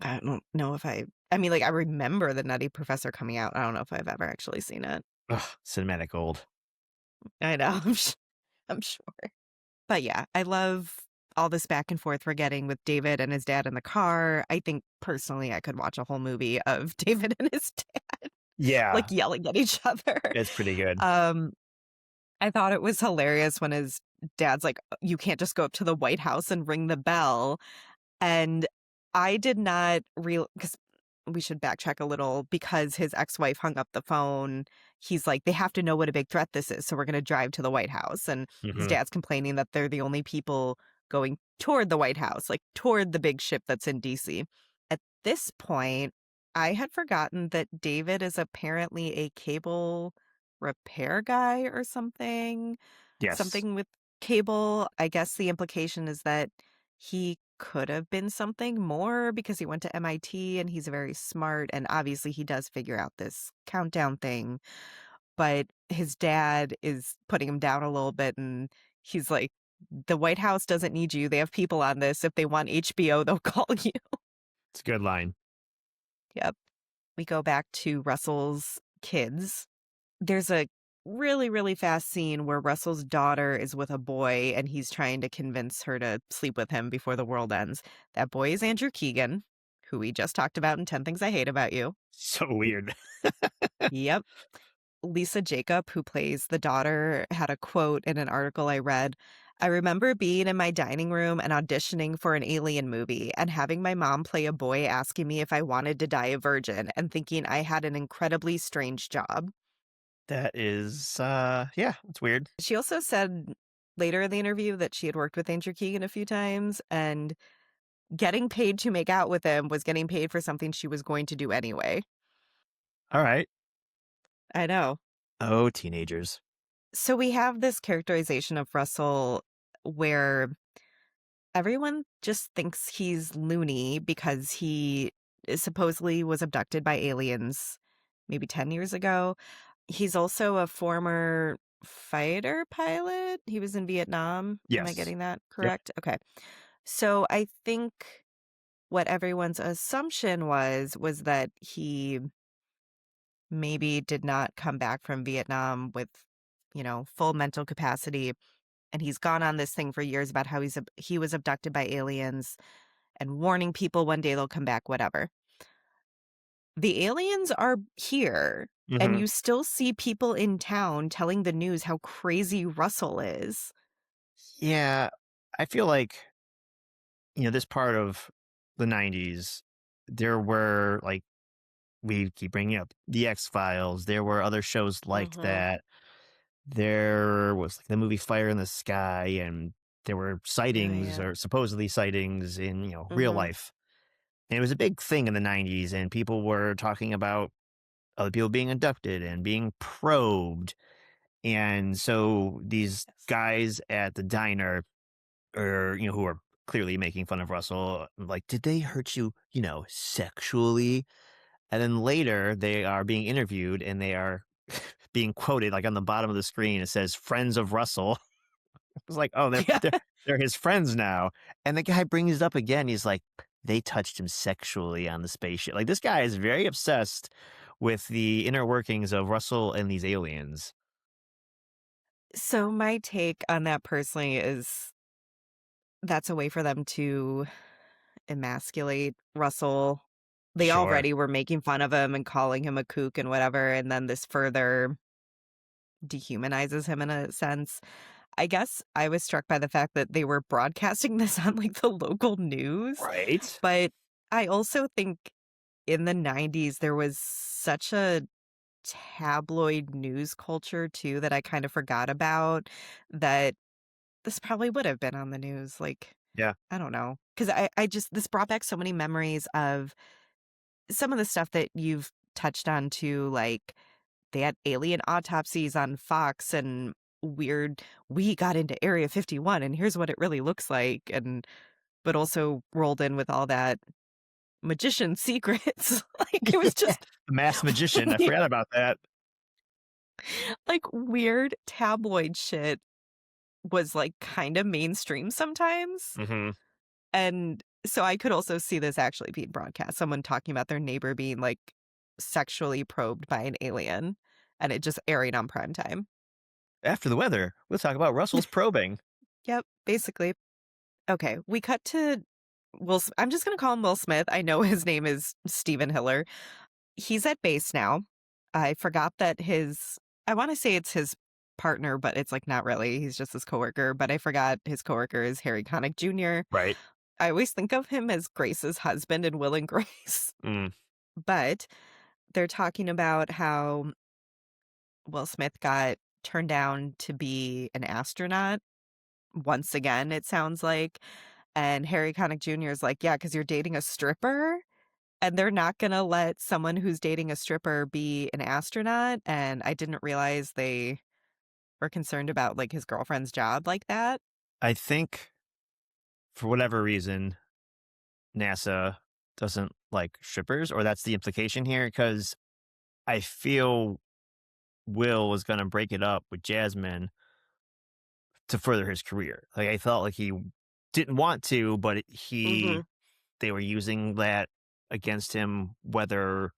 Speaker 1: I don't know if I mean, like, I remember The Nutty Professor coming out. I don't know if I've ever actually seen it.
Speaker 2: ugh, cinematic gold.
Speaker 1: I know, I'm sure. But yeah, I love all this back and forth we're getting with David and his dad in the car. I think personally I could watch a whole movie of David and his dad, like,
Speaker 2: Yeah,
Speaker 1: yelling at each other.
Speaker 2: it's pretty good.
Speaker 1: Um, I thought it was hilarious when his dad's like, "You can't just go up to the White House and ring the bell." And I did not real because we should backtrack a little because his ex-wife hung up the phone. He's like, "They have to know what a big threat this is, so we're gonna drive to the White House." And his
Speaker 2: Mhm.
Speaker 1: dad's complaining that they're the only people going toward the White House, like toward the big ship that's in DC. At this point, I had forgotten that David is apparently a cable repair guy or something.
Speaker 2: Yes.
Speaker 1: Something with cable. I guess the implication is that he could have been something more because he went to MIT and he's very smart. And obviously, he does figure out this countdown thing. But his dad is putting him down a little bit. And he's like, the White House doesn't need you. They have people on this. If they want HBO, they'll call you.
Speaker 2: It's a good line.
Speaker 1: Yep. We go back to Russell's kids. There's a really, really fast scene where Russell's daughter is with a boy and he's trying to convince her to sleep with him before the world ends. That boy is Andrew Keegan, who we just talked about in 10 Things I Hate About You.
Speaker 2: So weird.
Speaker 1: Yep. Lisa Jacob, who plays the daughter, had a quote in an article I read. I remember being in my dining room and auditioning for an alien movie and having my mom play a boy asking me if I wanted to die a virgin and thinking I had an incredibly strange job.
Speaker 2: That is, yeah, it's weird.
Speaker 1: She also said later in the interview that she had worked with Andrew Keegan a few times and getting paid to make out with him was getting paid for something she was going to do anyway.
Speaker 2: All right.
Speaker 1: I know.
Speaker 2: Oh, teenagers.
Speaker 1: So we have this characterization of Russell where everyone just thinks he's loony because he supposedly was abducted by aliens maybe 10 years ago. He's also a former fighter pilot. He was in Vietnam. Am I
Speaker 2: Yes.
Speaker 1: getting that
Speaker 2: Yep.
Speaker 1: correct? Okay. So I think what everyone's assumption was that he maybe did not come back from Vietnam with, full mental capacity, and he's gone on this thing for years about how he was abducted by aliens and warning people one day they'll come back, whatever. The aliens are here, and
Speaker 2: Hmm.
Speaker 1: you still see people in town telling the news how crazy Russell is.
Speaker 2: Yeah. I feel like, this part of the 90s, there were like, we keep bringing up the X Files. There were other shows like
Speaker 1: Mhm.
Speaker 2: that. There was like the movie Fire in the Sky, and there were
Speaker 1: Oh,
Speaker 2: sightings
Speaker 1: yeah.
Speaker 2: or supposedly sightings in, real
Speaker 1: Mhm.
Speaker 2: life. And it was a big thing in the 90s, and people were talking about other people being abducted and being probed. And so these
Speaker 1: Yes.
Speaker 2: guys at the diner, or, who are clearly making fun of Russell, like, did they hurt you, sexually? And then later they are being interviewed and they are being quoted like on the bottom of the screen. It says friends of Russell. It's like, oh, they're
Speaker 1: Yeah.
Speaker 2: they're they're his friends now. And the guy brings it up again. He's like, they touched him sexually on the spaceship. Like this guy is very obsessed with the inner workings of Russell and these aliens.
Speaker 1: So my take on that personally is that's a way for them to emasculate Russell. They
Speaker 2: Sure.
Speaker 1: already were making fun of him and calling him a kook and whatever, and then this further dehumanizes him in a sense. I guess I was struck by the fact that they were broadcasting this on, like, the local news,
Speaker 2: Right?
Speaker 1: but I also think in the '90s, there was such a tabloid news culture too that I kind of forgot about, that this probably would have been on the news, like,
Speaker 2: Yeah.
Speaker 1: I don't know, because I just this brought back so many memories of some of the stuff that you've touched on too, like, they had alien autopsies on Fox and weird we got into Area 51 and here's what it really looks like, and but also rolled in with all that magician secrets. Like, it was
Speaker 2: Yeah.
Speaker 1: just
Speaker 2: The masked magician. I forgot about that.
Speaker 1: like, weird tabloid shit was, like, kinda mainstream sometimes,
Speaker 2: Hmm.
Speaker 1: and so I could also see this actually being broadcast, someone talking about their neighbor being, like, sexually probed by an alien, and it just airing on prime time.
Speaker 2: After the weather, we'll talk about Russell's probing.
Speaker 1: Yep, basically. Okay, we cut to I'm just gonna call him Will Smith. I know his name is Steven Hiller. He's at base now. I forgot that I wanna say it's his partner, but it's, like, not really. He's just his coworker, but I forgot his coworker is Harry Connick Jr.
Speaker 2: Right.
Speaker 1: I always think of him as Grace's husband in Will and Grace,
Speaker 2: Mm.
Speaker 1: but they're talking about how Will Smith got turned down to be an astronaut once again, it sounds like, and Harry Connick Jr. is like, "Yeah, because 'cause you're dating a stripper?" And they're not gonna let someone who's dating a stripper be an astronaut, and I didn't realize they were concerned about, like, his girlfriend's job like that.
Speaker 2: I think for whatever reason, NASA doesn't like strippers, or that's the implication here, because I feel Will was going to break it up with Jasmine to further his career. Like I felt like he didn't want to, but
Speaker 1: Mhm.
Speaker 2: they were using that. against him, whether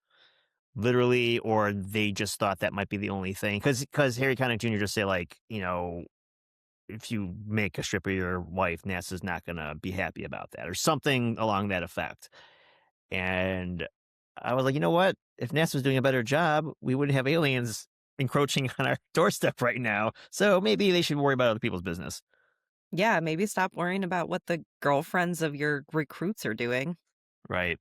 Speaker 2: literally or they just thought that might be the only thing. Because Harry Connick Jr. just say like, if you make a stripper your wife, NASA's not gonna be happy about that or something along that effect. And I was like, you know what? If NASA was doing a better job, we wouldn't have aliens encroaching on our doorstep right now. So maybe they should worry about other people's business.
Speaker 1: Yeah, maybe stop worrying about what the girlfriends of your recruits are doing.
Speaker 2: Right.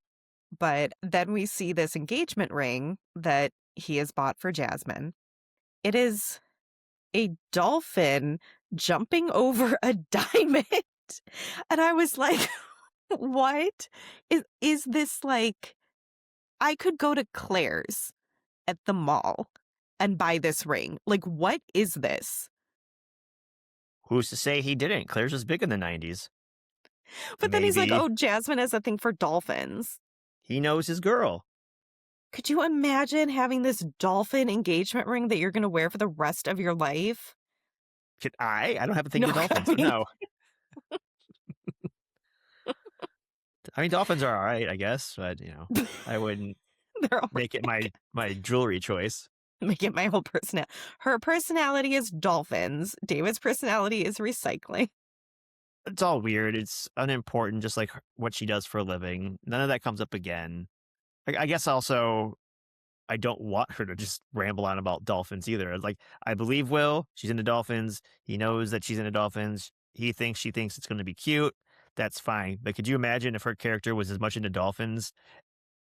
Speaker 1: But then we see this engagement ring that he has bought for Jasmine. It is a dolphin jumping over a diamond. And I was like, what is this like? I could go to Claire's at the mall and buy this ring. Like, what is this?
Speaker 2: Who's to say he didn't? Claire's was big in the 90s.
Speaker 1: But then he's like,
Speaker 2: Maybe
Speaker 1: oh, Jasmine has a thing for dolphins.
Speaker 2: he knows his girl.
Speaker 1: Could you imagine having this dolphin engagement ring that you're going to wear for the rest of your life?
Speaker 2: Could I? I don't have a thing
Speaker 1: No,
Speaker 2: with
Speaker 1: I
Speaker 2: dolphins, but
Speaker 1: mean,
Speaker 2: no. I mean, dolphins are all right, I guess, but I wouldn't
Speaker 1: they're all
Speaker 2: make it my jewelry choice.
Speaker 1: make it my whole personality. Her personality is dolphins. David's personality is recycling.
Speaker 2: It's all weird. It's unimportant, just like what she does for a living. None of that comes up again. I guess also I don't want her to just ramble on about dolphins either. Like, I believe Will, she's into dolphins. He knows that she's into dolphins. She thinks it's going to be cute. That's fine. But could you imagine if her character was as much into dolphins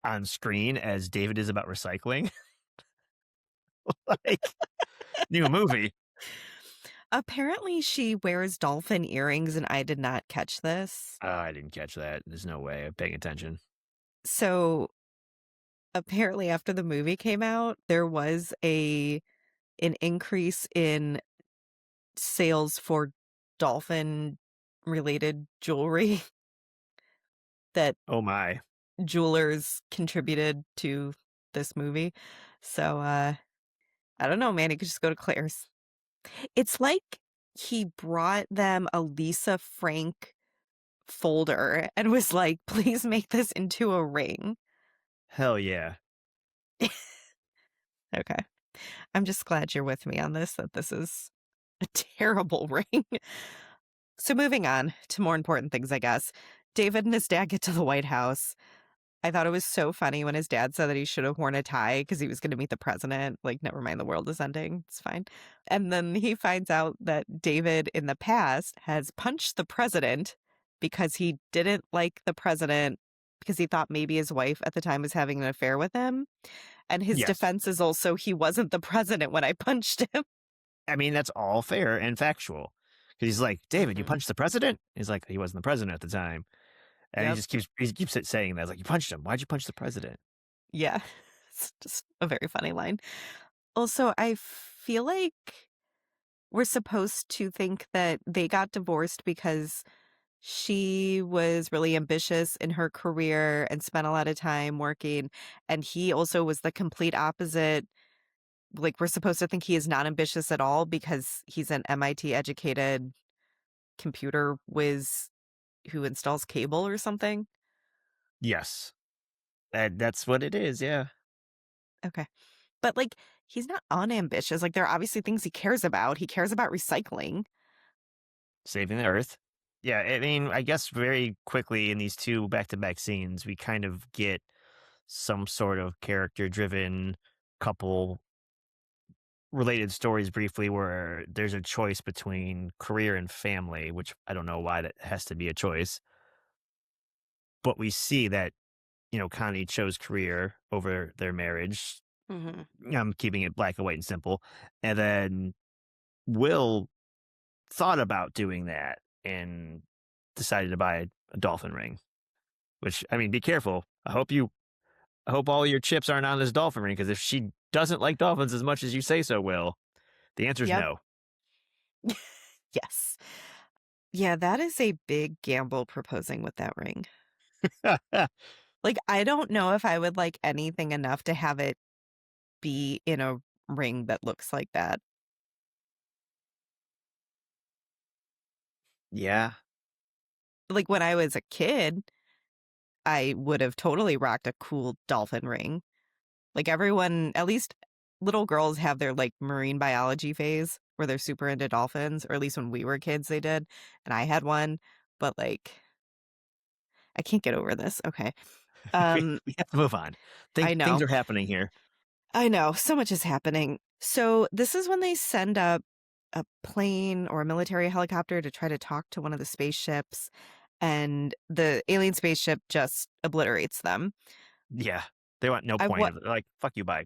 Speaker 2: on screen as David is about recycling? Like, new movie.
Speaker 1: Apparently, she wears dolphin earrings, and I did not catch this.
Speaker 2: Oh, I didn't catch that. There's no way of paying attention.
Speaker 1: So apparently, after the movie came out, there was a an increase in sales for dolphin related jewelry that
Speaker 2: Oh my.
Speaker 1: jewelers contributed to this movie. So I don't know, man. You could just go to Claire's. It's like he brought them a Lisa Frank folder and was like, please make this into a ring.
Speaker 2: Hell yeah.
Speaker 1: Okay. I'm just glad you're with me on this, that this is a terrible ring. So moving on to more important things, I guess. David and his dad get to the White House. I thought it was so funny when his dad said that he should have worn a tie because he was going to meet the president. Like, never mind, the world is ending. It's fine. And then he finds out that David in the past has punched the president because he didn't like the president because he thought maybe his wife at the time was having an affair with him. And his
Speaker 2: Yes.
Speaker 1: defense is also he wasn't the president when I punched him.
Speaker 2: I mean, that's all fair and factual. 'Cause he's like, David, you
Speaker 1: Hmm.
Speaker 2: punched the president? He's like, he wasn't the president at the time. And
Speaker 1: Yep.
Speaker 2: he keeps saying that. It's like, you punched him. Why'd you punch the president?
Speaker 1: Yeah. It's just a very funny line. Also, I feel like we're supposed to think that they got divorced because she was really ambitious in her career and spent a lot of time working, and he also was the complete opposite. Like, we're supposed to think he is not ambitious at all because he's an MIT educated computer whiz who installs cable or something.
Speaker 2: Yes. That's what it is. Yeah.
Speaker 1: Okay. But, like, he's not unambitious. Like, there are obviously things he cares about. He cares about recycling.
Speaker 2: Saving the earth. Yeah. I mean, I guess very quickly in these two back to back scenes, we kind of get some sort of character driven couple related stories briefly where there's a choice between career and family, which I don't know why that has to be a choice. But we see that, Connie chose career over their marriage.
Speaker 1: Mhm.
Speaker 2: I'm keeping it black and white and simple. And then Will thought about doing that and decided to buy a dolphin ring, which, I mean, be careful. I hope all your chips aren't on this dolphin ring because if she doesn't like dolphins as much as you say so, Will, the answer is
Speaker 1: Yep.
Speaker 2: no.
Speaker 1: Yes. Yeah, that is a big gamble proposing with that ring. Like, I don't know if I would like anything enough to have it be in a ring that looks like that.
Speaker 2: Yeah.
Speaker 1: Like, when I was a kid, I would have totally rocked a cool dolphin ring. Like everyone, at least little girls have their like marine biology phase where they're super into dolphins, or at least when we were kids they did, and I had one, but like I can't get over this. Okay.
Speaker 2: we
Speaker 1: Um
Speaker 2: we have to move on.
Speaker 1: I
Speaker 2: Things
Speaker 1: know.
Speaker 2: are happening here.
Speaker 1: I know. So much is happening. So this is when they send up a plane or a military helicopter to try to talk to one of the spaceships, and the alien spaceship just obliterates them.
Speaker 2: Yeah. They want no
Speaker 1: I
Speaker 2: point
Speaker 1: what
Speaker 2: of it. They're like, "Fuck you, bye."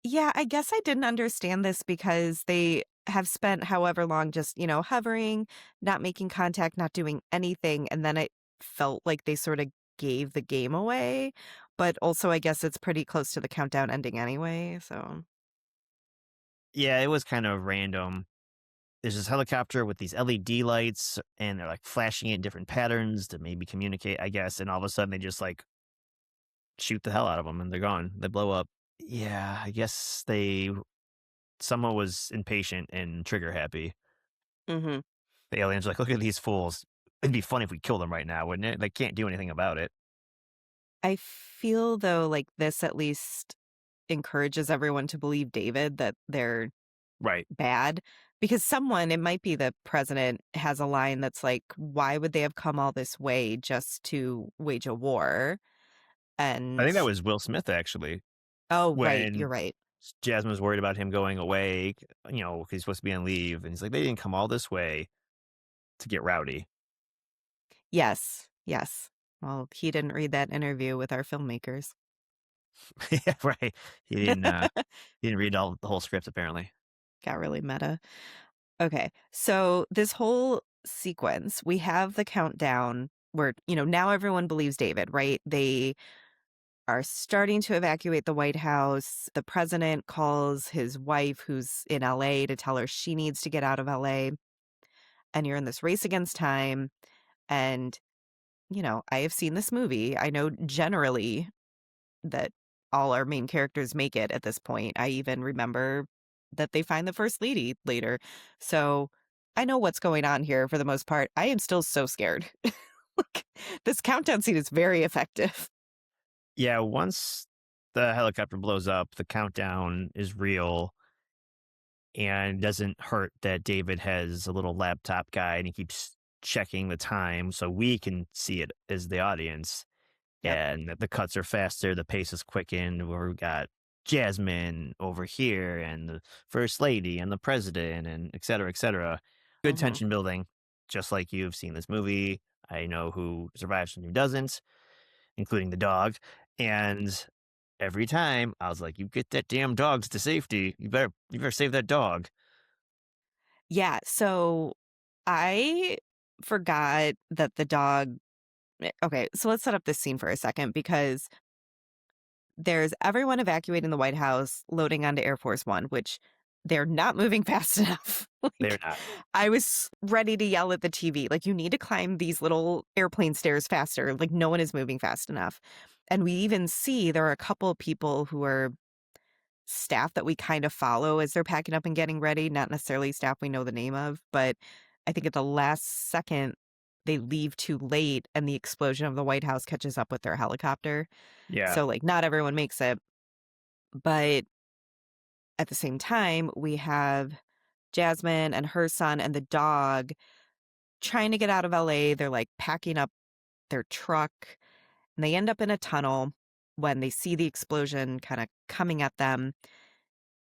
Speaker 1: Yeah, I guess I didn't understand this because they have spent however long just, hovering, not making contact, not doing anything, and then it felt like they sort of gave the game away, but also I guess it's pretty close to the countdown ending anyway, so
Speaker 2: Yeah, it was kind of random. There's this helicopter with these LED lights, and they're, like, flashing in different patterns to maybe communicate, I guess, and all of a sudden, they just, like, shoot the hell out of them, and they're gone. They blow up. Yeah, I guess someone was impatient and trigger happy.
Speaker 1: Mhm.
Speaker 2: The aliens are like, "Look at these fools. It'd be funny if we killed them right now, wouldn't it?" They can't do anything about it.
Speaker 1: I feel though like this at least encourages everyone to believe David that they're
Speaker 2: Right.
Speaker 1: bad because someone, it might be the president, has a line that's like, "Why would they have come all this way just to wage a war?"
Speaker 2: I
Speaker 1: And
Speaker 2: think that was Will Smith, actually,
Speaker 1: oh, right, you're
Speaker 2: when
Speaker 1: right.
Speaker 2: Jasmine was worried about him going away, 'cause he's supposed to be on leave, and he's like, "They didn't come all this way to get rowdy."
Speaker 1: Yes, yes. Well, he didn't read that interview with our filmmakers.
Speaker 2: Yeah, right. He didn't, uh, he didn't read the whole script, apparently.
Speaker 1: Got really meta. Okay, so this whole sequence, we have the countdown where, now everyone believes David, right? They are starting to evacuate the White House. The president calls his wife, who's in LA, to tell her she needs to get out of LA. And you're in this race against time. And, I have seen this movie. I know generally that all our main characters make it at this point. I even remember that they find the first lady later. So I know what's going on here for the most part. I am still so scared. Like, this countdown scene is very effective.
Speaker 2: Yeah, once the helicopter blows up, the countdown is real, and it doesn't hurt that David has a little laptop guy, and he keeps checking the time so we can see it as the audience.
Speaker 1: Yep.
Speaker 2: And the cuts are faster, the pace is quickened, where we got Jasmine over here, and the first lady, and the president, and et cetera, et cetera. Good
Speaker 1: Hmm.
Speaker 2: tension building, just like you've seen this movie. I know who survives and who doesn't, including the dog. And every time I was like, "You get that damn dogs to safety. You better save that dog."
Speaker 1: Yeah. So I forgot that the dog. Okay. So let's set up this scene for a second because there's everyone evacuating the White House, loading onto Air Force One, which they're not moving fast enough.
Speaker 2: They're
Speaker 1: Like,
Speaker 2: not.
Speaker 1: I was ready to yell at the TV, like, "You need to climb these little airplane stairs faster." Like, no one is moving fast enough. And we even see there are a couple of people who are staff that we kind of follow as they're packing up and getting ready, not necessarily staff we know the name of, but I think at the last second, they leave too late and the explosion of the White House catches up with their helicopter.
Speaker 2: Yeah.
Speaker 1: So, like, not everyone makes it. But at the same time, we have Jasmine and her son and the dog trying to get out of LA. They're like packing up their truck and they end up in a tunnel when they see the explosion kind of coming at them.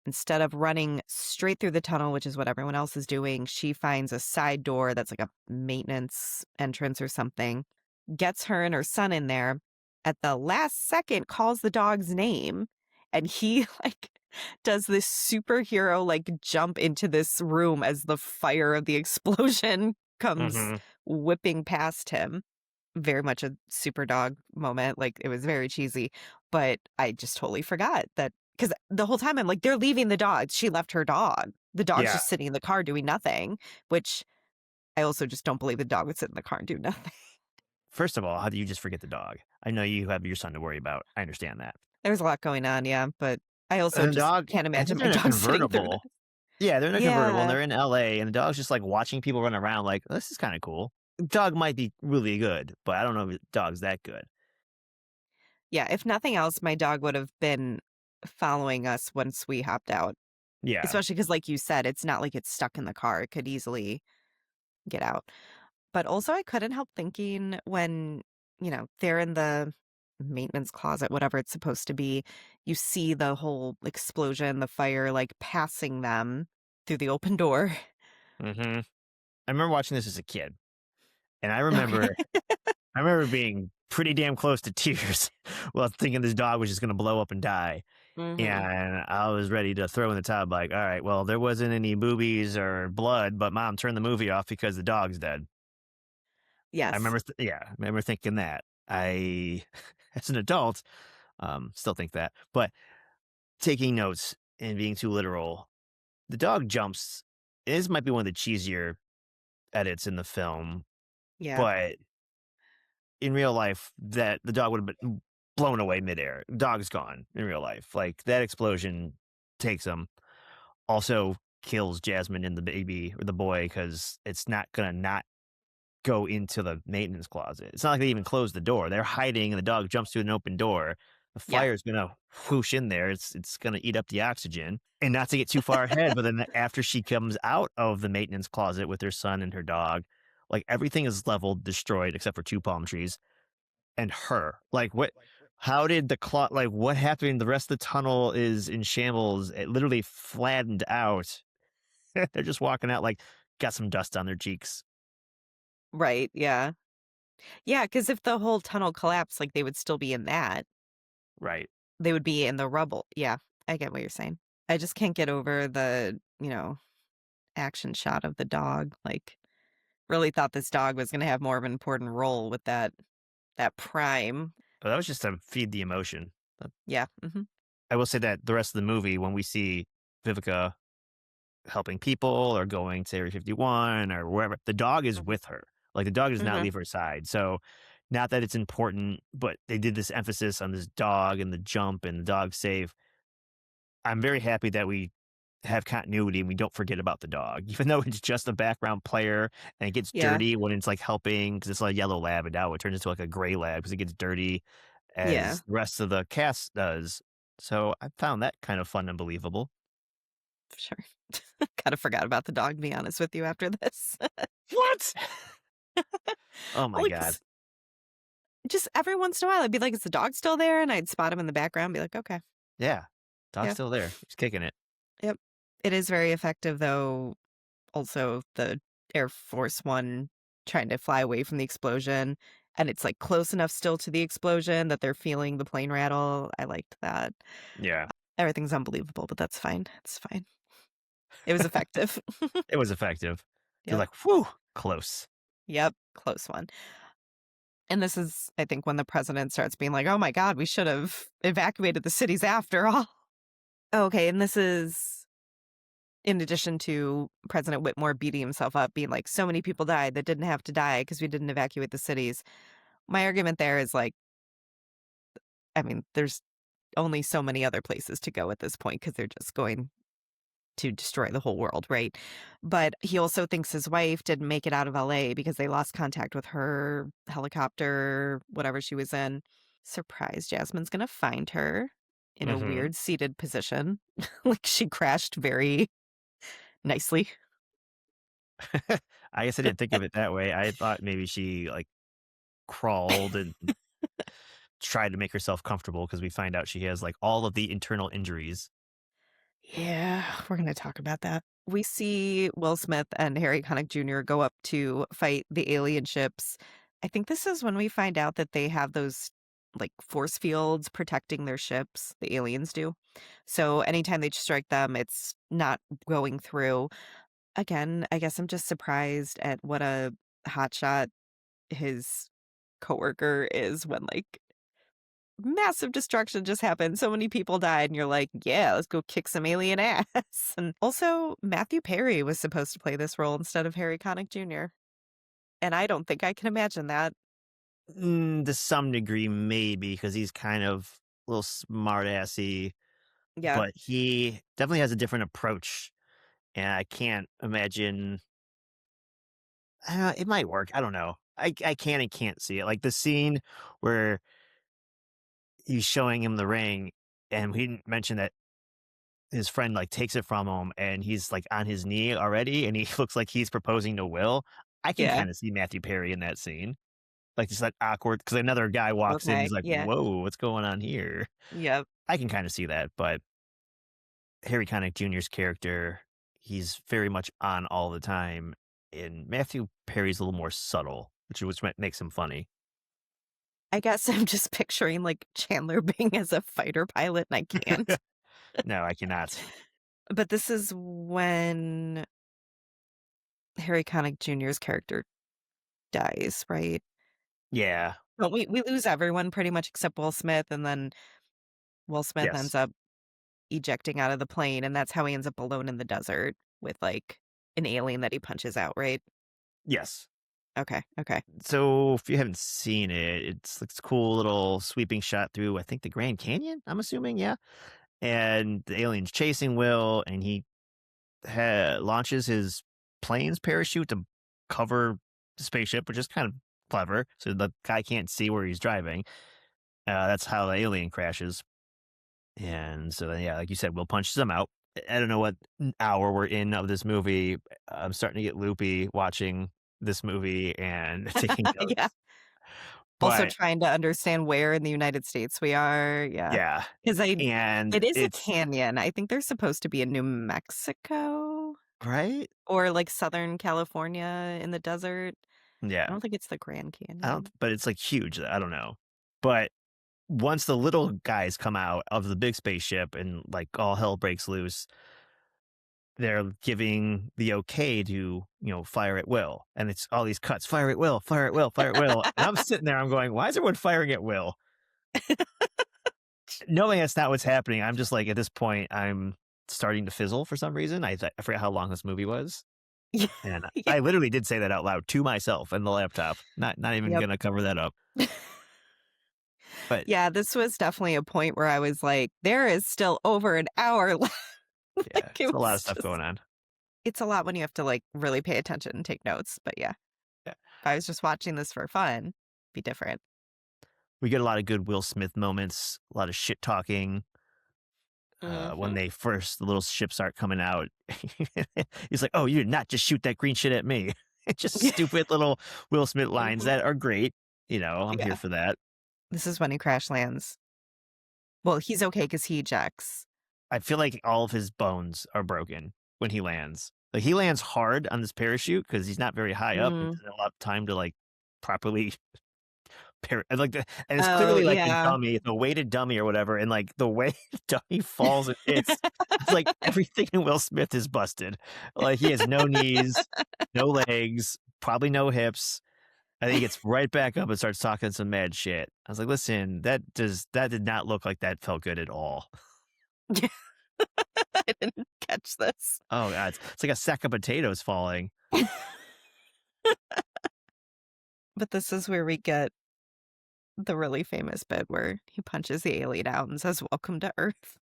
Speaker 1: Instead of running straight through the tunnel, which is what everyone else is doing, she finds a side door that's like a maintenance entrance or something, gets her and her son in there. At the last second, calls the dog's name, and he like does this superhero like jump into this room as the fire of the explosion comes
Speaker 2: Mhm.
Speaker 1: whipping past him. Very much a super dog moment. Like, it was very cheesy, but I just totally forgot that because the whole time I'm like, they're leaving the dog. She left her dog. The dog's
Speaker 2: Yeah.
Speaker 1: just sitting in the car doing nothing, which I also just don't believe the dog would sit in the car and do nothing.
Speaker 2: First of all, how do you just forget the dog? I know you have your son to worry about. I understand that.
Speaker 1: There's a lot going on, yeah, but I also
Speaker 2: And the
Speaker 1: just
Speaker 2: dog,
Speaker 1: can't
Speaker 2: I
Speaker 1: imagine
Speaker 2: think
Speaker 1: my
Speaker 2: they're in a
Speaker 1: dog sitting through
Speaker 2: convertible.
Speaker 1: this.
Speaker 2: Yeah, they're in a convertible, and
Speaker 1: Yeah.
Speaker 2: they're in LA, and the dog's just, like, watching people run around like, "This is kinda cool." Dog might be really good, but I don't know if dog's that good.
Speaker 1: Yeah, if nothing else, my dog would have been following us once we hopped out,
Speaker 2: Yeah.
Speaker 1: especially because, like you said, it's not like it's stuck in the car, it could easily get out. But also, I couldn't help thinking when, they're in the maintenance closet, whatever it's supposed to be, you see the whole explosion, the fire, like, passing them through the open door.
Speaker 2: Mhm. I remember watching this as a kid, and
Speaker 1: Okay.
Speaker 2: I remember being pretty damn close to tears while thinking this dog was just gonna blow up and die,
Speaker 1: Mhm.
Speaker 2: and I was ready to throw in the towel like, "Alright, well, there wasn't any boobies or blood, but mom, turn the movie off because the dog's dead."
Speaker 1: Yes.
Speaker 2: I remember thinking that. I as an adult, still think that, but taking notes and being too literal, the dog jumps this might be one of the cheesier edits in the film,
Speaker 1: Yeah.
Speaker 2: but in real life, that the dog would have been blown away midair. Dog's gone in real life. Like, that explosion takes him. Also kills Jasmine and the baby or the boy because it's not gonna not go into the maintenance closet. It's not like they even closed the door. They're hiding and the dog jumps through an open door. The
Speaker 1: Yeah.
Speaker 2: fire's gonna whoosh in there. It's gonna eat up the oxygen. And not to get too far ahead, but then after she comes out of the maintenance closet with her son and her dog, like everything is leveled, destroyed except for two palm trees and her. Like what how did the clock like what happened? The rest of the tunnel is in shambles. It literally flattened out. They're just walking out like got some dust on their cheeks.
Speaker 1: Right, yeah. Yeah, because if the whole tunnel collapsed, like, they would still be in that.
Speaker 2: Right.
Speaker 1: They would be in the rubble. Yeah, I get what you're saying. I just can't get over the, action shot of the dog, like, really thought this dog was gonna have more of an important role with that prime.
Speaker 2: But that was just to feed the emotion.
Speaker 1: Yeah, mhm,
Speaker 2: I will say that the rest of the movie, when we see Vivica helping people or going to Area 51 or wherever, the dog is with her. Like the dog does not
Speaker 1: mhm,
Speaker 2: leave her side. So, not that it's important, but they did this emphasis on this dog and the jump and the dog safe. I'm very happy that we have continuity and we don't forget about the dog, even though it's just a background player and it gets
Speaker 1: yeah,
Speaker 2: dirty when it's like helping because it's like a yellow lab and now it turns into like a gray lab because it gets dirty
Speaker 1: yeah,
Speaker 2: as the rest of the cast does. So I found that kind of fun and believable.
Speaker 1: sure. Kinda forgot about the dog, to be honest with you after this.
Speaker 2: What? Oh my
Speaker 1: Like,
Speaker 2: God.
Speaker 1: just every once in a while, I'd be like, "Is the dog still there?" And I'd spot him in the background, be like, "Okay,
Speaker 2: Yeah. Dog's
Speaker 1: yeah,
Speaker 2: still there. He's kicking it.
Speaker 1: yep." It is very effective, though, also the Air Force One trying to fly away from the explosion, and it's, like, close enough still to the explosion that they're feeling the plane rattle. I liked that.
Speaker 2: Yeah.
Speaker 1: Everything's unbelievable, but that's fine. It's fine. It was effective.
Speaker 2: It was effective. You're
Speaker 1: Yep.
Speaker 2: like, whew, close.
Speaker 1: Yep, close one. And this is, I think, when the president starts being like, "Oh my god, we should have evacuated the cities after all." Okay, and this is in addition to President Whitmore beating himself up, being like, "So many people died that didn't have to die because we didn't evacuate the cities." My argument there is like, I mean, there's only so many other places to go at this point because 'cause they're just going to destroy the whole world, right? But he also thinks his wife didn't make it out of LA because they lost contact with her helicopter, whatever she was in. Surprise, Jasmine's gonna find her in a
Speaker 2: Hmm.
Speaker 1: weird seated position. Like she crashed very nicely.
Speaker 2: I guess I didn't think of it that way. I thought maybe she like crawled and tried to make herself comfortable because we find out she has like all of the internal injuries.
Speaker 1: Yeah, we're gonna talk about that. We see Will Smith and Harry Connick Jr. go up to fight the alien ships. I think this is when we find out that they have those like force fields protecting their ships, the aliens do. So anytime they strike them, it's not going through. Again, I guess I'm just surprised at what a hotshot his coworker is when like massive destruction just happened. So many people died, and you're like, yeah, let's go kick some alien ass. And also, Matthew Perry was supposed to play this role instead of Harry Connick Jr. And I don't think I can imagine that.
Speaker 2: To some degree, maybe because he's kind of a little smart assy,
Speaker 1: Yeah.
Speaker 2: but he definitely has a different approach. And I can't imagine It might work. I don't know. I can and can't see it. Like the scene where he's showing him the ring, and he didn't mention that his friend like takes it from him, and he's like on his knee already, and he looks like he's proposing to Will. I can
Speaker 1: Yeah.
Speaker 2: kind of see Matthew Perry in that scene. Like just that awkward because another guy walks in, he's
Speaker 1: Okay.
Speaker 2: like,
Speaker 1: Yeah.
Speaker 2: "Whoa, what's going on here?"
Speaker 1: Yep.
Speaker 2: I can kind of see that, but Harry Connick Jr.'s character, he's very much on all the time, and Matthew Perry's a little more subtle, which makes him funny.
Speaker 1: I guess I'm just picturing, like, Chandler Bing as a fighter pilot, and I can't.
Speaker 2: No, I cannot.
Speaker 1: But this is when Harry Connick Jr.'s character dies, right?
Speaker 2: Yeah.
Speaker 1: Don't we lose everyone pretty much except Will Smith, and then Will Smith ends
Speaker 2: Yes.
Speaker 1: up ejecting out of the plane, and that's how he ends up alone in the desert with, like, an alien that he punches out, right?
Speaker 2: Yes.
Speaker 1: Okay, okay.
Speaker 2: So if you haven't seen it, it's a cool little sweeping shot through, I think, the Grand Canyon, I'm assuming, yeah? And the alien's chasing Will, and he launches his plane's parachute to cover the spaceship, which is kind of clever. So the guy can't see where he's driving. That's how the alien crashes. And so then, yeah, like you said, Will punches him out. I don't know what hour we're in of this movie. I'm starting to get loopy watching this movie and taking
Speaker 1: Yeah.
Speaker 2: notes.
Speaker 1: Also
Speaker 2: But
Speaker 1: trying to understand where in the United States we are, yeah.
Speaker 2: yeah,
Speaker 1: 'Cause
Speaker 2: and
Speaker 1: it is a
Speaker 2: it's
Speaker 1: canyon. I think they're supposed to be in New Mexico
Speaker 2: right.
Speaker 1: or, like, Southern California in the desert. I
Speaker 2: Yeah,
Speaker 1: don't think it's the Grand
Speaker 2: I don't,
Speaker 1: Canyon.
Speaker 2: but it's like huge. I don't know. But once the little guys come out of the big spaceship and like all hell breaks loose, they're giving the okay to, fire at will. And it's all these cuts, fire at will, fire at will, fire at will. And I'm sitting there, I'm going, why is everyone firing at will? Knowing that's not what's happening, I'm just like, at this point, I'm starting to fizzle for some reason. I forget how long this movie was.
Speaker 1: Yeah,
Speaker 2: And
Speaker 1: yeah,
Speaker 2: I literally did say that out loud to myself in the laptop. Not even
Speaker 1: yep.
Speaker 2: gonna cover that up. But
Speaker 1: Yeah, this was definitely a point where I was like, "There is still over an hour left."
Speaker 2: yeah,
Speaker 1: Like,
Speaker 2: it's
Speaker 1: it
Speaker 2: a lot of
Speaker 1: was
Speaker 2: stuff
Speaker 1: just
Speaker 2: going on.
Speaker 1: it's a lot when you have to, like, really pay attention and take notes, but yeah,
Speaker 2: Yeah.
Speaker 1: if I was just watching this for fun, be different.
Speaker 2: We get a lot of good Will Smith moments, a lot of shit talking. When
Speaker 1: Mhm.
Speaker 2: they first the little ships start coming out, he's like, "Oh, you did not just shoot that green shit at me." It's just
Speaker 1: Yeah.
Speaker 2: stupid little Will Smith lines
Speaker 1: Mhm.
Speaker 2: that are great. I'm here
Speaker 1: Yeah.
Speaker 2: for that.
Speaker 1: This is when he crash lands. Well, he's okay because he ejects.
Speaker 2: I feel like all of his bones are broken when he lands. Like he lands hard on this parachute because he's not very high up and
Speaker 1: Mm.
Speaker 2: doesn't have time to like properly and like and it's
Speaker 1: Oh,
Speaker 2: clearly like a
Speaker 1: yeah.
Speaker 2: dummy, it's a weighted dummy or whatever, and like the way the dummy falls and hits, it's like everything in Will Smith is busted. Like he has no knees, no legs, probably no hips. I think he gets right back up and starts talking some mad shit. I was like, listen, that did not look like that felt good at all.
Speaker 1: Yeah, I didn't catch this.
Speaker 2: Oh god, it's like a sack of potatoes falling.
Speaker 1: But this is where we get the really famous bit where he punches the alien out and says, "Welcome to Earth."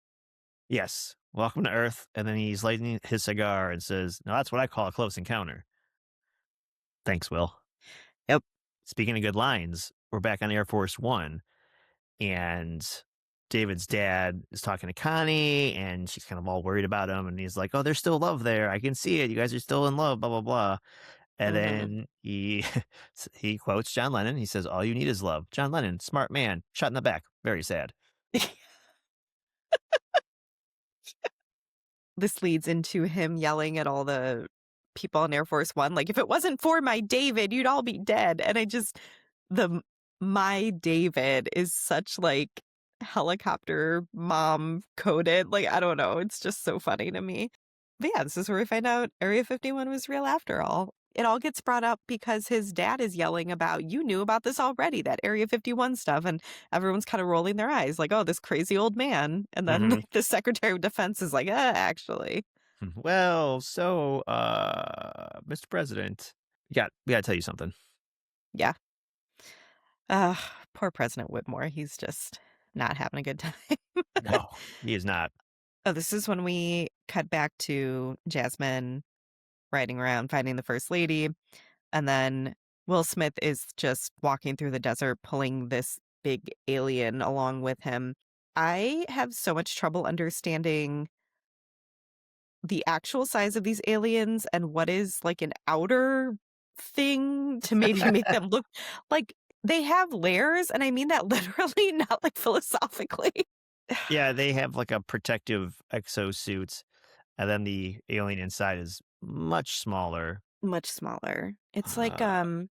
Speaker 2: Yes. Welcome to Earth. And then he's lighting his cigar and says, no, that's what I call a close encounter. Thanks, Will.
Speaker 1: Yep.
Speaker 2: Speaking of good lines, we're back on Air Force One, and David's dad is talking to Connie, and she's kind of all worried about him. And he's like, oh, there's still love there. I can see it. You guys are still in love, blah, blah, blah. And
Speaker 1: Mhm.
Speaker 2: then he quotes John Lennon. He says, all you need is love. John Lennon, smart man, shot in the back. Very sad.
Speaker 1: This leads into him yelling at all the people on Air Force One, like, "If it wasn't for my David, you'd all be dead." And I just the "my David" is such, like, helicopter mom coded, like, I don't know, it's just so funny to me. But yeah, this is where we find out Area 51 was real after all. It all gets brought up because his dad is yelling about, "You knew about this already, that Area 51 stuff," and everyone's kinda rolling their eyes like, "Oh, this crazy old man," and then,
Speaker 2: Hmm.
Speaker 1: like, the Secretary of Defense is like, actually."
Speaker 2: Well, so, Mr. President, we gotta tell you something.
Speaker 1: Yeah. Poor President Whitmore, he's just not having a good time.
Speaker 2: No, he is not.
Speaker 1: Oh, this is when we cut back to Jasmine riding around, finding the First Lady. And then Will Smith is just walking through the desert pulling this big alien along with him. I have so much trouble understanding the actual size of these aliens and what is like an outer thing to maybe make them look like they have layers. And I mean that literally, not like philosophically.
Speaker 2: Yeah, they have like a protective exosuit, and then the alien inside is much smaller.
Speaker 1: Much smaller. It's like,
Speaker 2: Uh,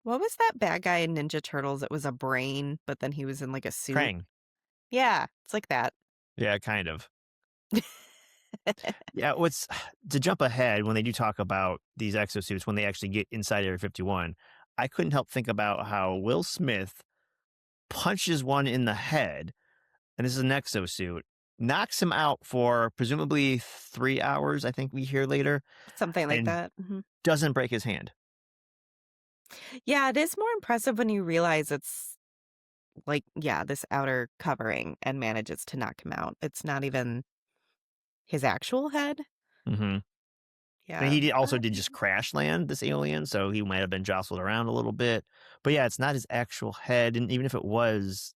Speaker 1: what was that bad guy in Ninja Turtles? It was a brain, but then he was in like a suit.
Speaker 2: Krang.
Speaker 1: Yeah, it's like that.
Speaker 2: Yeah, kind of. Yeah, what's to jump ahead when they do talk about these exosuits, when they actually get inside Area 51, I couldn't help think about how Will Smith punches one in the head, and this is an exosuit, knocks him out for presumably 3 hours, I think we hear later,
Speaker 1: Something like
Speaker 2: and
Speaker 1: that. Mhm.
Speaker 2: doesn't break his hand.
Speaker 1: Yeah, it is more impressive when you realize it's like, yeah, this outer covering and manages to knock him out. It's not even his actual head.
Speaker 2: Hmm. And
Speaker 1: Yeah.
Speaker 2: he also did just crash land this alien, so he might have been jostled around a little bit. But yeah, it's not his actual head. And even if it was,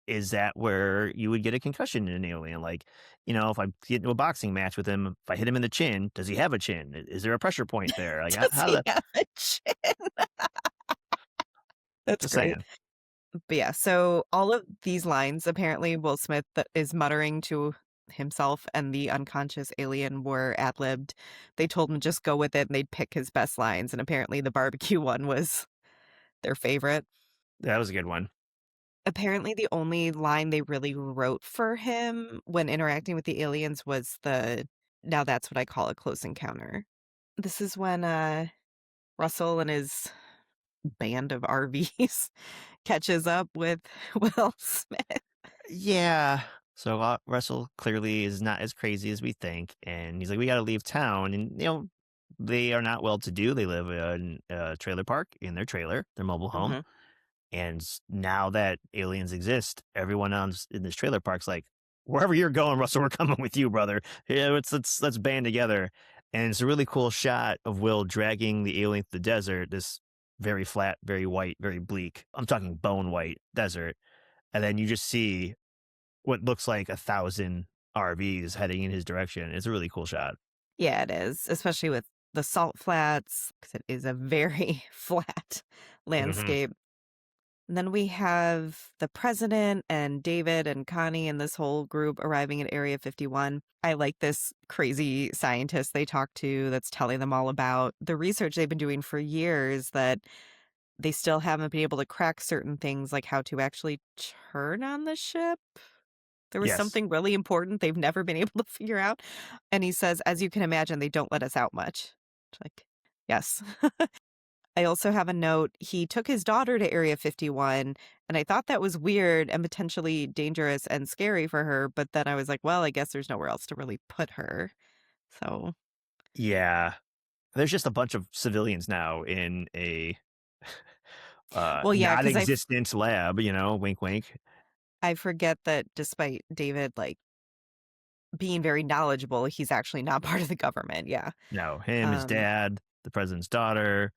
Speaker 2: is that where you would get a concussion in an alien? Like, if I get into a boxing match with him, if I hit him in the chin, does he have a chin? Is there a pressure point there? Like,
Speaker 1: Does
Speaker 2: how
Speaker 1: he
Speaker 2: the,
Speaker 1: have a chin? That's
Speaker 2: just
Speaker 1: great.
Speaker 2: saying.
Speaker 1: But yeah, so all of these lines, apparently Will Smith is muttering to himself and the unconscious alien were ad-libbed. They told him just go with it and they'd pick his best lines, and apparently the barbecue one was their favorite.
Speaker 2: That was a good one.
Speaker 1: Apparently the only line they really wrote for him when interacting with the aliens was the "Now that's what I call a close encounter." This is when, Russell and his band of RVs catches up with Will Smith.
Speaker 2: Yeah. So Russell clearly is not as crazy as we think, and he's like, "We got to leave town." And they are not well to do. They live in a trailer park in their trailer, their mobile home.
Speaker 1: Mhm.
Speaker 2: And now that aliens exist, everyone in this trailer park's like, "Wherever you're going, Russell, we're coming with you, brother. Yeah, let's band together." And it's a really cool shot of Will dragging the alien through the desert. This very flat, very white, very bleak. I'm talking bone white desert, and then you just see what looks like 1,000 RVs heading in his direction. It's a really cool shot.
Speaker 1: Yeah, it is, especially with the salt flats, because it is a very flat
Speaker 2: Hmm.
Speaker 1: landscape. And then we have the president and David and Connie and this whole group arriving at Area 51. I like this crazy scientist they talk to that's telling them all about the research they've been doing for years that they still haven't been able to crack certain things, like how to actually turn on the ship. There was
Speaker 2: Yes.
Speaker 1: something really important they've never been able to figure out. And he says, as you can imagine, they don't let us out much. It's like, yes. I also have a note. He took his daughter to Area 51, and I thought that was weird and potentially dangerous and scary for her. But then I was like, well, I guess there's nowhere else to really put her. So,
Speaker 2: Yeah. There's just a bunch of civilians now in a
Speaker 1: well, yeah, because
Speaker 2: non-existent lab, wink, wink.
Speaker 1: I forget that despite David like being very knowledgeable, he's actually not part of the government. Yeah.
Speaker 2: No, him, his
Speaker 1: Um,
Speaker 2: dad, the president's daughter,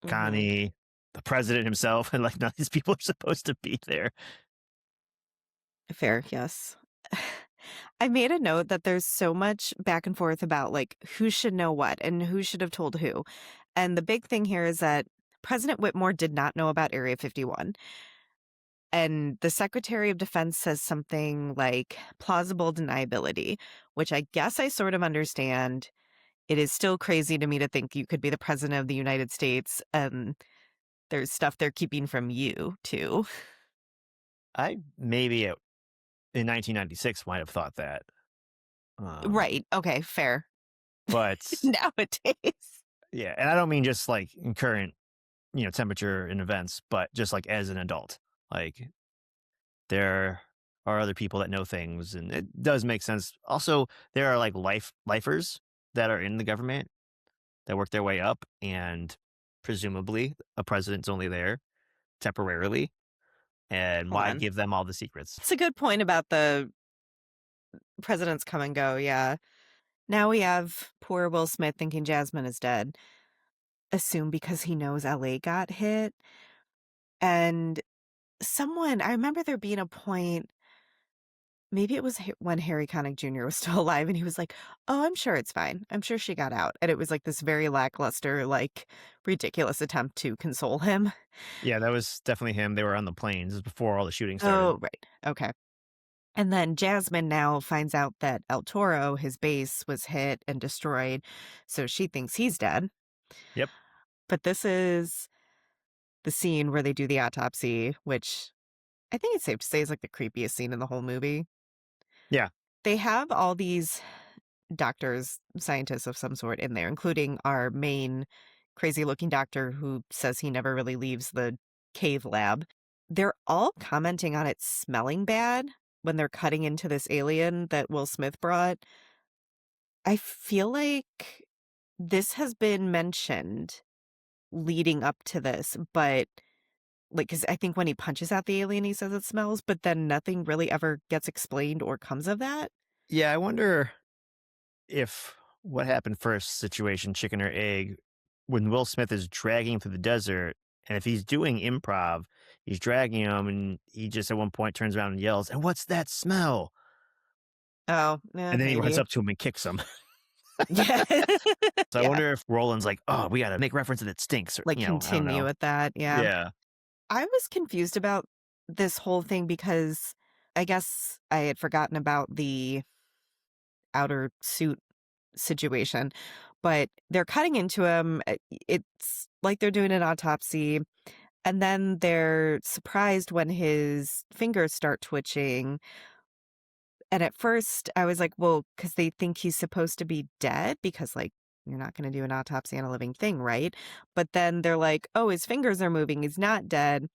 Speaker 1: mhm.
Speaker 2: Connie, the president himself, and like none of these people are supposed to be there.
Speaker 1: Fair, yes. I made a note that there's so much back and forth about like who should know what and who should have told who. And the big thing here is that President Whitmore did not know about Area 51. And the Secretary of Defense says something like plausible deniability, which I guess I sort of understand. It is still crazy to me to think you could be the president of the United States and there's stuff they're keeping from you too.
Speaker 2: I maybe in 1996 might have thought that. Um,
Speaker 1: Right. Okay, fair.
Speaker 2: but
Speaker 1: Nowadays.
Speaker 2: yeah, and I don't mean just like in current, temperature and events, but just like as an adult. Like there are other people that know things, and it does make sense. Also, there are like lifers that are in the government that work their way up, and presumably a president's only there temporarily. And
Speaker 1: Hold
Speaker 2: why
Speaker 1: on.
Speaker 2: give them all the secrets?
Speaker 1: It's a good point about the presidents come and go, yeah. Now we have poor Will Smith thinking Jasmine is dead. assume because he knows LA got hit. And someone, I remember there being a point, maybe it was when Harry Connick Jr. was still alive, and he was like, "Oh, I'm sure it's fine. I'm sure she got out." And it was like this very lackluster, like ridiculous attempt to console him.
Speaker 2: Yeah, that was definitely him. They were on the planes. This was before all the shooting started.
Speaker 1: Oh, right. Okay. And then Jasmine now finds out that El Toro, his base, was hit and destroyed. So she thinks he's dead.
Speaker 2: Yep.
Speaker 1: But this is the scene where they do the autopsy, which I think it's safe to say is like the creepiest scene in the whole movie.
Speaker 2: Yeah.
Speaker 1: They have all these doctors, scientists of some sort in there, including our main crazy looking doctor who says he never really leaves the cave lab. They're all commenting on it smelling bad when they're cutting into this alien that Will Smith brought. I feel like this has been mentioned leading up to this, but like, because I think when he punches at the alien, he says it smells, but then nothing really ever gets explained or comes of that.
Speaker 2: Yeah, I wonder if what happened first situation, chicken or egg, when Will Smith is dragging him through the desert, and if he's doing improv, he's dragging him, and he just at one point turns around and yells, "And what's that smell?"
Speaker 1: Oh, yeah,
Speaker 2: And then he runs
Speaker 1: maybe.
Speaker 2: up to him and kicks him.
Speaker 1: Yeah.
Speaker 2: So I
Speaker 1: Yeah.
Speaker 2: wonder if Roland's like, "Oh, we got to make reference that it stinks," or
Speaker 1: Like,
Speaker 2: I don't
Speaker 1: continue
Speaker 2: know.
Speaker 1: with that, yeah.
Speaker 2: Yeah,
Speaker 1: I was confused about this whole thing because I guess I had forgotten about the outer suit situation, but they're cutting into him, it's like they're doing an autopsy, and then they're surprised when his fingers start twitching, and at first I was like, "Well, because they think he's supposed to be dead because, like, you're not gonna do an autopsy on a living thing, right?" But then they're like, "Oh, his fingers are moving, he's not dead."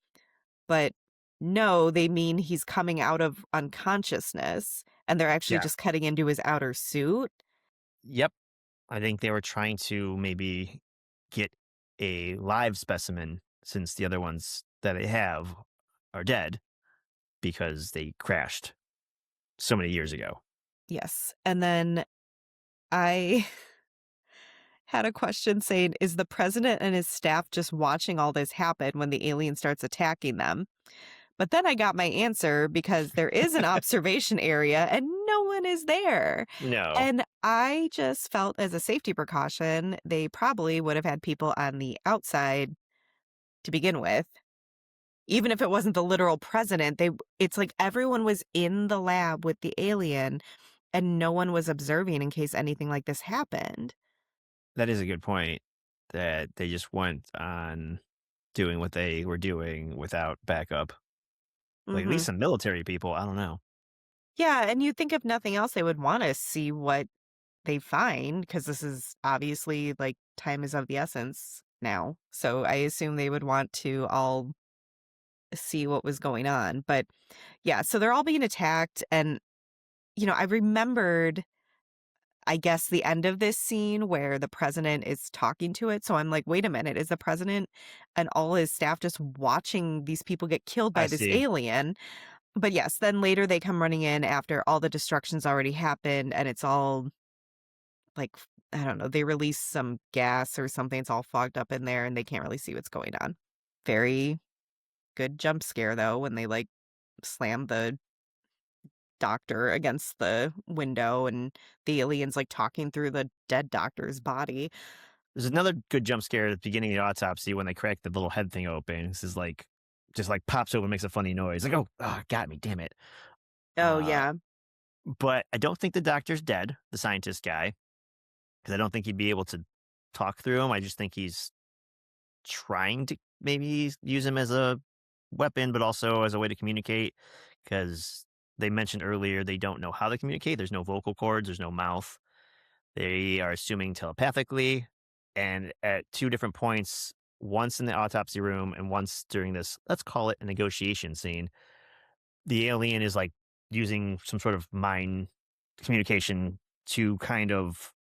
Speaker 1: But no, they mean he's coming out of unconsciousness, and they're actually
Speaker 2: yeah,
Speaker 1: just cutting into his outer suit.
Speaker 2: yep. I think they were trying to maybe get a live specimen since the other ones that they have are dead because they crashed so many years ago.
Speaker 1: Yes, and then I had a question saying, "Is the president and his staff just watching all this happen when the alien starts attacking them?" But then I got my answer because there is an observation area and no one is there.
Speaker 2: No,
Speaker 1: And I just felt as a safety precaution, they probably would have had people on the outside to begin with. Even if it wasn't the literal president, it's like everyone was in the lab with the alien and no one was observing in case anything like this happened.
Speaker 2: that is a good point that they just went on doing what they were doing without backup. Like at least
Speaker 1: Mhm.
Speaker 2: some military people, I don't know.
Speaker 1: Yeah, and you'd think if nothing else, they would wanna see what they find because this is obviously, like, time is of the essence now. So I assume they would want to all see what was going on. But yeah, so they're all being attacked. And, I remembered, I guess, the end of this scene where the president is talking to it. So I'm like, wait a minute, is the president and all his staff just watching these people get killed
Speaker 2: I
Speaker 1: by this
Speaker 2: see.
Speaker 1: alien? But yes, then later they come running in after all the destruction's already happened and it's all like, I don't know, they release some gas or something, it's all fogged up in there and they can't really see what's going on. Very good jump scare though when they, like, slam the doctor against the window and the alien's, like, talking through the dead doctor's body.
Speaker 2: There's another good jump scare at the beginning of the autopsy when they crack the little head thing open. This is like just like pops open, makes a funny noise. Like, oh, got me, damn it.
Speaker 1: Oh,
Speaker 2: Uh,
Speaker 1: yeah.
Speaker 2: but I don't think the doctor's dead, the scientist guy, because I don't think he'd be able to talk through him. I just think he's trying to maybe use him as a weapon, but also as a way to communicate. Because they mentioned earlier they don't know how to communicate. There's no vocal cords, there's no mouth. They are assuming telepathically. And at two different points, once in the autopsy room and once during this, let's call it a negotiation scene, the alien is like using some sort of mind communication to kind of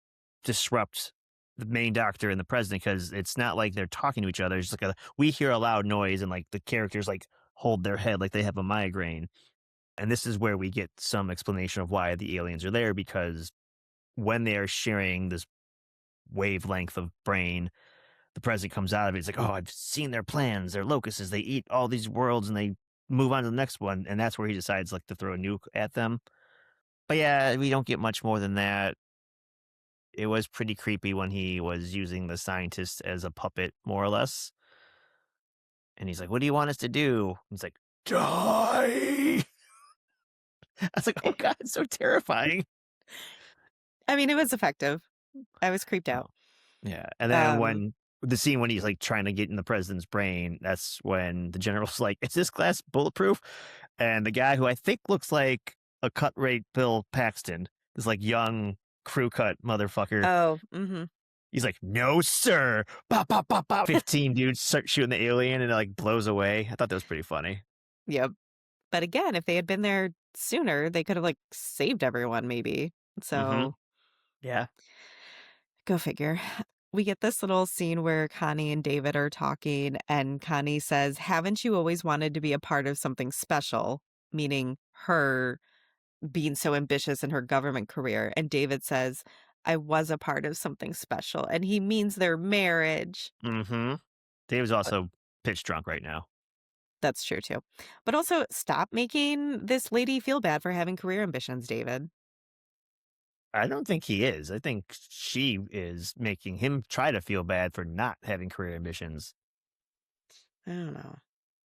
Speaker 2: disrupt the main doctor and the president because it's not like they're talking to each other. It's like we hear a loud noise and like the characters like hold their head like they have a migraine. And this is where we get some explanation of why the aliens are there because when they are sharing this wavelength of brain, the president comes out of it. He's like, "Oh, I've seen their plans. They're locusts. They eat all these worlds and they move on to the next one." And that's where he decides like to throw a nuke at them. But yeah, we don't get much more than that. It was pretty creepy when he was using the scientist as a puppet, more or less. And he's like, "What do you want us to do?" He's like, "Die." I was like, "Oh god, it's so terrifying."
Speaker 1: I mean, it was effective. I was creeped out.
Speaker 2: Yeah, and then
Speaker 1: Um,
Speaker 2: when the scene when he's, like, trying to get in the president's brain, that's when the general's like, "Is this glass bulletproof?" And the guy who I think looks like a cut rate Bill Paxton, this, like, young crew cut motherfucker,
Speaker 1: oh, mhm.
Speaker 2: he's like, "No, sir." Pop, pop, pop, pop. 15 dudes start shooting the alien and it, like, blows away. I thought that was pretty funny.
Speaker 1: Yep. But again, if they had been there sooner, they could have, like, saved everyone maybe.
Speaker 2: Mhm.
Speaker 1: So,
Speaker 2: Yeah.
Speaker 1: go figure. We get this little scene where Connie and David are talking, and Connie says, "Haven't you always wanted to be a part of something special?" Meaning her being so ambitious in her government career. And David says, "I was a part of something special." And he means their marriage.
Speaker 2: Mhm. Dave's
Speaker 1: Uh,
Speaker 2: also pitch drunk right now.
Speaker 1: That's true too. But also, stop making this lady feel bad for having career ambitions, David.
Speaker 2: I don't think he is. I think she is making him try to feel bad for not having career ambitions.
Speaker 1: I don't know.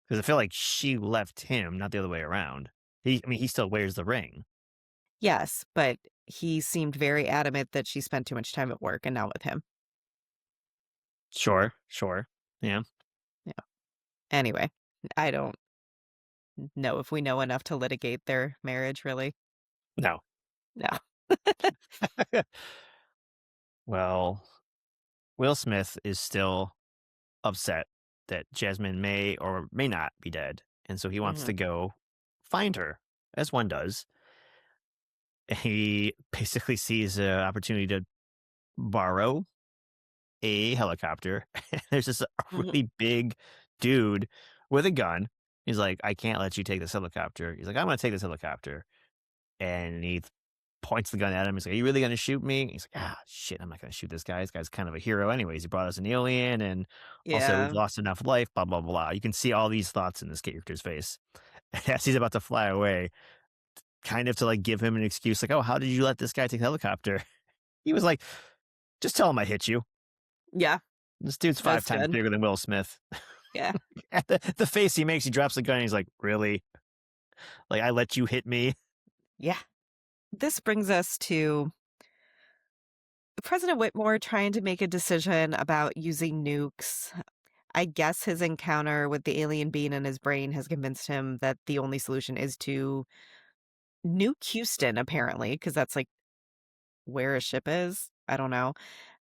Speaker 2: Because I feel like she left him, not the other way around. I mean, he still wears the ring.
Speaker 1: Yes, but he seemed very adamant that she spent too much time at work and not with him.
Speaker 2: Sure, sure. Yeah.
Speaker 1: Yeah. Anyway, I don't know if we know enough to litigate their marriage, really.
Speaker 2: No.
Speaker 1: No.
Speaker 2: Well, Will Smith is still upset that Jasmine may or may not be dead. And so he wants
Speaker 1: Mhm.
Speaker 2: to go find her, as one does. He basically sees an opportunity to borrow a helicopter. There's this
Speaker 1: Mhm.
Speaker 2: really big dude with a gun. He's like, "I can't let you take this helicopter." He's like, "I'm gonna take this helicopter." And he points the gun at him. He's like, "Are you really gonna shoot me?" He's like, "Ah, shit, I'm not gonna shoot this guy. This guy's kind of a hero anyways. He brought us an alien, and also we've
Speaker 1: Yeah.
Speaker 2: lost enough life, blah, blah, blah." You can see all these thoughts in this character's face. As he's about to fly away, kind of to like give him an excuse, like, "Oh, how did you let this guy take the helicopter?" He was like, "Just tell him I hit you."
Speaker 1: Yeah,
Speaker 2: This dude's five
Speaker 1: that's
Speaker 2: times
Speaker 1: good.
Speaker 2: bigger than Will Smith.
Speaker 1: Yeah.
Speaker 2: At the face he makes, he drops the gun, and he's like, "Really? Like, I let you hit me?"
Speaker 1: Yeah. This brings us to President Whitmore trying to make a decision about using nukes. I guess his encounter with the alien being in his brain has convinced him that the only solution is to nuke Houston, apparently, because that's like where a ship is. I don't know.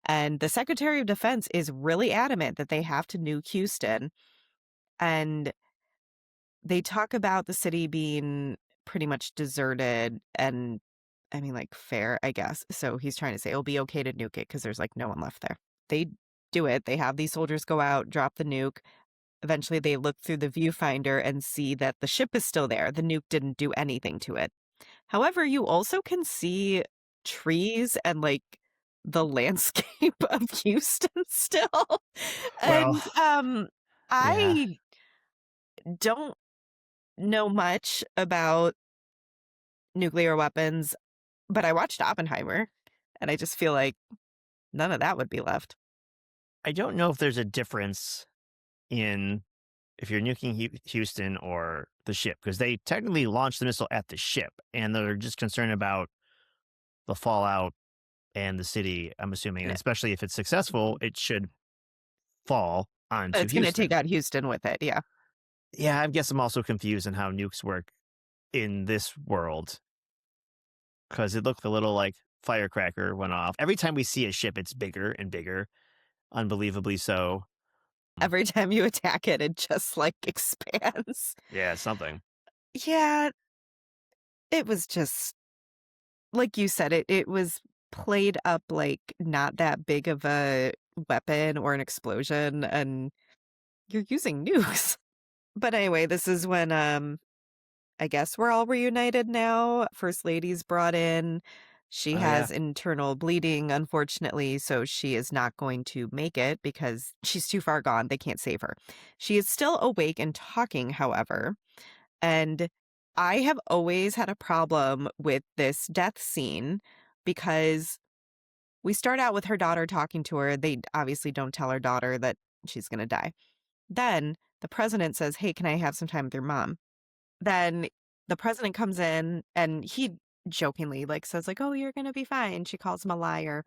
Speaker 1: And the Secretary of Defense is really adamant that they have to nuke Houston. And they talk about the city being pretty much deserted and I mean, like, fair, I guess. So he's trying to say it'll be okay to nuke it because there's, like, no one left there. They do it. They have these soldiers go out, drop the nuke. Eventually, they look through the viewfinder and see that the ship is still there. The nuke didn't do anything to it. However, you also can see trees and, like, the landscape of Houston still.
Speaker 2: Well,
Speaker 1: And,
Speaker 2: yeah.
Speaker 1: I don't know much about nuclear weapons, but I watched Oppenheimer, and I just feel like none of that would be left.
Speaker 2: I don't know if there's a difference in if you're nuking Houston or the ship, because they technically launched the missile at the ship, and they're just concerned about the fallout and the city, I'm assuming, and
Speaker 1: Yeah,
Speaker 2: especially if it's successful,
Speaker 1: mhm.
Speaker 2: it should fall
Speaker 1: But
Speaker 2: onto
Speaker 1: it's gonna take
Speaker 2: Houston.
Speaker 1: out Houston with it, yeah.
Speaker 2: Yeah, I guess I'm also confused on how nukes work in this world, because it looked a little like firecracker went off. Every time we see a ship, it's bigger and bigger, unbelievably so. Mm,
Speaker 1: Every time you attack it, it just, like, expands.
Speaker 2: yeah, something.
Speaker 1: Yeah, it was just like you said, it was played up like not that big of a weapon or an explosion, and you're using nukes. But anyway, this is when, I guess we're all reunited now. First Lady's brought in. She
Speaker 2: Oh, yeah.
Speaker 1: has internal bleeding, unfortunately, so she is not going to make it because she's too far gone. They can't save her. She is still awake and talking, however. And I have always had a problem with this death scene because we start out with her daughter talking to her. They obviously don't tell her daughter that she's going to die. Then the president says, "Hey, can I have some time with your mom?" Then the president comes in and he jokingly like says like, "Oh, you're going to be fine." She calls him a liar.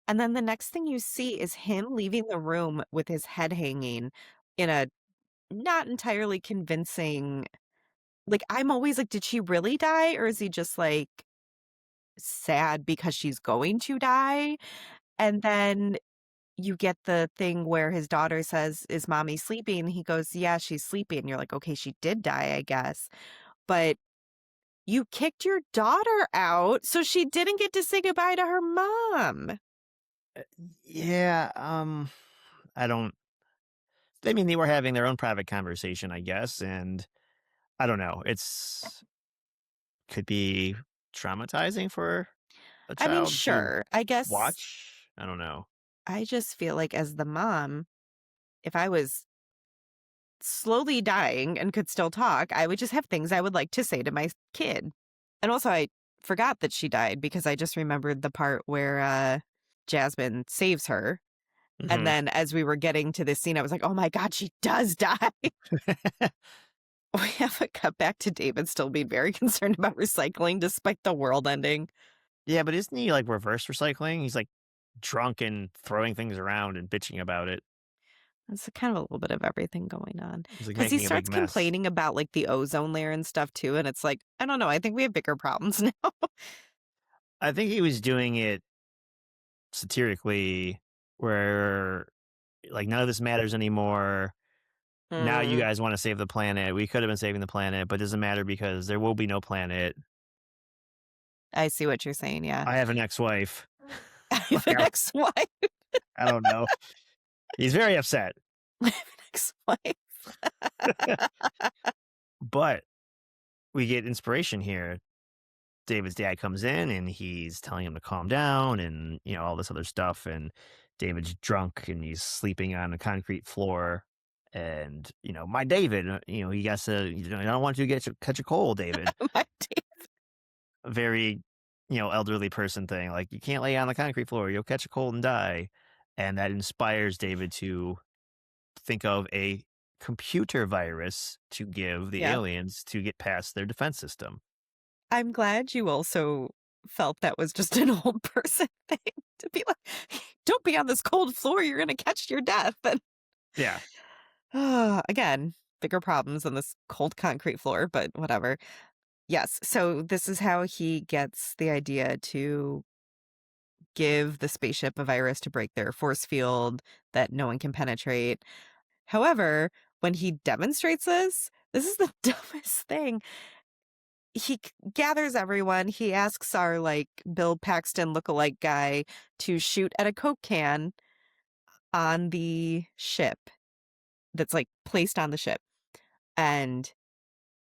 Speaker 1: And then the next thing you see is him leaving the room with his head hanging in a not entirely convincing, like, I'm always like, did she really die or is he just like sad because she's going to die? And then you get the thing where his daughter says, "Is mommy sleeping?" He goes, "Yeah, she's sleeping." You're like, "Okay, she did die, I guess." But you kicked your daughter out, so she didn't get to say goodbye to her mom.
Speaker 2: Yeah, I don't I mean, they were having their own private conversation, I guess, and I don't know. It's could be traumatizing for a
Speaker 1: I mean,
Speaker 2: child to
Speaker 1: sure. I guess
Speaker 2: watch. I don't know.
Speaker 1: I just feel like as the mom, if I was slowly dying and could still talk, I would just have things I would like to say to my kid. And also, I forgot that she died because I just remembered the part where Jasmine saves her. And
Speaker 2: Mhm.
Speaker 1: then as we were getting to this scene, I was like, oh my God, she does die. We have a cut back to David still being very concerned about recycling despite the world ending.
Speaker 2: Yeah, but isn't he, like, reverse recycling? He's, like, drunk and throwing things around and bitching about it.
Speaker 1: It's kind of a little bit of everything going on
Speaker 2: He's, like,
Speaker 1: because he
Speaker 2: making a big
Speaker 1: starts
Speaker 2: mess.
Speaker 1: complaining about like the ozone layer and stuff too. And it's like, I don't know. I think we have bigger problems now.
Speaker 2: I think he was doing it satirically where, like, none of this matters anymore. Now you
Speaker 1: Mm,
Speaker 2: guys wanna save the planet. We could have been saving the planet, but it doesn't matter because there will be no planet.
Speaker 1: I see what you're saying. Yeah.
Speaker 2: I have an ex-wife.
Speaker 1: I have
Speaker 2: Like,
Speaker 1: an ex-wife.
Speaker 2: I don't know. He's very upset.
Speaker 1: I have an ex-wife.
Speaker 2: But we get inspiration here. David's dad comes in and he's telling him to calm down and, all this other stuff. And David's drunk and he's sleeping on a concrete floor. And, my David, he got to, I don't want you to catch a cold, David.
Speaker 1: My day.
Speaker 2: A very, elderly person thing. Like, you can't lay on the concrete floor. You'll catch a cold and die. And that inspires David to think of a computer virus to give the
Speaker 1: Yeah.
Speaker 2: aliens to get past their defense system.
Speaker 1: I'm glad you also felt that was just an old person thing to be like, don't be on this cold floor. You're going to catch your death. And
Speaker 2: Yeah.
Speaker 1: again, bigger problems than this cold concrete floor, but whatever. Yes. So this is how he gets the idea to give the spaceship a virus to break their force field that no one can penetrate. However, when he demonstrates this is the dumbest thing. Gathers everyone. He asks our like Bill Paxton lookalike guy to shoot at a Coke can on the ship that's like placed on the ship. And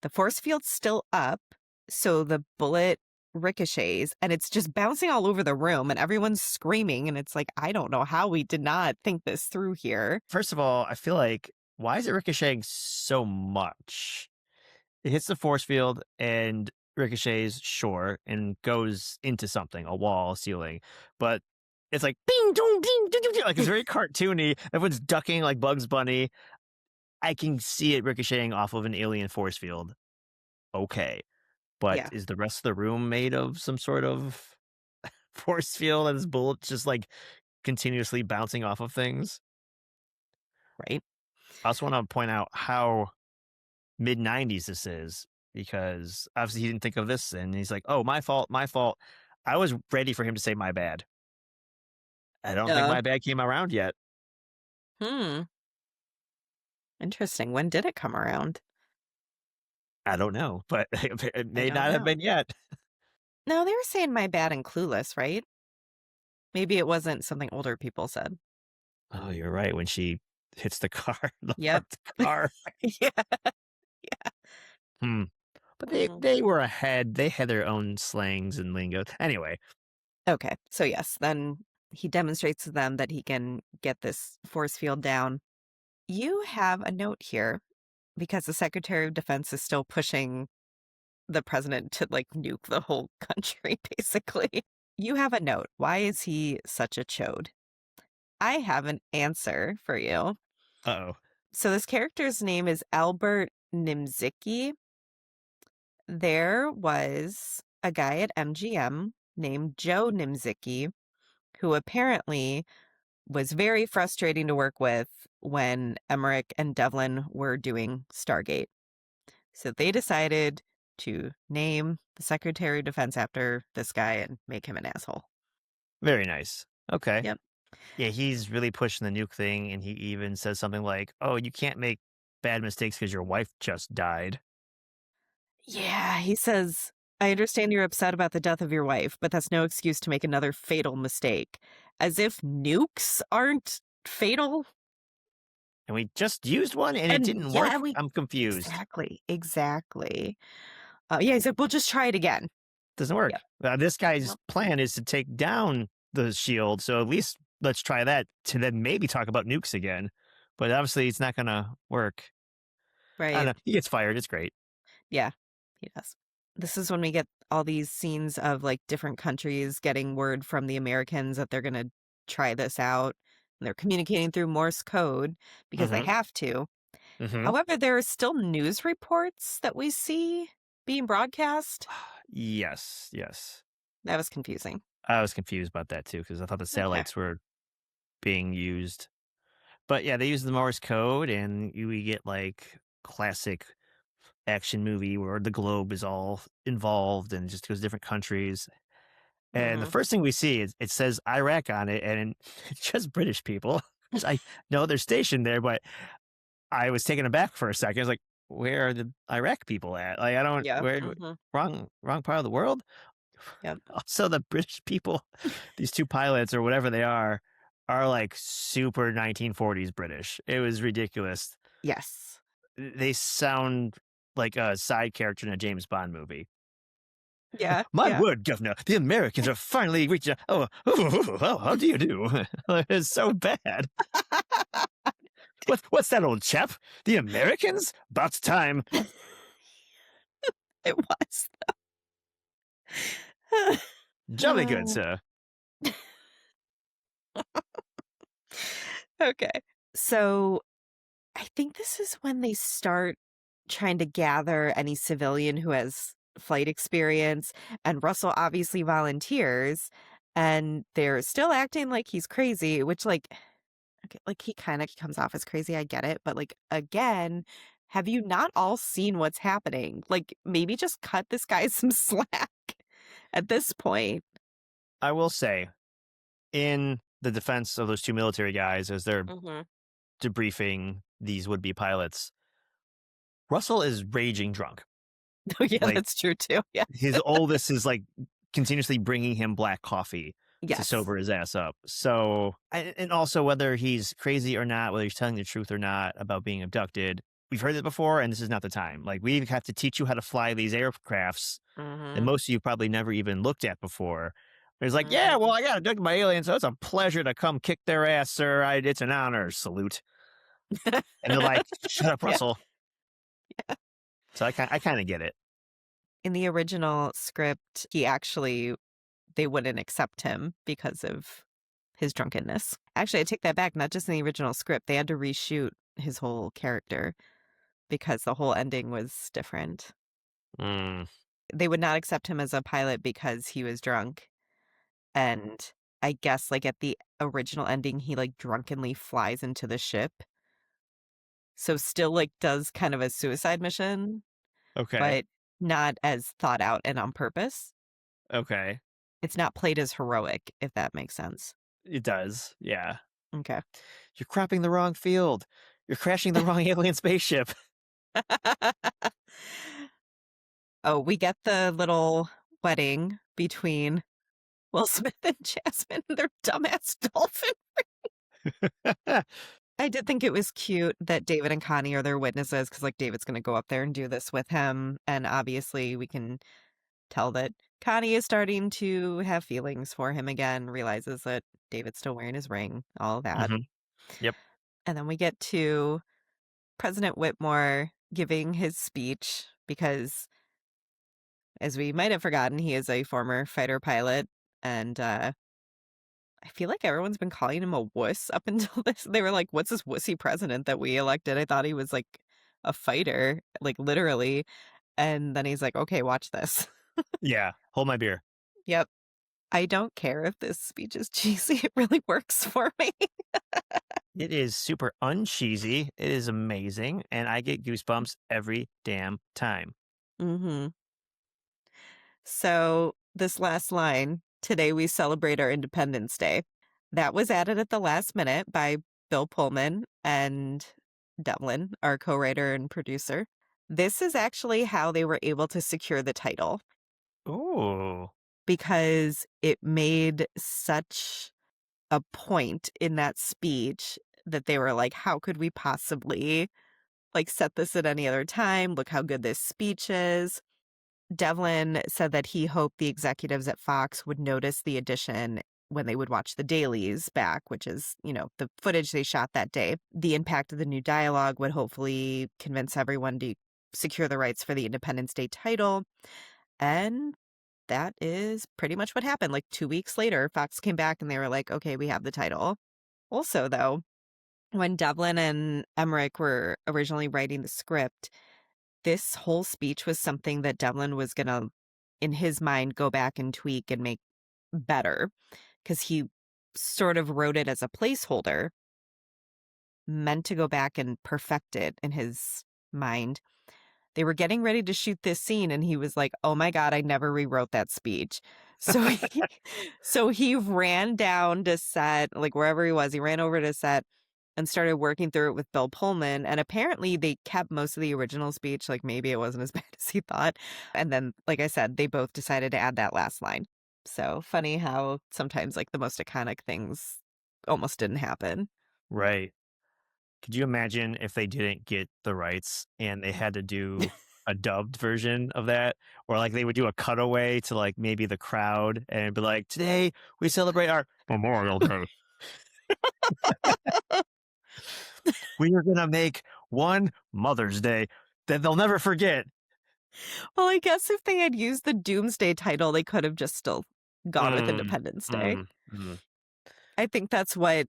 Speaker 1: the force field's still up, so the bullet ricochets and it's just bouncing all over the room and everyone's screaming and it's like, I don't know how we did not think this through here.
Speaker 2: First of all, I feel like, why is it ricocheting so much? It hits the force field and ricochets, sure, and goes into something, a wall, a ceiling. But it's like ding dong ding ding ding, ding, like it's very cartoony. Everyone's ducking like Bugs Bunny. I can see it ricocheting off of an alien force field. Okay. But
Speaker 1: Yeah,
Speaker 2: is the rest of the room made of some sort of force field and this bullet just like continuously bouncing off of things?
Speaker 1: right.
Speaker 2: I also want to point out how mid 90s this is because obviously he didn't think of this and he's like, "Oh, my fault, my fault." I was ready for him to say my bad. I don't think
Speaker 1: Uh,
Speaker 2: my bad came around yet.
Speaker 1: hmm. Interesting. When did it come around?
Speaker 2: I don't know, but it
Speaker 1: I
Speaker 2: may
Speaker 1: don't
Speaker 2: not have
Speaker 1: know.
Speaker 2: been yet.
Speaker 1: No, they were saying my bad and clueless, right? Maybe it wasn't something older people said.
Speaker 2: Oh, you're right. When she hits the car, the
Speaker 1: Yep.
Speaker 2: parked car.
Speaker 1: Yeah. Yeah.
Speaker 2: Hmm. But they
Speaker 1: Mm.
Speaker 2: they were ahead. They had their own slangs and lingo. Anyway,
Speaker 1: Okay. So, yes, then he demonstrates to them that he can get this force field down. You have a note here because the Secretary of Defense is still pushing the president to like nuke the whole country, basically. You have a note. Why is he such a chode? I have an answer for you.
Speaker 2: Uh-oh.
Speaker 1: So, this character's name is Albert Nimzicki. There was a guy at MGM named Joe Nimzicki who apparently was very frustrating to work with when Emmerich and Devlin were doing Stargate. So they decided to name the Secretary of Defense after this guy and make him an asshole.
Speaker 2: Very nice. Okay.
Speaker 1: Yep.
Speaker 2: Yeah, he's really pushing the nuke thing, and he even says something like, "Oh, you can't make bad mistakes because your wife just died."
Speaker 1: Yeah, he says, I understand you're upset about the death of your wife, but that's no excuse to make another fatal mistake. As if nukes aren't fatal.
Speaker 2: And we just used one and it
Speaker 1: And
Speaker 2: didn't
Speaker 1: yeah,
Speaker 2: work?
Speaker 1: we
Speaker 2: I'm confused.
Speaker 1: exactly, exactly. Yeah, he said, "Well, just try it again."
Speaker 2: Doesn't
Speaker 1: Yep.
Speaker 2: work. This guy's
Speaker 1: Nope.
Speaker 2: plan is to take down the shield, so at least let's try that to then maybe talk about nukes again. But obviously, it's not gonna work. I don't
Speaker 1: Right.
Speaker 2: know. He gets fired. It's great.
Speaker 1: Yeah, he does. This is when we get all these scenes of like different countries getting word from the Americans that they're going to try this out. And they're communicating through Morse code because they
Speaker 2: Mm-hmm.
Speaker 1: have to.
Speaker 2: Mm-hmm.
Speaker 1: However, there are still news reports that we see being broadcast.
Speaker 2: Yes. Yes.
Speaker 1: That was confusing.
Speaker 2: I was confused about that too because I thought the
Speaker 1: Okay.
Speaker 2: satellites were being used. But yeah, they use the Morse code, and we get like classic action movie where the globe is all involved and just goes different countries. And the
Speaker 1: Hmm.
Speaker 2: first thing we see is it says Iraq on it, and it's just British people. 'Cause I know they're stationed there, but I was taken aback for a second. I was like, "Where are the Iraq people at? Like, I don't
Speaker 1: Yeah.
Speaker 2: where
Speaker 1: Hmm.
Speaker 2: wrong part of the world."
Speaker 1: Yep.
Speaker 2: Also, the British people, these two pilots or whatever they are like super 1940s British. It was ridiculous.
Speaker 1: Yes.
Speaker 2: They sound like a side character in a James Bond movie.
Speaker 1: Yeah.
Speaker 2: My
Speaker 1: Yeah.
Speaker 2: word, Governor, the Americans are finally reaching. Oh, how do you do? It's so bad. What's that, old chap? The Americans? About time.
Speaker 1: It was.
Speaker 2: Jolly good, sir.
Speaker 1: Okay. So I think this is when they start trying to gather any civilian who has flight experience, and Russell obviously volunteers, and they're still acting like he's crazy, which, like, okay, like, he kinda comes off as crazy, I get it, but, like, again, have you not all seen what's happening? Like, maybe just cut this guy some slack at this point.
Speaker 2: I will say, in the defense of those two military guys, as they're
Speaker 1: Mhm.
Speaker 2: debriefing these would be pilots, Russell is raging drunk.
Speaker 1: Oh, yeah,
Speaker 2: Like,
Speaker 1: that's true too, yeah.
Speaker 2: his oldest is like continuously bringing him black coffee to
Speaker 1: Yes.
Speaker 2: sober his ass up. So, and also whether he's crazy or not, whether he's telling the truth or not about being abducted, we've heard it before, and this is not the time. Like, we have to teach you how to fly these aircrafts that
Speaker 1: Mhm.
Speaker 2: most of you probably never even looked at before. He's like, yeah, well,
Speaker 1: Mhm.
Speaker 2: I got abducted by aliens, so it's a pleasure to come kick their ass, sir. It's an honor. Salute. And they're like, shut up,
Speaker 1: Yeah.
Speaker 2: Russell. So I kind of get it.
Speaker 1: In the original script, they wouldn't accept him because of his drunkenness. Actually, I take that back, not just in the original script, they had to reshoot his whole character because the whole ending was different.
Speaker 2: Mm,
Speaker 1: They would not accept him as a pilot because he was drunk, and I guess, like, at the original ending, he, like, drunkenly flies into the ship, so still, like, does kind of a suicide mission,
Speaker 2: okay.
Speaker 1: but not as thought out and on purpose.
Speaker 2: Okay.
Speaker 1: It's not played as heroic, if that makes sense.
Speaker 2: It does. Yeah.
Speaker 1: Okay.
Speaker 2: You're cropping the wrong field. You're crashing the wrong alien spaceship.
Speaker 1: Oh, we get the little wedding between Will Smith and Jasmine and their dumbass dolphin. I did think it was cute that David and Connie are their witnesses because, like, David's gonna go up there and do this with him, and obviously we can tell that Connie is starting to have feelings for him again, realizes that David's still wearing his ring, all that.
Speaker 2: Mhm. Yep.
Speaker 1: And then we get to President Whitmore giving his speech because, as we might have forgotten, he is a former fighter pilot. And I feel like everyone's been calling him a wuss up until this. They were like, what's this wussy president that we elected? I thought he was like a fighter, like literally. And then he's like, okay, watch this.
Speaker 2: Yeah. Hold my beer.
Speaker 1: Yep. I don't care if this speech is cheesy. It really works for me.
Speaker 2: It is super uncheesy. It is amazing, and I get goosebumps every damn time.
Speaker 1: hmm So, this last line, today we celebrate our Independence Day, that was added at the last minute by Bill Pullman and Devlin, our co writer and producer. This is actually how they were able to secure the title
Speaker 2: Ooh.
Speaker 1: because it made such a point in that speech that they were like, how could we possibly like set this at any other time? Look how good this speech is. Devlin said that he hoped the executives at Fox would notice the addition when they would watch the dailies back, which is, the footage they shot that day. The impact of the new dialogue would hopefully convince everyone to secure the rights for the Independence Day title. And that is pretty much what happened. Like 2 weeks later, Fox came back and they were like, okay, we have the title. Also, though, when Devlin and Emmerich were originally writing the script, this whole speech was something that Devlin was gonna, in his mind, go back and tweak and make better because he sort of wrote it as a placeholder, meant to go back and perfect it in his mind. They were getting ready to shoot this scene and he was like, "Oh my god, I never rewrote that speech." So he so he ran down to set, like wherever he was, he ran over to set and started working through it with Bill Pullman, and apparently they kept most of the original speech, like maybe it wasn't as bad as he thought. And then, like I said, they both decided to add that last line. So funny how sometimes like the most iconic things almost didn't happen.
Speaker 2: Right. Could you imagine if they didn't get the rights and they had to do a dubbed version of that? Or like they would do a cutaway to like maybe the crowd and be like, today we celebrate our Memorial Day. We are going to make one Mother's Day that they'll never forget.
Speaker 1: Well, I guess if they had used the Doomsday title, they could have just still gone with
Speaker 2: Mm,
Speaker 1: Independence Day.
Speaker 2: mm, mm.
Speaker 1: I think that's what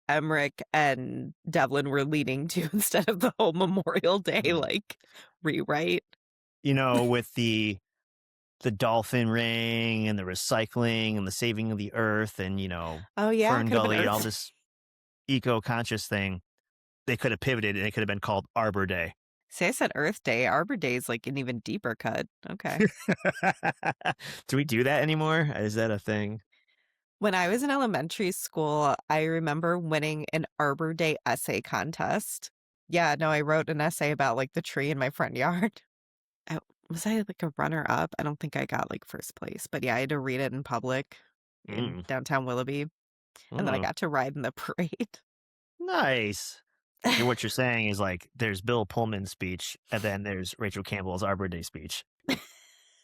Speaker 1: Emmerich and Devlin were leading to instead of the whole Memorial Day,
Speaker 2: Mm.
Speaker 1: like, rewrite.
Speaker 2: With the dolphin ring and the recycling and the saving of the earth and,
Speaker 1: Oh, yeah, it
Speaker 2: Fern
Speaker 1: could have been
Speaker 2: Gully and all
Speaker 1: Earth.
Speaker 2: this eco-conscious thing, they could have pivoted and it could have been called Arbor Day.
Speaker 1: See, I said Earth Day. Arbor Day is like an even deeper cut. Okay.
Speaker 2: Do we do that anymore? Is that a thing?
Speaker 1: When I was in elementary school, I remember winning an Arbor Day essay contest. Yeah, no, I wrote an essay about like the tree in my front yard. I, was I like a runner up? I don't think I got like first place, but yeah, I had to read it in public in
Speaker 2: Mm,
Speaker 1: downtown Willoughby, and then I
Speaker 2: mm,
Speaker 1: got to ride in the parade.
Speaker 2: nice. What you're saying is like there's Bill Pullman's speech and then there's Rachel Campbell's Arbor Day speech.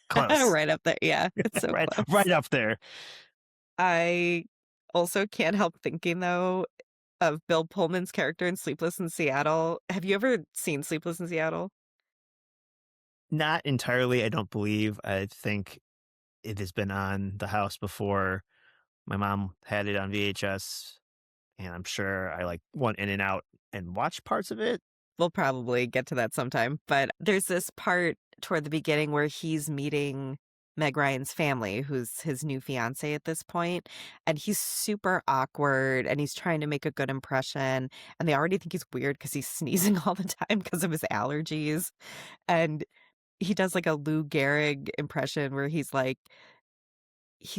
Speaker 2: Close.
Speaker 1: Right up there. Yeah, it's so
Speaker 2: Right,
Speaker 1: close.
Speaker 2: right up there.
Speaker 1: I also can't help thinking though of Bill Pullman's character in Sleepless in Seattle. Have you ever seen Sleepless in Seattle?
Speaker 2: Not entirely, I don't believe. I think it has been on the house before. My mom had it on VHS, and I'm sure I like went in and out and watched parts of it.
Speaker 1: We'll probably get to that sometime, but there's this part toward the beginning where he's meeting Meg Ryan's family, who's his new fiance at this point, and he's super awkward and he's trying to make a good impression, and they already think he's weird because he's sneezing all the time because of his allergies, and he does like a Lou Gehrig impression where he's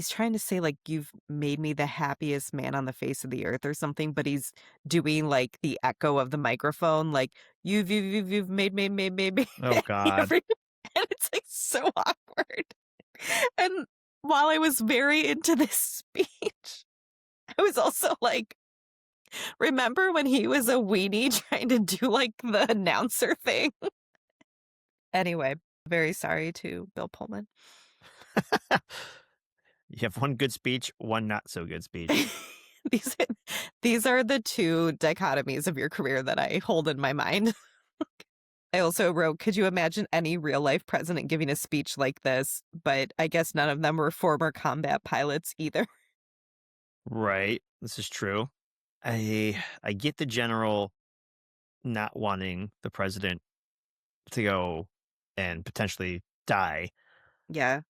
Speaker 1: trying to say like you've made me the happiest man on the face of the earth or something, but he's doing like the echo of the microphone, like you've made me
Speaker 2: Oh God.
Speaker 1: every, and it's like so awkward. And while I was very into this speech, I was also like, remember when he was a weenie trying to do like the announcer thing? Anyway, very sorry to Bill Pullman.
Speaker 2: You have one good speech, one not so good speech.
Speaker 1: These are these are the 2 dichotomies of your career that I hold in my mind. I also wrote, "Could you imagine any real life president giving a speech like this?" But I guess none of them were former combat pilots either.
Speaker 2: Right. This is true. I get the general not wanting the president to go and potentially die,
Speaker 1: Yeah.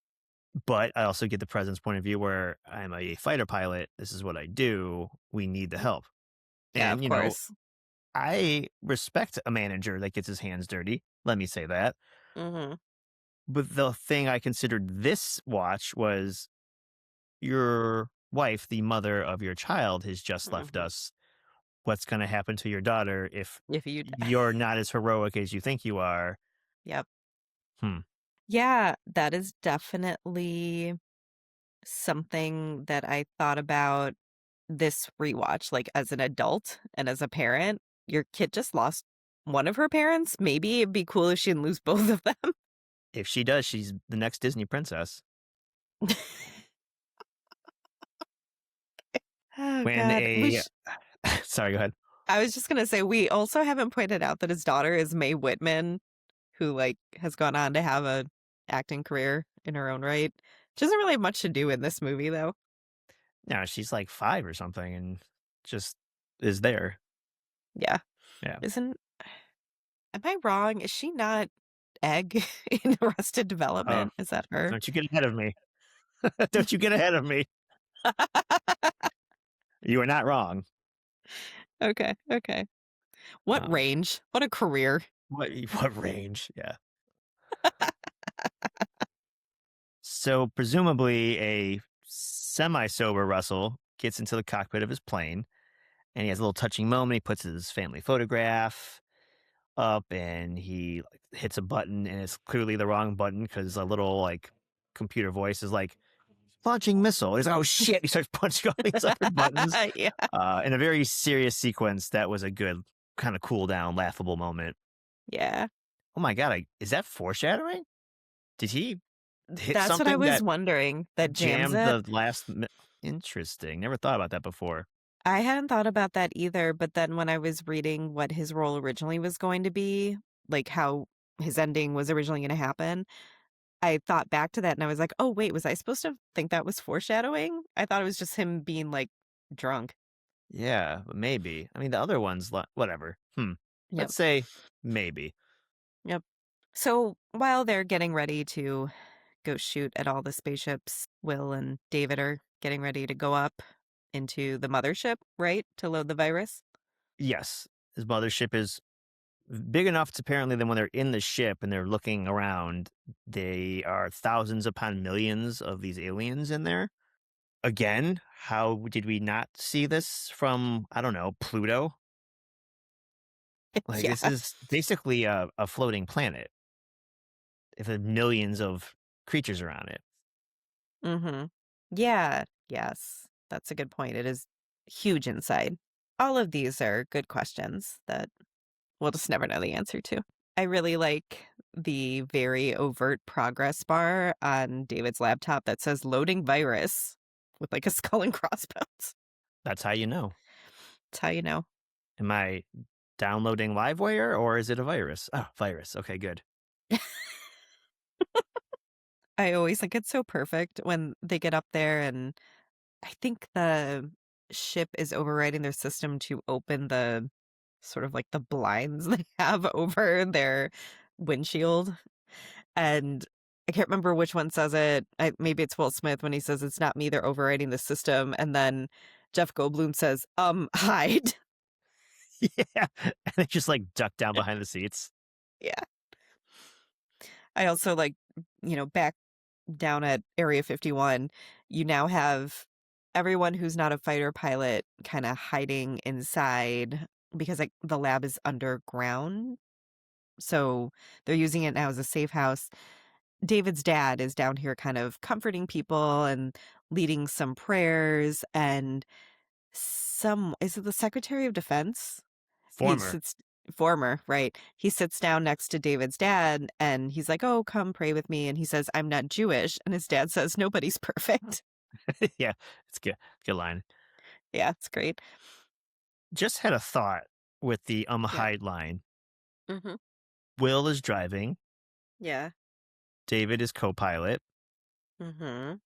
Speaker 2: but I also get the president's point of view where I'm a fighter pilot. This is what I do. We need the help.
Speaker 1: Yeah,
Speaker 2: And,
Speaker 1: of course.
Speaker 2: I respect a manager that gets his hands dirty. Let me say that.
Speaker 1: Mhm.
Speaker 2: But the thing I considered this watch was your wife, the mother of your child, has just left
Speaker 1: Mhm.
Speaker 2: us. What's going to happen to your daughter if
Speaker 1: If you
Speaker 2: you're not as heroic as you think you are?
Speaker 1: Yep.
Speaker 2: Hmm.
Speaker 1: Yeah, that is definitely something that I thought about this rewatch, like, as an adult and as a parent. Your kid just lost one of her parents. Maybe it'd be cool if she didn't lose both of them.
Speaker 2: If she does, she's the next Disney princess.
Speaker 1: Oh
Speaker 2: When
Speaker 1: god.
Speaker 2: a sorry, go ahead.
Speaker 1: I was just gonna say, we also haven't pointed out that his daughter is Mae Whitman, who, like, has gone on to have a acting career in her own right. She doesn't really have much to do in this movie, though.
Speaker 2: No, she's like 5 or something and just is there.
Speaker 1: Yeah.
Speaker 2: Yeah.
Speaker 1: Isn't Am I wrong? Is she not Egg in Arrested
Speaker 2: Oh,
Speaker 1: Development? Is that her?
Speaker 2: don't you get ahead of me. Don't you get ahead of me. You are not wrong.
Speaker 1: Okay, okay. What
Speaker 2: Um,
Speaker 1: range? What a career.
Speaker 2: what range? Yeah. So presumably a semi-sober Russell gets into the cockpit of his plane and he has a little touching moment. He puts his family photograph up and he like, hits a button and it's clearly the wrong button because a little like computer voice is like launching missile. He's like, oh shit. He starts punching all these other buttons.
Speaker 1: Yeah,
Speaker 2: In a very serious sequence, that was a good kind of cool down, laughable moment.
Speaker 1: yeah.
Speaker 2: Oh my God. Is that foreshadowing? Did he hit
Speaker 1: That's what I
Speaker 2: something
Speaker 1: was
Speaker 2: that
Speaker 1: wondering, that jams
Speaker 2: jammed
Speaker 1: it.
Speaker 2: the interesting. Never thought about that before.
Speaker 1: I hadn't thought about that either, but then when I was reading what his role originally was going to be, like how his ending was originally gonna happen, I thought back to that and I was like, "Oh, wait, was I supposed to think that was foreshadowing?" I thought it was just him being, like, drunk.
Speaker 2: Yeah, maybe. I mean, the other ones, whatever.
Speaker 1: Yep,
Speaker 2: Let's say maybe.
Speaker 1: yep. So, while they're getting ready to go shoot at all the spaceships, Will and David are getting ready to go up into the mothership, right? To load the virus?
Speaker 2: Yes, his mothership is big enough to apparently then when they're in the ship and they're looking around, they are thousands upon millions of these aliens in there. Again, how did we not see this from, I don't know, Pluto? Like, this
Speaker 1: Yeah.
Speaker 2: is basically a floating planet if there are millions of creatures around it.
Speaker 1: Mhm. Yeah. Yes. That's a good point. It is huge inside. All of these are good questions that we'll just never know the answer to. I really like the very overt progress bar on David's laptop that says loading virus with like a skull and crossbones.
Speaker 2: That's how you know.
Speaker 1: That's how you know.
Speaker 2: Am I downloading Livewire or is it a virus? Oh, virus. Okay, good.
Speaker 1: I always think it's so perfect when they get up there and I think the ship is overriding their system to open the sort of like the blinds they have over their windshield. And I can't remember which one says it. Maybe it's Will Smith when he says it's not me, they're overriding the system. And then Jeff Goldblum says, hide.
Speaker 2: Yeah. And they just like duck down behind the seats.
Speaker 1: Yeah. I also like, back down at Area 51, you now have everyone who's not a fighter pilot kind of hiding inside because like the lab is underground. So they're using it now as a safe house. David's dad is down here kind of comforting people and leading some prayers and is it the Secretary of Defense? He
Speaker 2: Former.
Speaker 1: sits Former, right. He sits down next to David's dad and he's like, "Oh, come pray with me." And he says, "I'm not Jewish." And his dad says, "Nobody's perfect."
Speaker 2: Yeah, it's good. Good line.
Speaker 1: Yeah, it's great.
Speaker 2: Just had a thought with the
Speaker 1: Yeah.
Speaker 2: hide line.
Speaker 1: Mhm.
Speaker 2: Will is driving.
Speaker 1: Yeah.
Speaker 2: David is co-pilot.
Speaker 1: Mhm.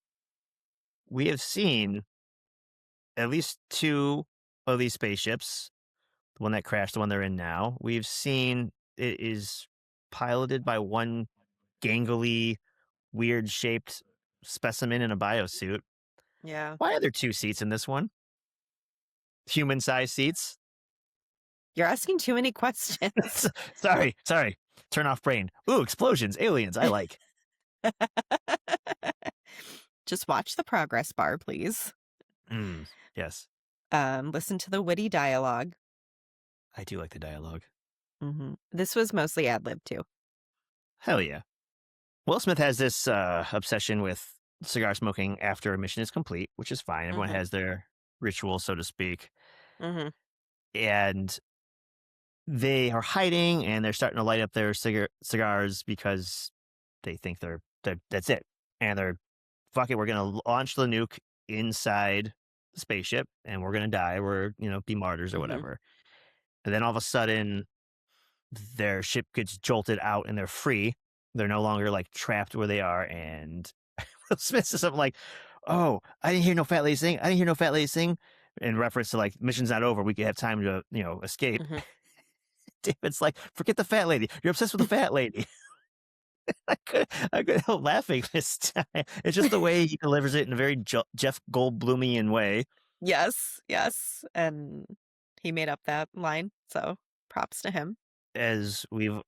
Speaker 2: We have seen at least two of these spaceships. The one that crashed, the one they're in now. We've seen it is piloted by one gangly, weird shaped specimen in a biosuit.
Speaker 1: Yeah.
Speaker 2: Why are there two seats in this one? Human sized seats?
Speaker 1: You're asking too many questions.
Speaker 2: Sorry. Turn off brain. Ooh, explosions, aliens. I like.
Speaker 1: Just watch the progress bar, please.
Speaker 2: Yes,
Speaker 1: Listen to the witty dialogue.
Speaker 2: I do like the dialogue.
Speaker 1: This was mostly ad lib too.
Speaker 2: Hell yeah. Will Smith has this obsession with cigar smoking after a mission is complete, which is fine. Everyone
Speaker 1: Mhm.
Speaker 2: has their ritual, so to speak.
Speaker 1: Mhm.
Speaker 2: And they are hiding and they're starting to light up their cigars because they think that's it. And they're, fuck it, we're going to launch the nuke inside the spaceship and we're going to die. We're, be martyrs or
Speaker 1: Mhm.
Speaker 2: whatever. And then all of a sudden, their ship gets jolted out and they're free. They're no longer like trapped where they are. And Will Smith says something like, "Oh, I didn't hear no fat lady sing. I didn't hear no fat lady sing," in reference to like mission's not over. We could have time to escape.
Speaker 1: Mhm.
Speaker 2: David's like, "Forget the fat lady. You're obsessed with the fat lady." I couldn't help laughing this time. It's just the way he delivers it in a very Jeff Goldblumian way.
Speaker 1: Yes, yes, and he made up that line, so props to him.
Speaker 2: As we've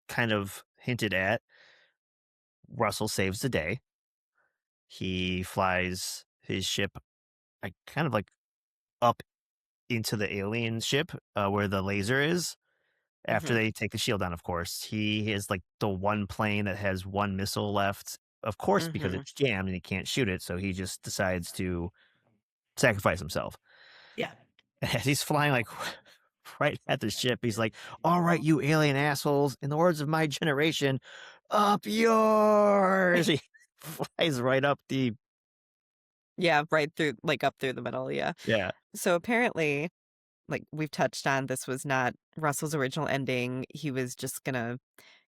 Speaker 2: kind of hinted at, Russell saves the day. He flies his ship, kind of like up into the alien ship where the laser is. After
Speaker 1: Mhm.
Speaker 2: they take the shield down, of course, he is like the one plane that has one missile left. Of course, because
Speaker 1: Mhm.
Speaker 2: it's jammed and he can't shoot it, so he just decides to sacrifice himself.
Speaker 1: Yeah.
Speaker 2: As he's flying like right at the ship, he's like, "All right, you alien assholes! In the words of my generation, up yours!" He flies right up the
Speaker 1: Yeah, right through like, up through the middle, yeah.
Speaker 2: yeah,
Speaker 1: So, apparently, like, we've touched on, this was not Russell's original ending. He was just gonna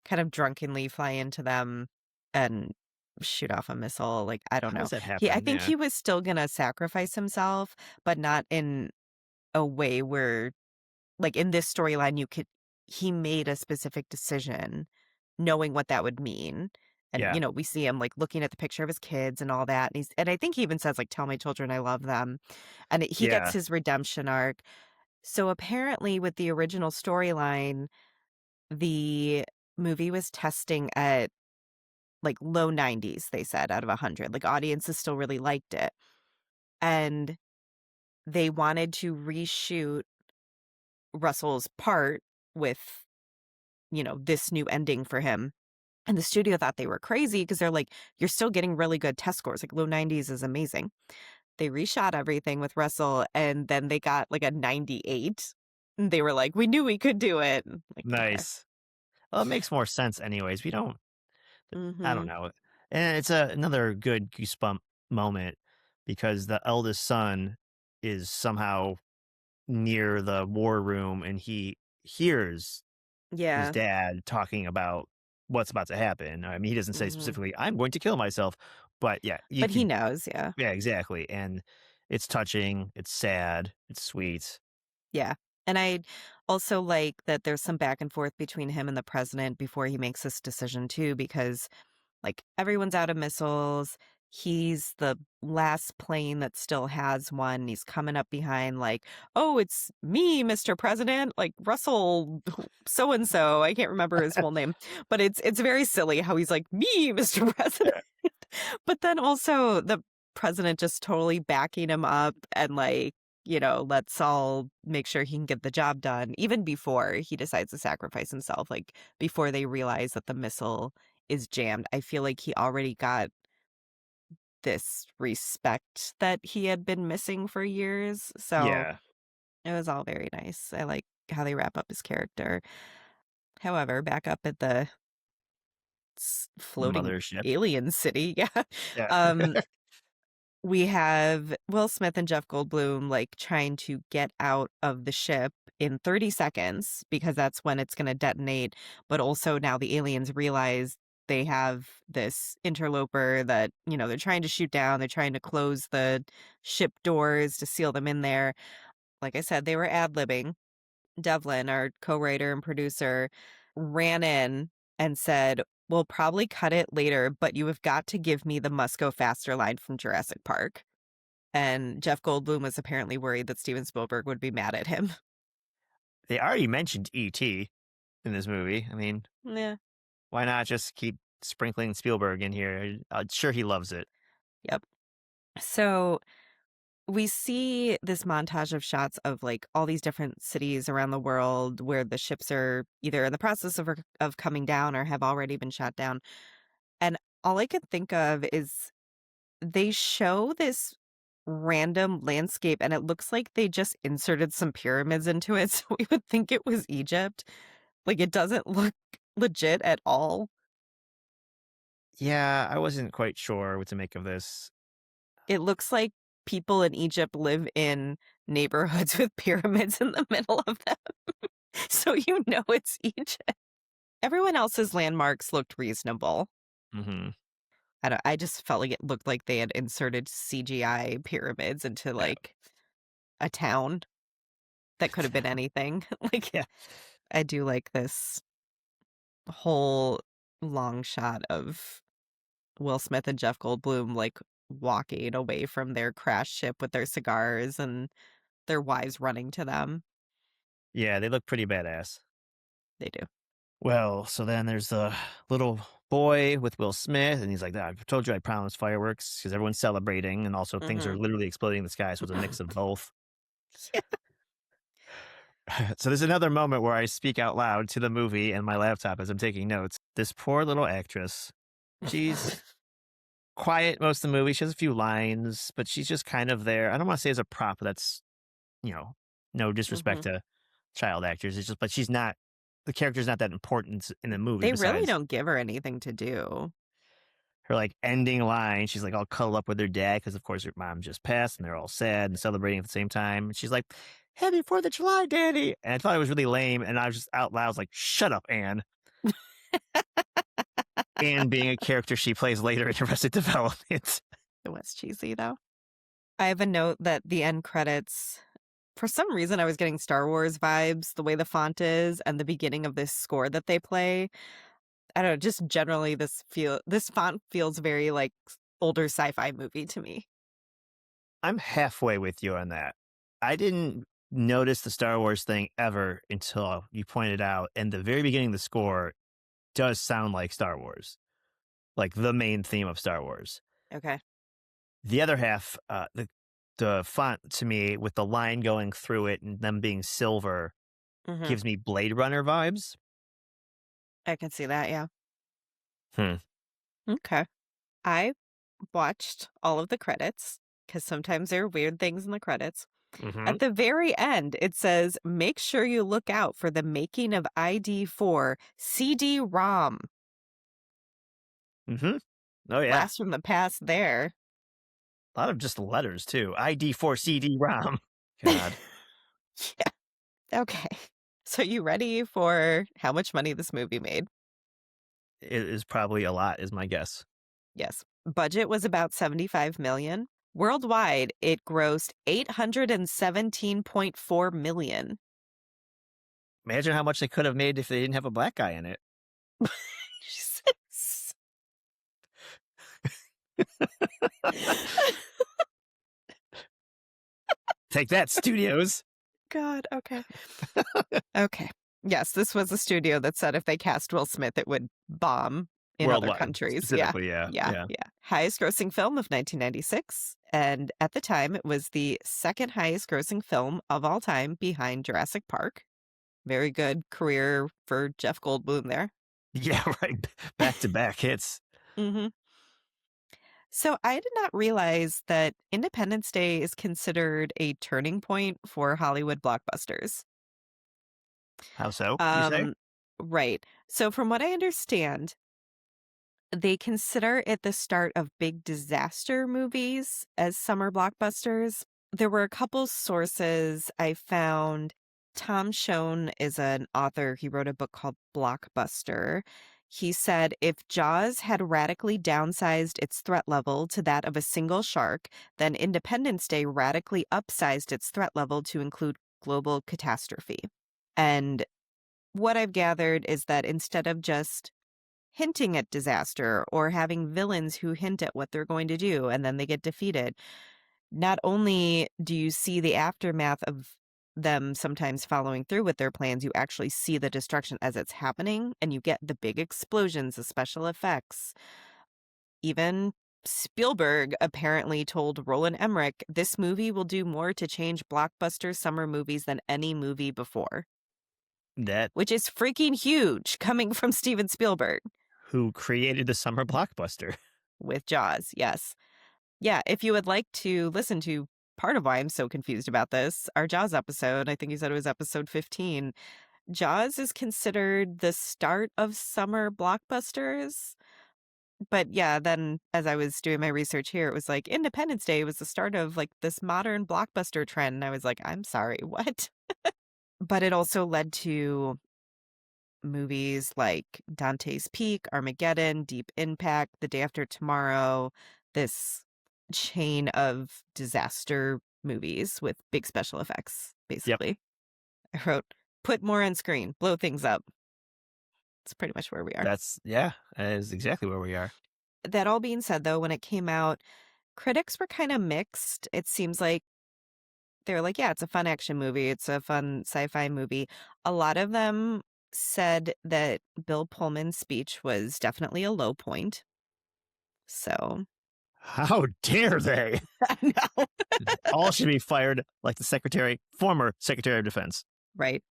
Speaker 1: kind of drunkenly fly into them and shoot off a missile, like, I don't
Speaker 2: how
Speaker 1: know.
Speaker 2: does that
Speaker 1: I
Speaker 2: happen?
Speaker 1: think
Speaker 2: Yeah,
Speaker 1: he was still gonna sacrifice himself, but not in a way where like, in this storyline, you could he made a specific decision knowing what that would mean. And,
Speaker 2: yeah,
Speaker 1: we see him, like, looking at the picture of his kids and all that, and I think he even says, like, "Tell my children I love them." And he gets
Speaker 2: yeah.
Speaker 1: his redemption arc. So, apparently, with the original storyline, the movie was testing at, like, low 90s, they said, out of 100. Like, audiences still really liked it. And they wanted to reshoot Russell's part with this new ending for him. And the studio thought they were crazy because they're like, you're still getting really good test scores. Like low 90s is amazing. They reshot everything with Russell and then they got like a 98. And they were like, we knew we could do it. Like, okay.
Speaker 2: Nice. Well, it makes more sense, anyways. I don't
Speaker 1: Hmm.
Speaker 2: know. And it's another good goosebump moment because the eldest son is somehow near the war room and he hears his
Speaker 1: Yeah.
Speaker 2: dad talking about what's about to happen. I mean, he doesn't say
Speaker 1: Hmm.
Speaker 2: specifically, "I'm going to kill myself," but yeah, you
Speaker 1: But he
Speaker 2: could,
Speaker 1: knows. Yeah.
Speaker 2: yeah, exactly. And it's touching, it's sad, it's sweet.
Speaker 1: Yeah. And I also like that there's some back and forth between him and the president before he makes this decision, too, because like, everyone's out of missiles. He's the last plane that still has one. He's coming up behind like, "Oh, it's me, Mr. President," like Russell so and so. I can't remember his full name, but it's very silly how he's like, "Me, Mr. President."
Speaker 2: Yeah.
Speaker 1: But then also the president just totally backing him up and like, let's all make sure he can get the job done even before he decides to sacrifice himself, like before they realize that the missile is jammed. I feel like he already got this respect that he had been missing for years. So
Speaker 2: Yeah.
Speaker 1: it was all very nice. I like how they wrap up his character. However, back up at the floating
Speaker 2: Mothership.
Speaker 1: alien city, yeah.
Speaker 2: Yeah.
Speaker 1: Um, we have Will Smith and Jeff Goldblum like trying to get out of the ship in 30 seconds because that's when it's going to detonate. But also now the aliens realize they have this interloper that, they're trying to shoot down. They're trying to close the ship doors to seal them in there. Like I said, they were ad-libbing. Devlin, our co-writer and producer, ran in and said, "We'll probably cut it later, but you have got to give me the must go faster line from Jurassic Park." And Jeff Goldblum was apparently worried that Steven Spielberg would be mad at him.
Speaker 2: They already mentioned E.T. in this movie. I mean,
Speaker 1: Yeah.
Speaker 2: why not just keep sprinkling Spielberg in here? I'm sure he loves it.
Speaker 1: Yep. So we see this montage of shots of like all these different cities around the world where the ships are either in the process of coming down or have already been shot down. And all I could think of is they show this random landscape and it looks like they just inserted some pyramids into it. So we would think it was Egypt. Like it doesn't look legit at all.
Speaker 2: Yeah, I wasn't quite sure what to make of this.
Speaker 1: It looks like people in Egypt live in neighborhoods with pyramids in the middle of them. So it's Egypt. Everyone else's landmarks looked reasonable.
Speaker 2: Hmm.
Speaker 1: I just felt like it looked like they had inserted CGI pyramids into like a town that could have been anything. Like
Speaker 2: Yeah.
Speaker 1: I do like this whole long shot of Will Smith and Jeff Goldblum like walking away from their crash ship with their cigars and their wives running to them.
Speaker 2: Yeah, they look pretty badass.
Speaker 1: They do.
Speaker 2: Well, so then there's the little boy with Will Smith, and he's like, "I told you I promised fireworks," because everyone's celebrating, and also things are
Speaker 1: Mhm.
Speaker 2: literally exploding in the sky, so it's a mix of both.
Speaker 1: Yeah.
Speaker 2: So there's another moment where I speak out loud to the movie and my laptop as I'm taking notes. This poor little actress, she's quiet most of the movie. She has a few lines, but she's just kind of there. I don't want to say as a prop. That's, you know, no disrespect
Speaker 1: Mhm.
Speaker 2: to child actors. It's just, but she's not. The character's not that important in the movie.
Speaker 1: They really
Speaker 2: Besides
Speaker 1: don't give her anything to do.
Speaker 2: her like ending line, she's like all cuddled up with her dad because of course her mom just passed, and they're all sad and celebrating at the same time. And she's like, "Happy 4th of July, Daddy!" And I thought it was really lame, and I was just out loud I was like, "Shut up, Anne." Anne being a character she plays later in Arrested Development.
Speaker 1: It was cheesy though. I have a note that the end credits, for some reason, I was getting Star Wars vibes, the way the font is, and the beginning of this score that they play. I don't know, just generally this font feels very like older sci-fi movie to me.
Speaker 2: I'm halfway with you on that. I didn't notice the Star Wars thing ever until you pointed out, and the very beginning of the score does sound like Star Wars, like the main theme of Star Wars.
Speaker 1: Okay.
Speaker 2: The other half, the font to me with the line going through it and them being silver
Speaker 1: Mhm.
Speaker 2: gives me Blade Runner vibes.
Speaker 1: I can see that, yeah.
Speaker 2: Hmm.
Speaker 1: Okay. I watched all of the credits because sometimes there are weird things in the credits.
Speaker 2: Mm-hmm.
Speaker 1: At the very end, it says, "Make sure you look out for the making of ID4 CD-ROM."
Speaker 2: Mm-hmm. Oh yeah.
Speaker 1: Blast from the past there.
Speaker 2: A lot of just letters too. ID4 CD-ROM. God,
Speaker 1: Yeah. Okay. So you ready for how much money this movie made?
Speaker 2: it is probably a lot, is my guess.
Speaker 1: Yes. Budget was about 75 million. Worldwide, it grossed 817.4 million.
Speaker 2: Imagine how much they could have made if they didn't have a black guy in it.
Speaker 1: Jesus.
Speaker 2: Take that, studios.
Speaker 1: God, okay. Okay. Yes, this was a studio that said if they cast Will Smith, it would bomb in other
Speaker 2: Worldwide,
Speaker 1: countries. Yeah.
Speaker 2: specifically, yeah,
Speaker 1: Yeah.
Speaker 2: yeah.
Speaker 1: Yeah. Highest grossing film of 1996. And at the time, it was the second highest grossing film of all time behind Jurassic Park. Very good career for Jeff Goldblum there.
Speaker 2: Yeah, right, back to back hits.
Speaker 1: Hmm. So I did not realize that Independence Day is considered a turning point for Hollywood blockbusters.
Speaker 2: How so, you say?
Speaker 1: Um, right. So, from what I understand, they consider it the start of big disaster movies as summer blockbusters. There were a couple sources I found. Tom Schoen is an author. He wrote a book called Blockbuster. He said if Jaws had radically downsized its threat level to that of a single shark, then Independence Day radically upsized its threat level to include global catastrophe. And what I've gathered is that instead of just hinting at disaster or having villains who hint at what they're going to do and then they get defeated. Not only do you see the aftermath of them sometimes following through with their plans, you actually see the destruction as it's happening and you get the big explosions, the special effects. Even Spielberg apparently told Roland Emmerich this movie will do more to change blockbuster summer movies than any movie before,
Speaker 2: That
Speaker 1: which is freaking huge coming from Steven Spielberg
Speaker 2: who created the summer blockbuster.
Speaker 1: with Jaws. Yes. Yeah, if you would like to listen to part of why I'm so confused about this, our Jaws episode, I think you said it was episode 15. Jaws is considered the start of summer blockbusters. But yeah, then as I was doing my research here, it was like Independence Day was the start of like this modern blockbuster trend. And I was like, I'm sorry, what? But it also led to movies like Dante's Peak, Armageddon, Deep Impact, The Day After Tomorrow, this chain of disaster movies with big special effects,
Speaker 2: Yep,
Speaker 1: basically. I wrote, put more on screen, blow things up. It's pretty much where we are.
Speaker 2: that is exactly where we are.
Speaker 1: That all being said, though, when it came out, critics were kind of mixed. It seems like they're like, yeah, it's a fun action movie. It's a fun sci-fi movie. A lot of them said that Bill Pullman's speech was definitely a low point. So,
Speaker 2: How dare they?
Speaker 1: I know,
Speaker 2: All should be fired like the former Secretary of Defense.
Speaker 1: right?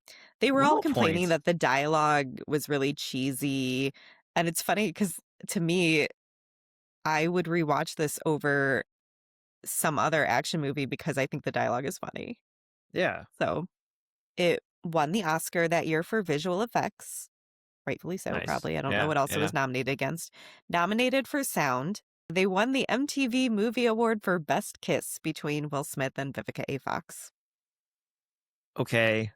Speaker 1: They were all
Speaker 2: Low
Speaker 1: complaining
Speaker 2: points.
Speaker 1: that the dialogue was really cheesy. And it's funny because to me, I would rewatch this over some other action movie because I think the dialogue is funny.
Speaker 2: Yeah,
Speaker 1: So it won the Oscar that year for visual effects. Rightfully so,
Speaker 2: nice.
Speaker 1: probably. I don't know
Speaker 2: Yeah,
Speaker 1: what else it
Speaker 2: yeah.
Speaker 1: was nominated against. Nominated for sound. They won the MTV Movie Award for Best Kiss between Will Smith and Vivica A. Fox.
Speaker 2: Okay.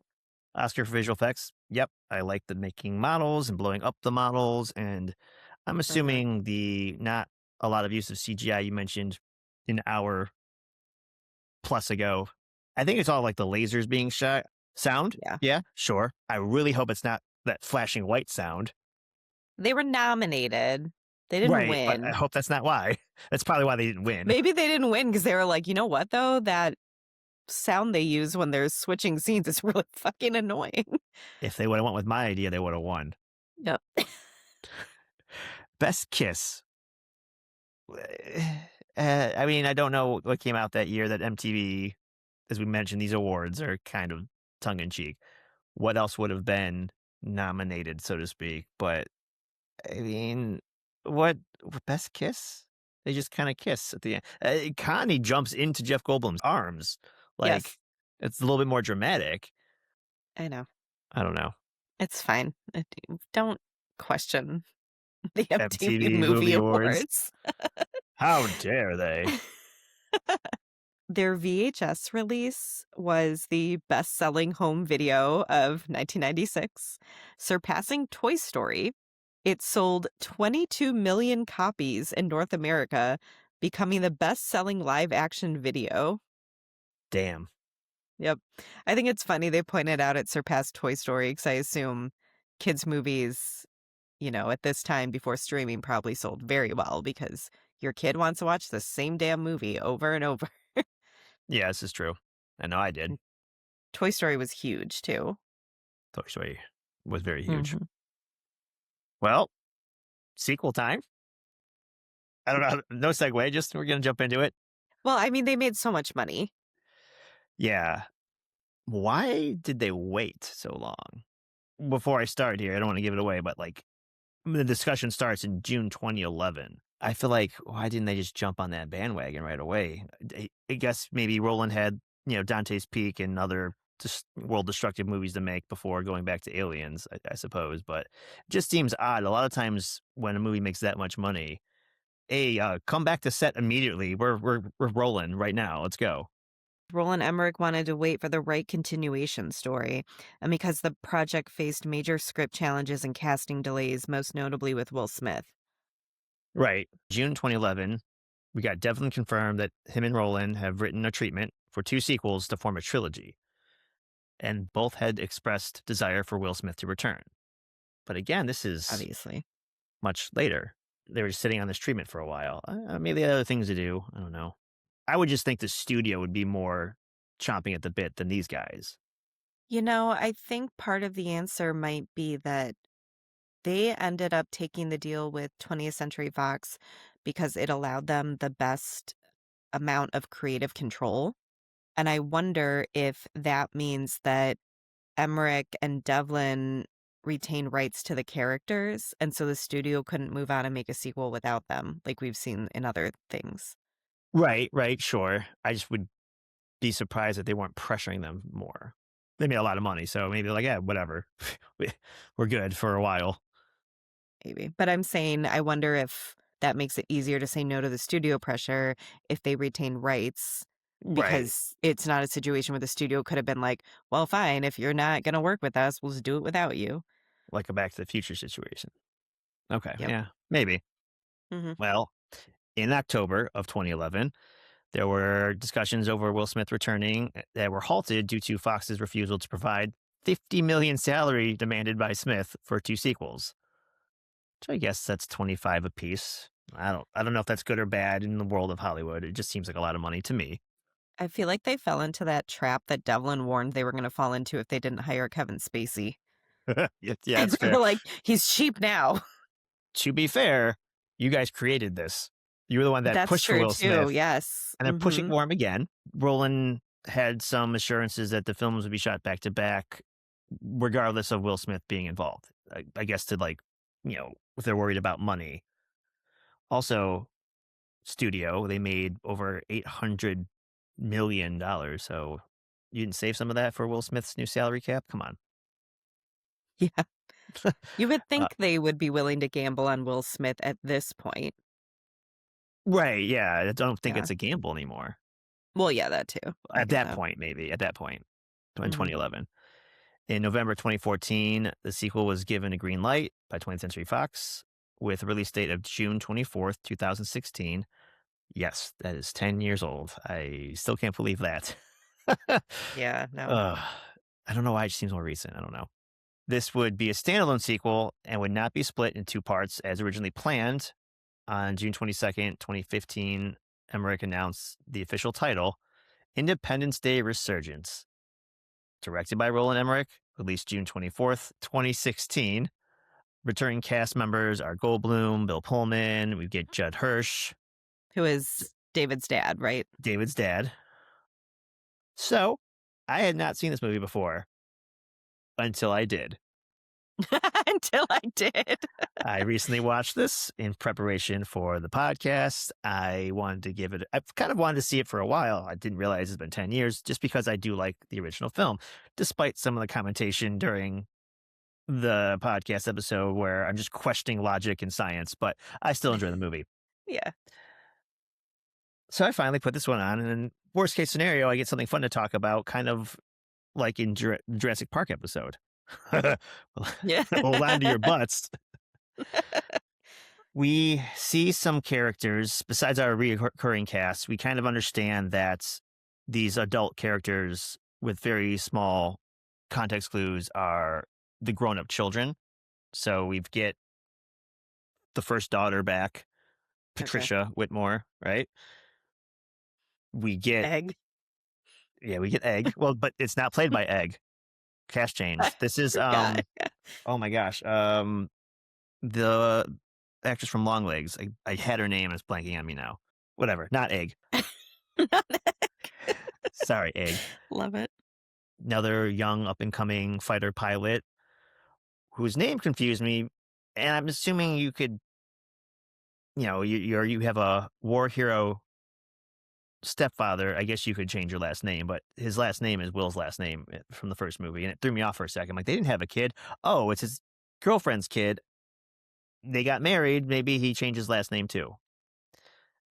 Speaker 2: Oscar for visual effects. Yep, I like the making models and blowing up the models, and I'm
Speaker 1: Mhm.
Speaker 2: assuming the not a lot of use of CGI you mentioned an hour plus ago. I think it's all like the lasers being shot. Sound?
Speaker 1: Yeah.
Speaker 2: Yeah, sure. I really hope it's not that flashing white sound.
Speaker 1: They were nominated. They didn't
Speaker 2: Right, but I
Speaker 1: win.
Speaker 2: hope that's not why. That's probably why they didn't win.
Speaker 1: Maybe they didn't win because they were like, you know what, though? That sound they use when they're switching scenes is really fucking annoying.
Speaker 2: If they would have went with my idea, they would have won.
Speaker 1: Yep.
Speaker 2: Best kiss. I mean, I don't know what came out that year that MTV, as we mentioned, these awards are kind of tongue in cheek. What else would have been nominated, so to speak? But I mean, what best kiss? They just kind of kiss at the end. Connie jumps into Jeff Goldblum's arms. Like,
Speaker 1: Yes,
Speaker 2: it's a little bit more dramatic.
Speaker 1: I know.
Speaker 2: I don't know.
Speaker 1: It's fine. Don't question the MTV
Speaker 2: MTV
Speaker 1: Movie
Speaker 2: Movie Awards.
Speaker 1: Awards.
Speaker 2: How dare they?
Speaker 1: Their VHS release was the best-selling home video of 1996, surpassing Toy Story. It sold 22 million copies in North America, becoming the best-selling live-action video.
Speaker 2: Damn.
Speaker 1: Yep. I think it's funny they pointed out it surpassed Toy Story because I assume kids' movies, at this time before streaming probably sold very well because your kid wants to watch the same damn movie over and over.
Speaker 2: Yeah, this is true. I know I did.
Speaker 1: And Toy Story was huge too.
Speaker 2: Toy Story was very huge.
Speaker 1: Mhm.
Speaker 2: Well, sequel time. I don't know. No segue. Just we're gonna jump into it.
Speaker 1: Well, I mean, they made so much money.
Speaker 2: Yeah. Why did they wait so long? Before I start here, I don't want to give it away, but like the discussion starts in June 2011. I feel like why didn't they just jump on that bandwagon right away? I guess maybe Roland had Dante's Peak and other just world destructive movies to make before going back to Aliens, I suppose. But it just seems odd. A lot of times when a movie makes that much money, hey, come back to set immediately. We're rolling right now. Let's go.
Speaker 1: Roland Emmerich wanted to wait for the right continuation story, and because the project faced major script challenges and casting delays, most notably with Will Smith.
Speaker 2: Right. June 2011, we got definitely confirmed that him and Roland have written a treatment for two sequels to form a trilogy, and both had expressed desire for Will Smith to return. But again, this is
Speaker 1: Obviously.
Speaker 2: much later. They were just sitting on this treatment for a while. Maybe they had other things to do. I don't know. I would just think the studio would be more chomping at the bit than these guys.
Speaker 1: I think part of the answer might be that they ended up taking the deal with 20th Century Fox because it allowed them the best amount of creative control. And I wonder if that means that Emmerich and Devlin retain rights to the characters, and so the studio couldn't move on and make a sequel without them, like we've seen in other things.
Speaker 2: Right, right, sure. I just would be surprised that they weren't pressuring them more. They made a lot of money, so maybe like, yeah, whatever. We- We're good for a while.
Speaker 1: Maybe. But I'm saying I wonder if that makes it easier to say no to the studio pressure if they retain rights,
Speaker 2: Right.
Speaker 1: because it's not a situation where the studio could have been like, "Well, fine, if you're not gonna work with us, we'll just do it without you."
Speaker 2: Like a Back to the Future situation. Okay,
Speaker 1: Yep.
Speaker 2: yeah, maybe.
Speaker 1: Mhm.
Speaker 2: Well, in October of 2011, there were discussions over Will Smith returning that were halted due to Fox's refusal to provide 50 million salary demanded by Smith for two sequels. Which I guess that's 25 apiece. I don't know if that's good or bad in the world of Hollywood. It just seems like a lot of money to me.
Speaker 1: I feel like they fell into that trap that Devlin warned they were gonna fall into if they didn't hire Kevin Spacey.
Speaker 2: Yeah, yeah, it's fair.
Speaker 1: They're like, "He's cheap now."
Speaker 2: To be fair, you guys created this. You were the one that
Speaker 1: That's
Speaker 2: pushed for
Speaker 1: true
Speaker 2: Will
Speaker 1: too,
Speaker 2: Smith,
Speaker 1: yes.
Speaker 2: and they're pushing
Speaker 1: Mhm.
Speaker 2: for him again. Roland had some assurances that the films would be shot back to back, regardless of Will Smith being involved. I guess to like, if they're worried about money. Also, studio, they made over $800 million. So you didn't save some of that for Will Smith's new salary cap? Come on.
Speaker 1: Yeah. You would
Speaker 2: Uh,
Speaker 1: think they would be willing to gamble on Will Smith at this point.
Speaker 2: right. Yeah. I don't think
Speaker 1: Yeah.
Speaker 2: it's a gamble anymore.
Speaker 1: Well, yeah, that too. I
Speaker 2: At
Speaker 1: get
Speaker 2: that
Speaker 1: that.
Speaker 2: point, maybe at that point in
Speaker 1: Mhm.
Speaker 2: 2011. In November 2014, the sequel was given a green light by 20th Century Fox with a release date of June 24th, 2016. Yes, that is 10 years old. I still can't believe that.
Speaker 1: Yeah, no.
Speaker 2: Ugh, I don't know why it seems more recent. I don't know. This would be a standalone sequel and would not be split in two parts as originally planned. On June 22nd, 2015, Emmerich announced the official title, Independence Day Resurgence. Directed by Roland Emmerich, released June 24th, 2016. Returning cast members are Goldblum, Bill Pullman, we get Judd Hirsch,
Speaker 1: Who is David's dad, right?
Speaker 2: David's dad. So, I had not seen this movie before until I did.
Speaker 1: Until I did.
Speaker 2: I recently watched this in preparation for the podcast. I wanted to give it, I've kind of wanted to see it for a while. I didn't realize it's been 10 years just because I do like the original film, despite some of the commentation during the podcast episode where I'm just questioning logic and science, but I still enjoy the movie.
Speaker 1: Yeah.
Speaker 2: So I finally put this one on, and in worst case scenario, I get something fun to talk about, kind of like in Jurassic Park episode.
Speaker 1: Yeah.
Speaker 2: Hold on to your butts. We see some characters besides our recurring cast. We kind of understand that these adult characters with very small context clues are the grown-up children. So we get the first daughter back,
Speaker 1: Okay.
Speaker 2: Patricia Whitmore, right? We get
Speaker 1: Egg.
Speaker 2: we get Egg. Well, but it's not played by Egg. Cast change.
Speaker 1: I
Speaker 2: This is
Speaker 1: forgot.
Speaker 2: oh my gosh. The actress from Longlegs. I had her name and it's blanking on me now. Whatever. Not Egg. Sorry, Egg.
Speaker 1: Love it.
Speaker 2: Another young up and coming fighter pilot whose name confused me. And I'm assuming you could, you have a war hero stepfather, I guess you could change your last name, but his last name is Will's last name from the first movie, and it threw me off for a second. Like, they didn't have a kid. Oh, it's his girlfriend's kid. They got married. Maybe he changed his last name too.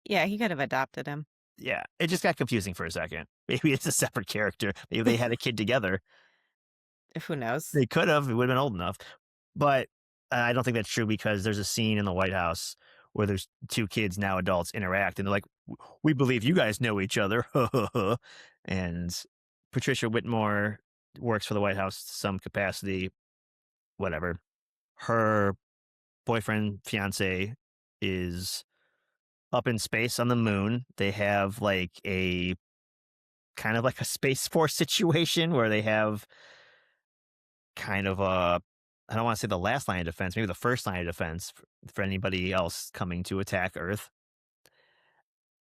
Speaker 1: Yeah, he could have adopted him.
Speaker 2: Yeah, it just got confusing for a second. Maybe it's a separate character. Maybe they had a kid together.
Speaker 1: Who knows?
Speaker 2: They could have. It would have been old enough. But I don't think that's true because there's a scene in the White House where there's two kids, now adults, interact, and they're like, "We believe you guys know each other." And Patricia Whitmore works for the White House to some capacity, whatever. Her boyfriend, fiance, is up in space on the moon. They have like a kind of like a Space Force situation where they have kind of a, I don't want to say the last line of defense, maybe the first line of defense for anybody else coming to attack Earth.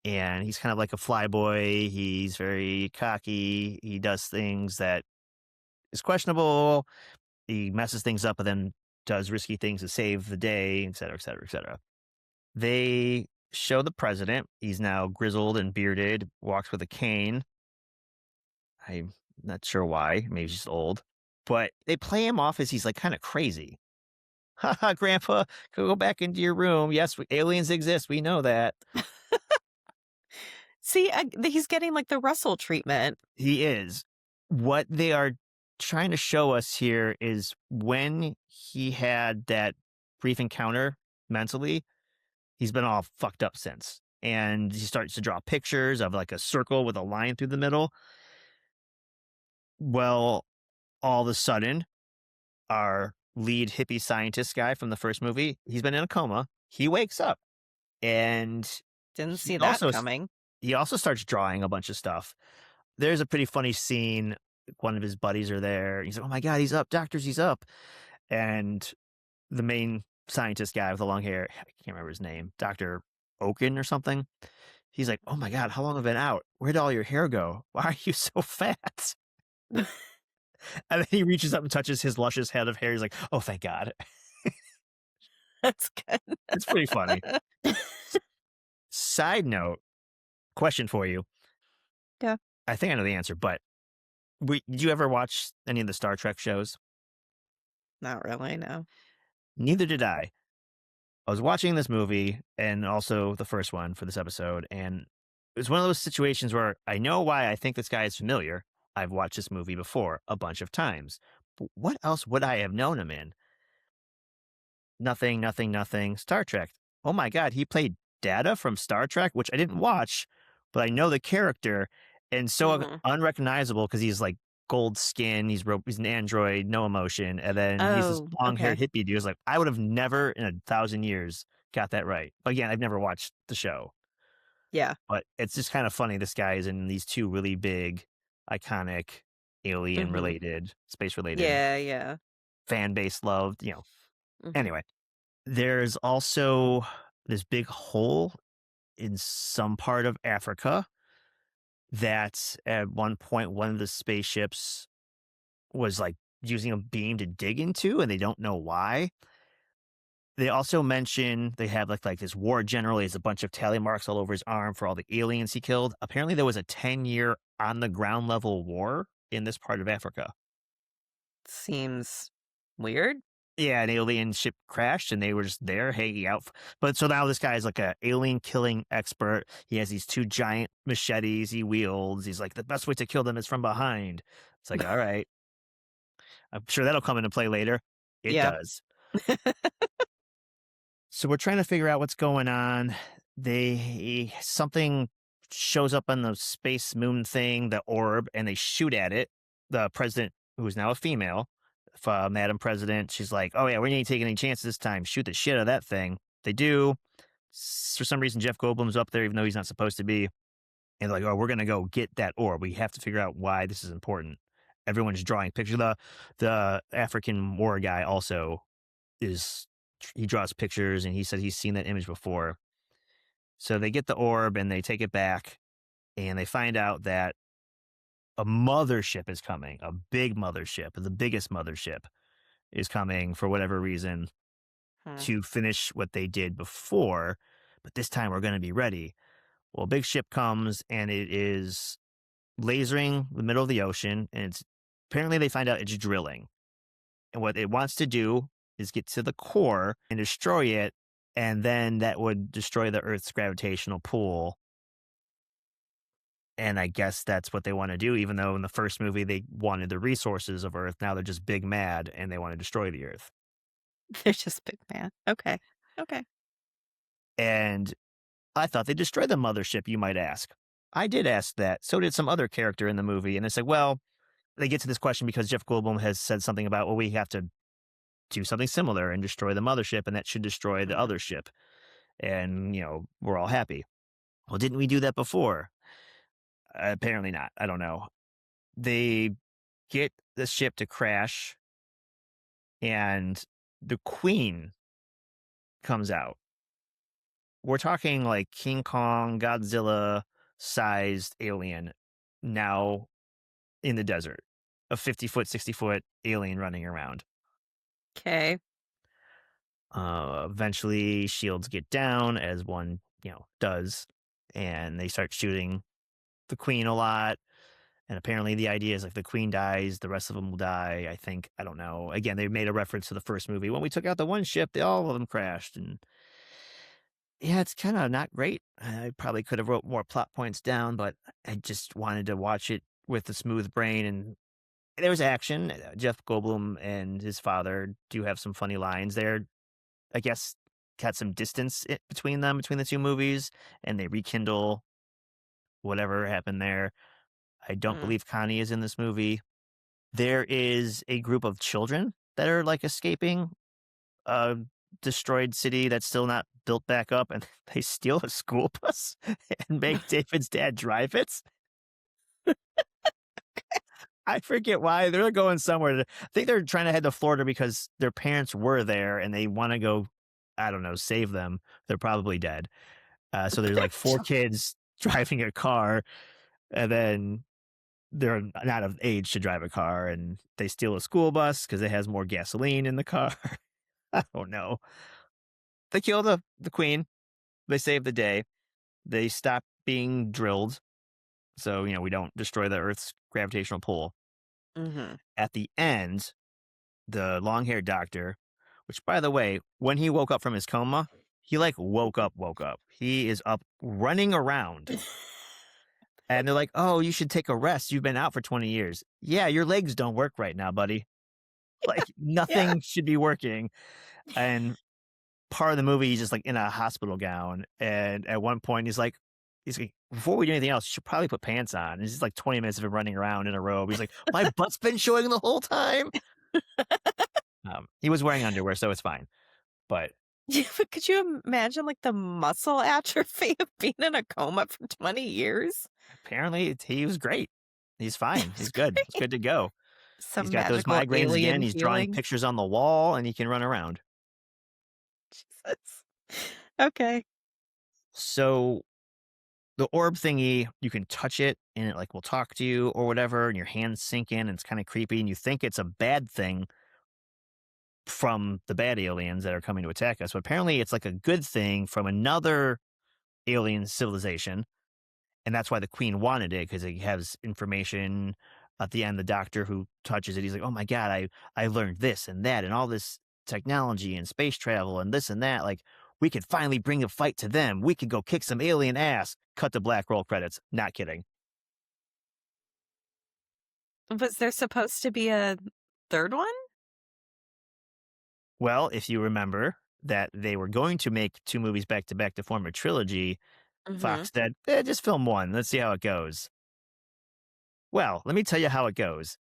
Speaker 2: And he's kind of like a flyboy. He's very cocky. He does things that is questionable. He messes things up and then does risky things to save the day, et cetera, et cetera, et cetera. They show the president. He's now grizzled and bearded, walks with a cane. I'm not sure why. Maybe he's just old. But they play him off as he's like kind of crazy. Haha, Grandpa, go back into your room. Yes, aliens exist. We know that.
Speaker 1: See, he's getting like the Russell treatment.
Speaker 2: He is. What they are trying to show us here is when he had that brief encounter mentally, he's been all fucked up since. And he starts to draw pictures of like a circle with a line through the middle. Well, all of a sudden, our lead hippie scientist guy from the first movie, he's been in a coma. He wakes up and
Speaker 1: Didn't
Speaker 2: he
Speaker 1: see that
Speaker 2: also
Speaker 1: coming.
Speaker 2: he also starts drawing a bunch of stuff. There's a pretty funny scene. One of his buddies are there. He's like, "Oh my god, he's up, doctors, he's up!" And the main scientist guy with the long hair, I can't remember his name, Doctor Oaken or something. He's like, "Oh my god, how long have I been out? Where'd all your hair go? Why are you so fat?" And then he reaches up and touches his luscious head of hair. He's like, "Oh, thank God."
Speaker 1: That's good.
Speaker 2: It's pretty funny. Side note, question for you.
Speaker 1: Yeah.
Speaker 2: I think I know the answer, but did you ever watch any of the Star Trek shows?
Speaker 1: Not really, no.
Speaker 2: Neither did I. I was watching this movie and also the first one for this episode, and it was one of those situations where I know why I think this guy is familiar. I've watched this movie before a bunch of times. But what else would I have known him in? Nothing, nothing, nothing. Star Trek. Oh my God, he played Data from Star Trek, which I didn't watch, but I know the character and so
Speaker 1: Mhm.
Speaker 2: unrecognizable because he's like gold skin. He's an android, no emotion. And then he's this
Speaker 1: Oh,
Speaker 2: long haired
Speaker 1: okay.
Speaker 2: hippie dude. It's like, I would have never in 1,000 years got that right. But again, I've never watched the show,
Speaker 1: Yeah.
Speaker 2: but it's just kind of funny. This guy is in these two really big, iconic, alien
Speaker 1: Mhm.
Speaker 2: related, space related,
Speaker 1: Yeah, yeah.
Speaker 2: fan base loved.
Speaker 1: Mhm.
Speaker 2: Anyway, there's also this big hole in some part of Africa that at one point one of the spaceships was like using a beam to dig into and they don't know why. They also mention they have like this war general. He has a bunch of tally marks all over his arm for all the aliens he killed. Apparently there was a 10-year on the ground level war in this part of Africa.
Speaker 1: Seems weird.
Speaker 2: Yeah, an alien ship crashed and they were just there hanging out. But so now this guy is like a alien killing expert. He has these two giant machetes he wields. He's like, the best way to kill them is from behind. It's like, all right, I'm sure that'll come into play later. It
Speaker 1: Yeah.
Speaker 2: does. So we're trying to figure out what's going on. Something shows up on the space moon thing, the orb, and they shoot at it. The president, who is now a female, Madam President, she's like, "Oh yeah, we ain't taking any chances this time. Shoot the shit out of that thing." They do. For some reason, Jeff Goldblum's up there, even though he's not supposed to be. And they're like, "Oh, we're gonna go get that orb. We have to figure out why this is important." Everyone's drawing pictures. The African war guy also is he draws pictures and he said he's seen that image before. So they get the orb and they take it back and they find out that a mothership is coming, a big mothership, the biggest mothership is coming for whatever reason
Speaker 1: Hmm.
Speaker 2: to finish what they did before. But this time we're going to be ready. Well, a big ship comes and it is lasering the middle of the ocean, and it's apparently they find out it's drilling. And what it wants to do is get to the core and destroy it, and then that would destroy the Earth's gravitational pull. And I guess that's what they want to do, even though in the first movie they wanted the resources of Earth. Now they're just big mad and they want to destroy the Earth.
Speaker 1: They're just big man. Okay. Okay.
Speaker 2: And I thought they destroyed the mothership, you might ask. I did ask that. So did some other character in the movie. And it's like, well, they get to this question because Jeff Goldblum has said something about, well, we have to do something similar and destroy the mothership, and that should destroy the
Speaker 1: Mhm.
Speaker 2: other ship. And, we're all happy. Well, didn't we do that before? Apparently not. I don't know. They get the ship to crash, and the queen comes out. We're talking like King Kong, Godzilla sized alien now in the desert, a 50-foot, 60-foot alien running around.
Speaker 1: 'Kay.
Speaker 2: Eventually, shields get down, as one, does, and they start shooting the queen a lot. And apparently, the idea is like the queen dies, the rest of them will die. I think. I don't know. Again, they made a reference to the first movie. When we took out the one ship, all of them crashed. And yeah, it's kind of not great. I probably could have wrote more plot points down, but I just wanted to watch it with a smooth brain. And there was action. Jeff Goldblum and his father do have some funny lines there. I guess got some distance between them, between the two movies, and they rekindle whatever happened there. I don't
Speaker 1: Mm.
Speaker 2: believe Connie is in this movie. There is a group of children that are like escaping a destroyed city that's still not built back up, and they steal a school bus and make David's dad drive it. I forget why. They're going somewhere. I think they're trying to head to Florida because their parents were there and they want to go, I don't know, save them. They're probably dead. So there's
Speaker 1: They're
Speaker 2: like four
Speaker 1: chil
Speaker 2: kids driving a car, and then they're not of age to drive a car, and they steal a school bus because it has more gasoline in the car. I don't know. They kill the queen. They save the day. They stop being drilled. So, we don't destroy the Earth's gravitational pull.
Speaker 1: Mhm.
Speaker 2: At the end, the long haired doctor, which by the way, when he woke up from his coma, he like woke up. He is up running around. And they're like, "Oh, you should take a rest. You've been out for 20 years." Yeah, your legs don't work right now, buddy. Like
Speaker 1: Yeah.
Speaker 2: nothing should be working. And part of the movie, he's just like in a hospital gown. And at one point, he's like, before we do anything else, you should probably put pants on. And it's just like 20 minutes of him running around in a robe. He's like, my butt's been showing the whole time. He was wearing underwear, so it's fine. But
Speaker 1: Yeah, but could you imagine, like, the muscle atrophy of being in a coma for 20 years?
Speaker 2: apparently, he was great. He's fine.
Speaker 1: It's
Speaker 2: He's good. He's
Speaker 1: great.
Speaker 2: good to go. He's
Speaker 1: Some
Speaker 2: got those
Speaker 1: magical
Speaker 2: migraines again.
Speaker 1: alien
Speaker 2: He's drawing
Speaker 1: healing.
Speaker 2: pictures on the wall, and he can run around.
Speaker 1: Jesus. Okay.
Speaker 2: So the orb thingy, you can touch it and it like will talk to you or whatever, and your hands sink in and it's kind of creepy and you think it's a bad thing from the bad aliens that are coming to attack us. But apparently it's like a good thing from another alien civilization. And that's why the queen wanted it, because it has information at the end. The doctor who touches it, he's like, oh my God, I learned this and that and all this technology and space travel and this and that. Like we could finally bring a fight to them. We could go kick some alien ass. Cut to black roll credits. Not kidding.
Speaker 1: Was there supposed to be a third one?
Speaker 2: Well, if you remember that they were going to make two movies back to back to form a trilogy,
Speaker 1: Mhm.
Speaker 2: Fox said, just film one. Let's see how it goes. Well, let me tell you how it goes.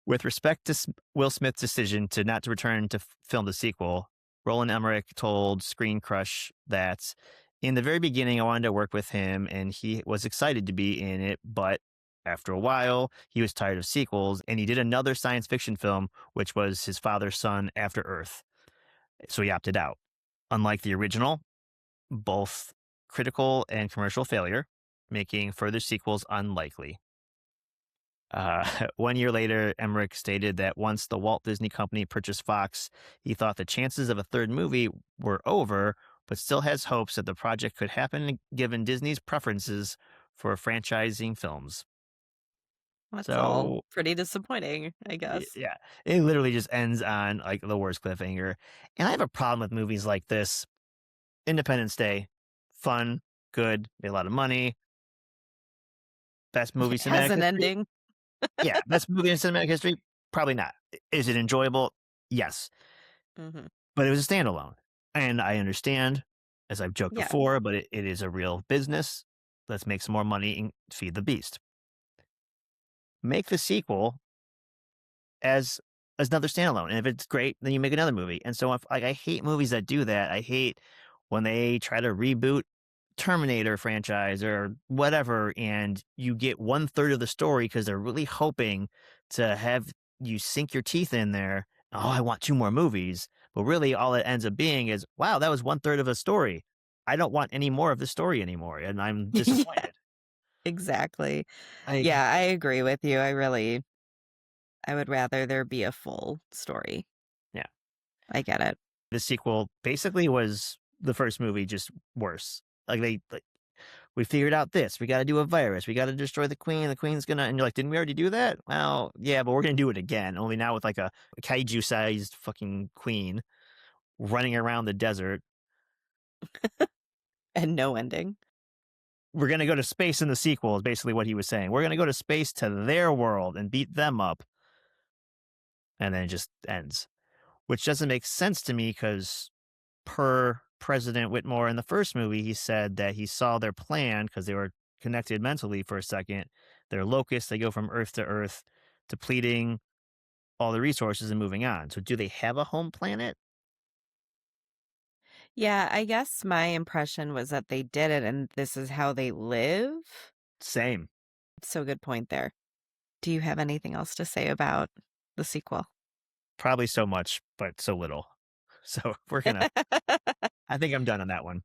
Speaker 2: With respect to Will Smith's decision to not to return to film the sequel, Roland Emmerich told Screen Crush that in the very beginning, I wanted to work with him and he was excited to be in it. But after a while, he was tired of sequels and he did another science fiction film, which was his father's son after Earth. So he opted out. Unlike the original, both critical and commercial failure, making further sequels unlikely. 1 year later, Emmerich stated that once the Walt Disney Company purchased Fox, he thought the chances of a third movie were over, but still has hopes that the project could happen given Disney's preferences for franchising films.
Speaker 1: That's all
Speaker 2: So,
Speaker 1: pretty disappointing, I guess.
Speaker 2: yeah, it literally just ends on like the worst cliffhanger. And I have a problem with movies like this. Independence Day, fun, good, made a lot of money, best movie
Speaker 1: It has
Speaker 2: cinematic
Speaker 1: an
Speaker 2: history.
Speaker 1: ending.
Speaker 2: Yeah, best movie in cinematic history. Probably not. Is it enjoyable? Yes,
Speaker 1: Mhm.
Speaker 2: but it was a standalone, and I understand, as I've joked
Speaker 1: Yeah.
Speaker 2: before, but it is a real business. Let's make some more money and feed the beast. Make the sequel as another standalone, and if it's great, then you make another movie. And so, if like, I hate movies that do that. I hate when they try to reboot Terminator franchise or whatever, and you get one third of the story because they're really hoping to have you sink your teeth in there. Oh, I want two more movies, but really, all it ends up being is, wow, that was one third of a story. I don't want any more of the story anymore, and I'm
Speaker 1: Yeah,
Speaker 2: disappointed.
Speaker 1: exactly.
Speaker 2: Like,
Speaker 1: Yeah, I agree with you. I would rather there be a full story.
Speaker 2: yeah,
Speaker 1: I get it.
Speaker 2: the sequel basically was the first movie, just worse. Like we figured out this. We got to do a virus. We got to destroy the queen. The queen's gonna. And you're like, didn't we already do that? Well, yeah, but we're gonna do it again. Only now with like a kaiju-sized fucking queen running around the desert.
Speaker 1: And no ending.
Speaker 2: We're gonna go to space in the sequel. Is basically what he was saying. We're gonna go to space to their world and beat them up, and then it just ends, which doesn't make sense to me because per President Whitmore in the first movie, he said that he saw their plan because they were connected mentally for a second. They're locusts. They go from Earth to Earth, depleting all the resources and moving on. So, do they have a home planet?
Speaker 1: Yeah, I guess my impression was that they did it and this is how they live.
Speaker 2: Same.
Speaker 1: So good point there. Do you have anything else to say about the sequel?
Speaker 2: Probably so much, but so little. So, I think I'm done on that one.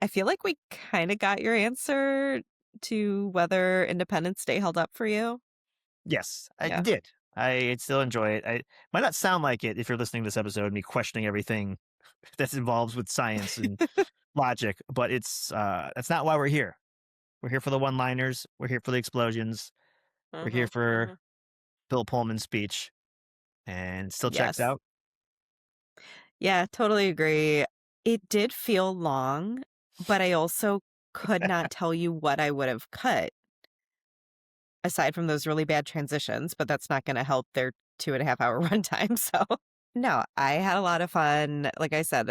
Speaker 1: I feel like we kind of got your answer to whether Independence Day held up for you.
Speaker 2: Yes, I
Speaker 1: Yeah.
Speaker 2: did. I still enjoy it. I might not sound like it if you're listening to this episode, me questioning everything that's involved with science and logic, but that's not why we're here. We're here for the one-liners. We're here for the explosions. We're here
Speaker 1: Mhm,
Speaker 2: for
Speaker 1: mhm.
Speaker 2: Bill Pullman's speech, and it still checks
Speaker 1: Yes.
Speaker 2: out.
Speaker 1: Yeah, totally agree. It did feel long, but I also could not tell you what I would have cut aside from those really bad transitions, but that's not gonna help their 2.5 hour runtime, so no, I had a lot of fun. Like I said,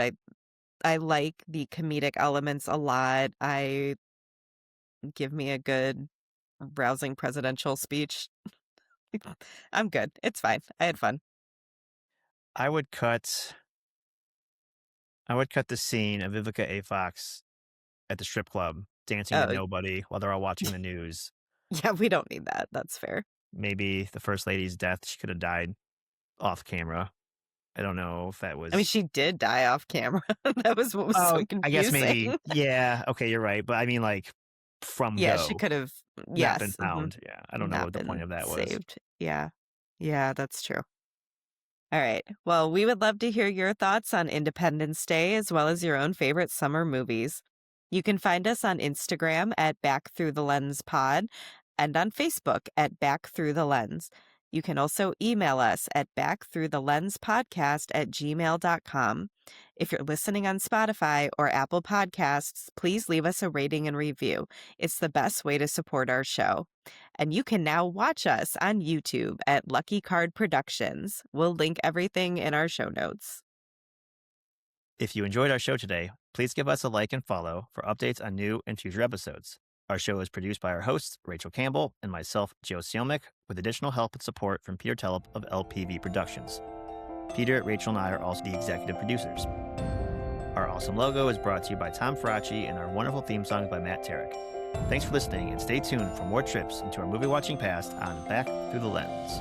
Speaker 1: I like the comedic elements a lot. I give me a good rousing presidential speech. I'm good. It's fine. I had fun.
Speaker 2: I would cut I would cut the scene of Vivica A. Fox at the strip club dancing to
Speaker 1: Oh,
Speaker 2: Nobody while they're all watching the news.
Speaker 1: yeah, we don't need that. That's fair.
Speaker 2: Maybe the first lady's death, she could have died off camera. I don't know if that
Speaker 1: I mean,
Speaker 2: was.
Speaker 1: she did die off camera. That was what was
Speaker 2: Oh,
Speaker 1: so
Speaker 2: I guess
Speaker 1: confusing.
Speaker 2: maybe. Yeah, okay, you're right, but I mean, like, from
Speaker 1: Yeah, she
Speaker 2: go,
Speaker 1: could have,
Speaker 2: not been
Speaker 1: yes,
Speaker 2: found. Yeah, I don't know
Speaker 1: not
Speaker 2: what the point
Speaker 1: been
Speaker 2: of that was.
Speaker 1: saved. Yeah. Yeah, that's true. All right. Well, we would love to hear your thoughts on Independence Day as well as your own favorite summer movies. You can find us on Instagram at Back Through the Lens Pod and on Facebook at Back Through the Lens. You can also email us at backthroughthelenspodcast@gmail.com. If you're listening on Spotify or Apple Podcasts, please leave us a rating and review. It's the best way to support our show. And you can now watch us on YouTube at Lucky Card Productions. We'll link everything in our show notes.
Speaker 2: If you enjoyed our show today, please give us a like and follow for updates on new and future episodes. Our show is produced by our hosts, Rachel Campbell, and myself, Joe Sielmick, with additional help and support from Peter Telep of LPV Productions. Peter, Rachel, and I are also the executive producers. Our awesome logo is brought to you by Tom Faraci, and our wonderful theme song is by Matt Tarek. Thanks for listening, and stay tuned for more trips into our movie watching past on Back Through the Lens.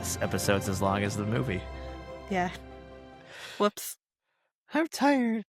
Speaker 2: This episode's as long as the movie.
Speaker 1: Yeah. Whoops.
Speaker 2: I'm tired.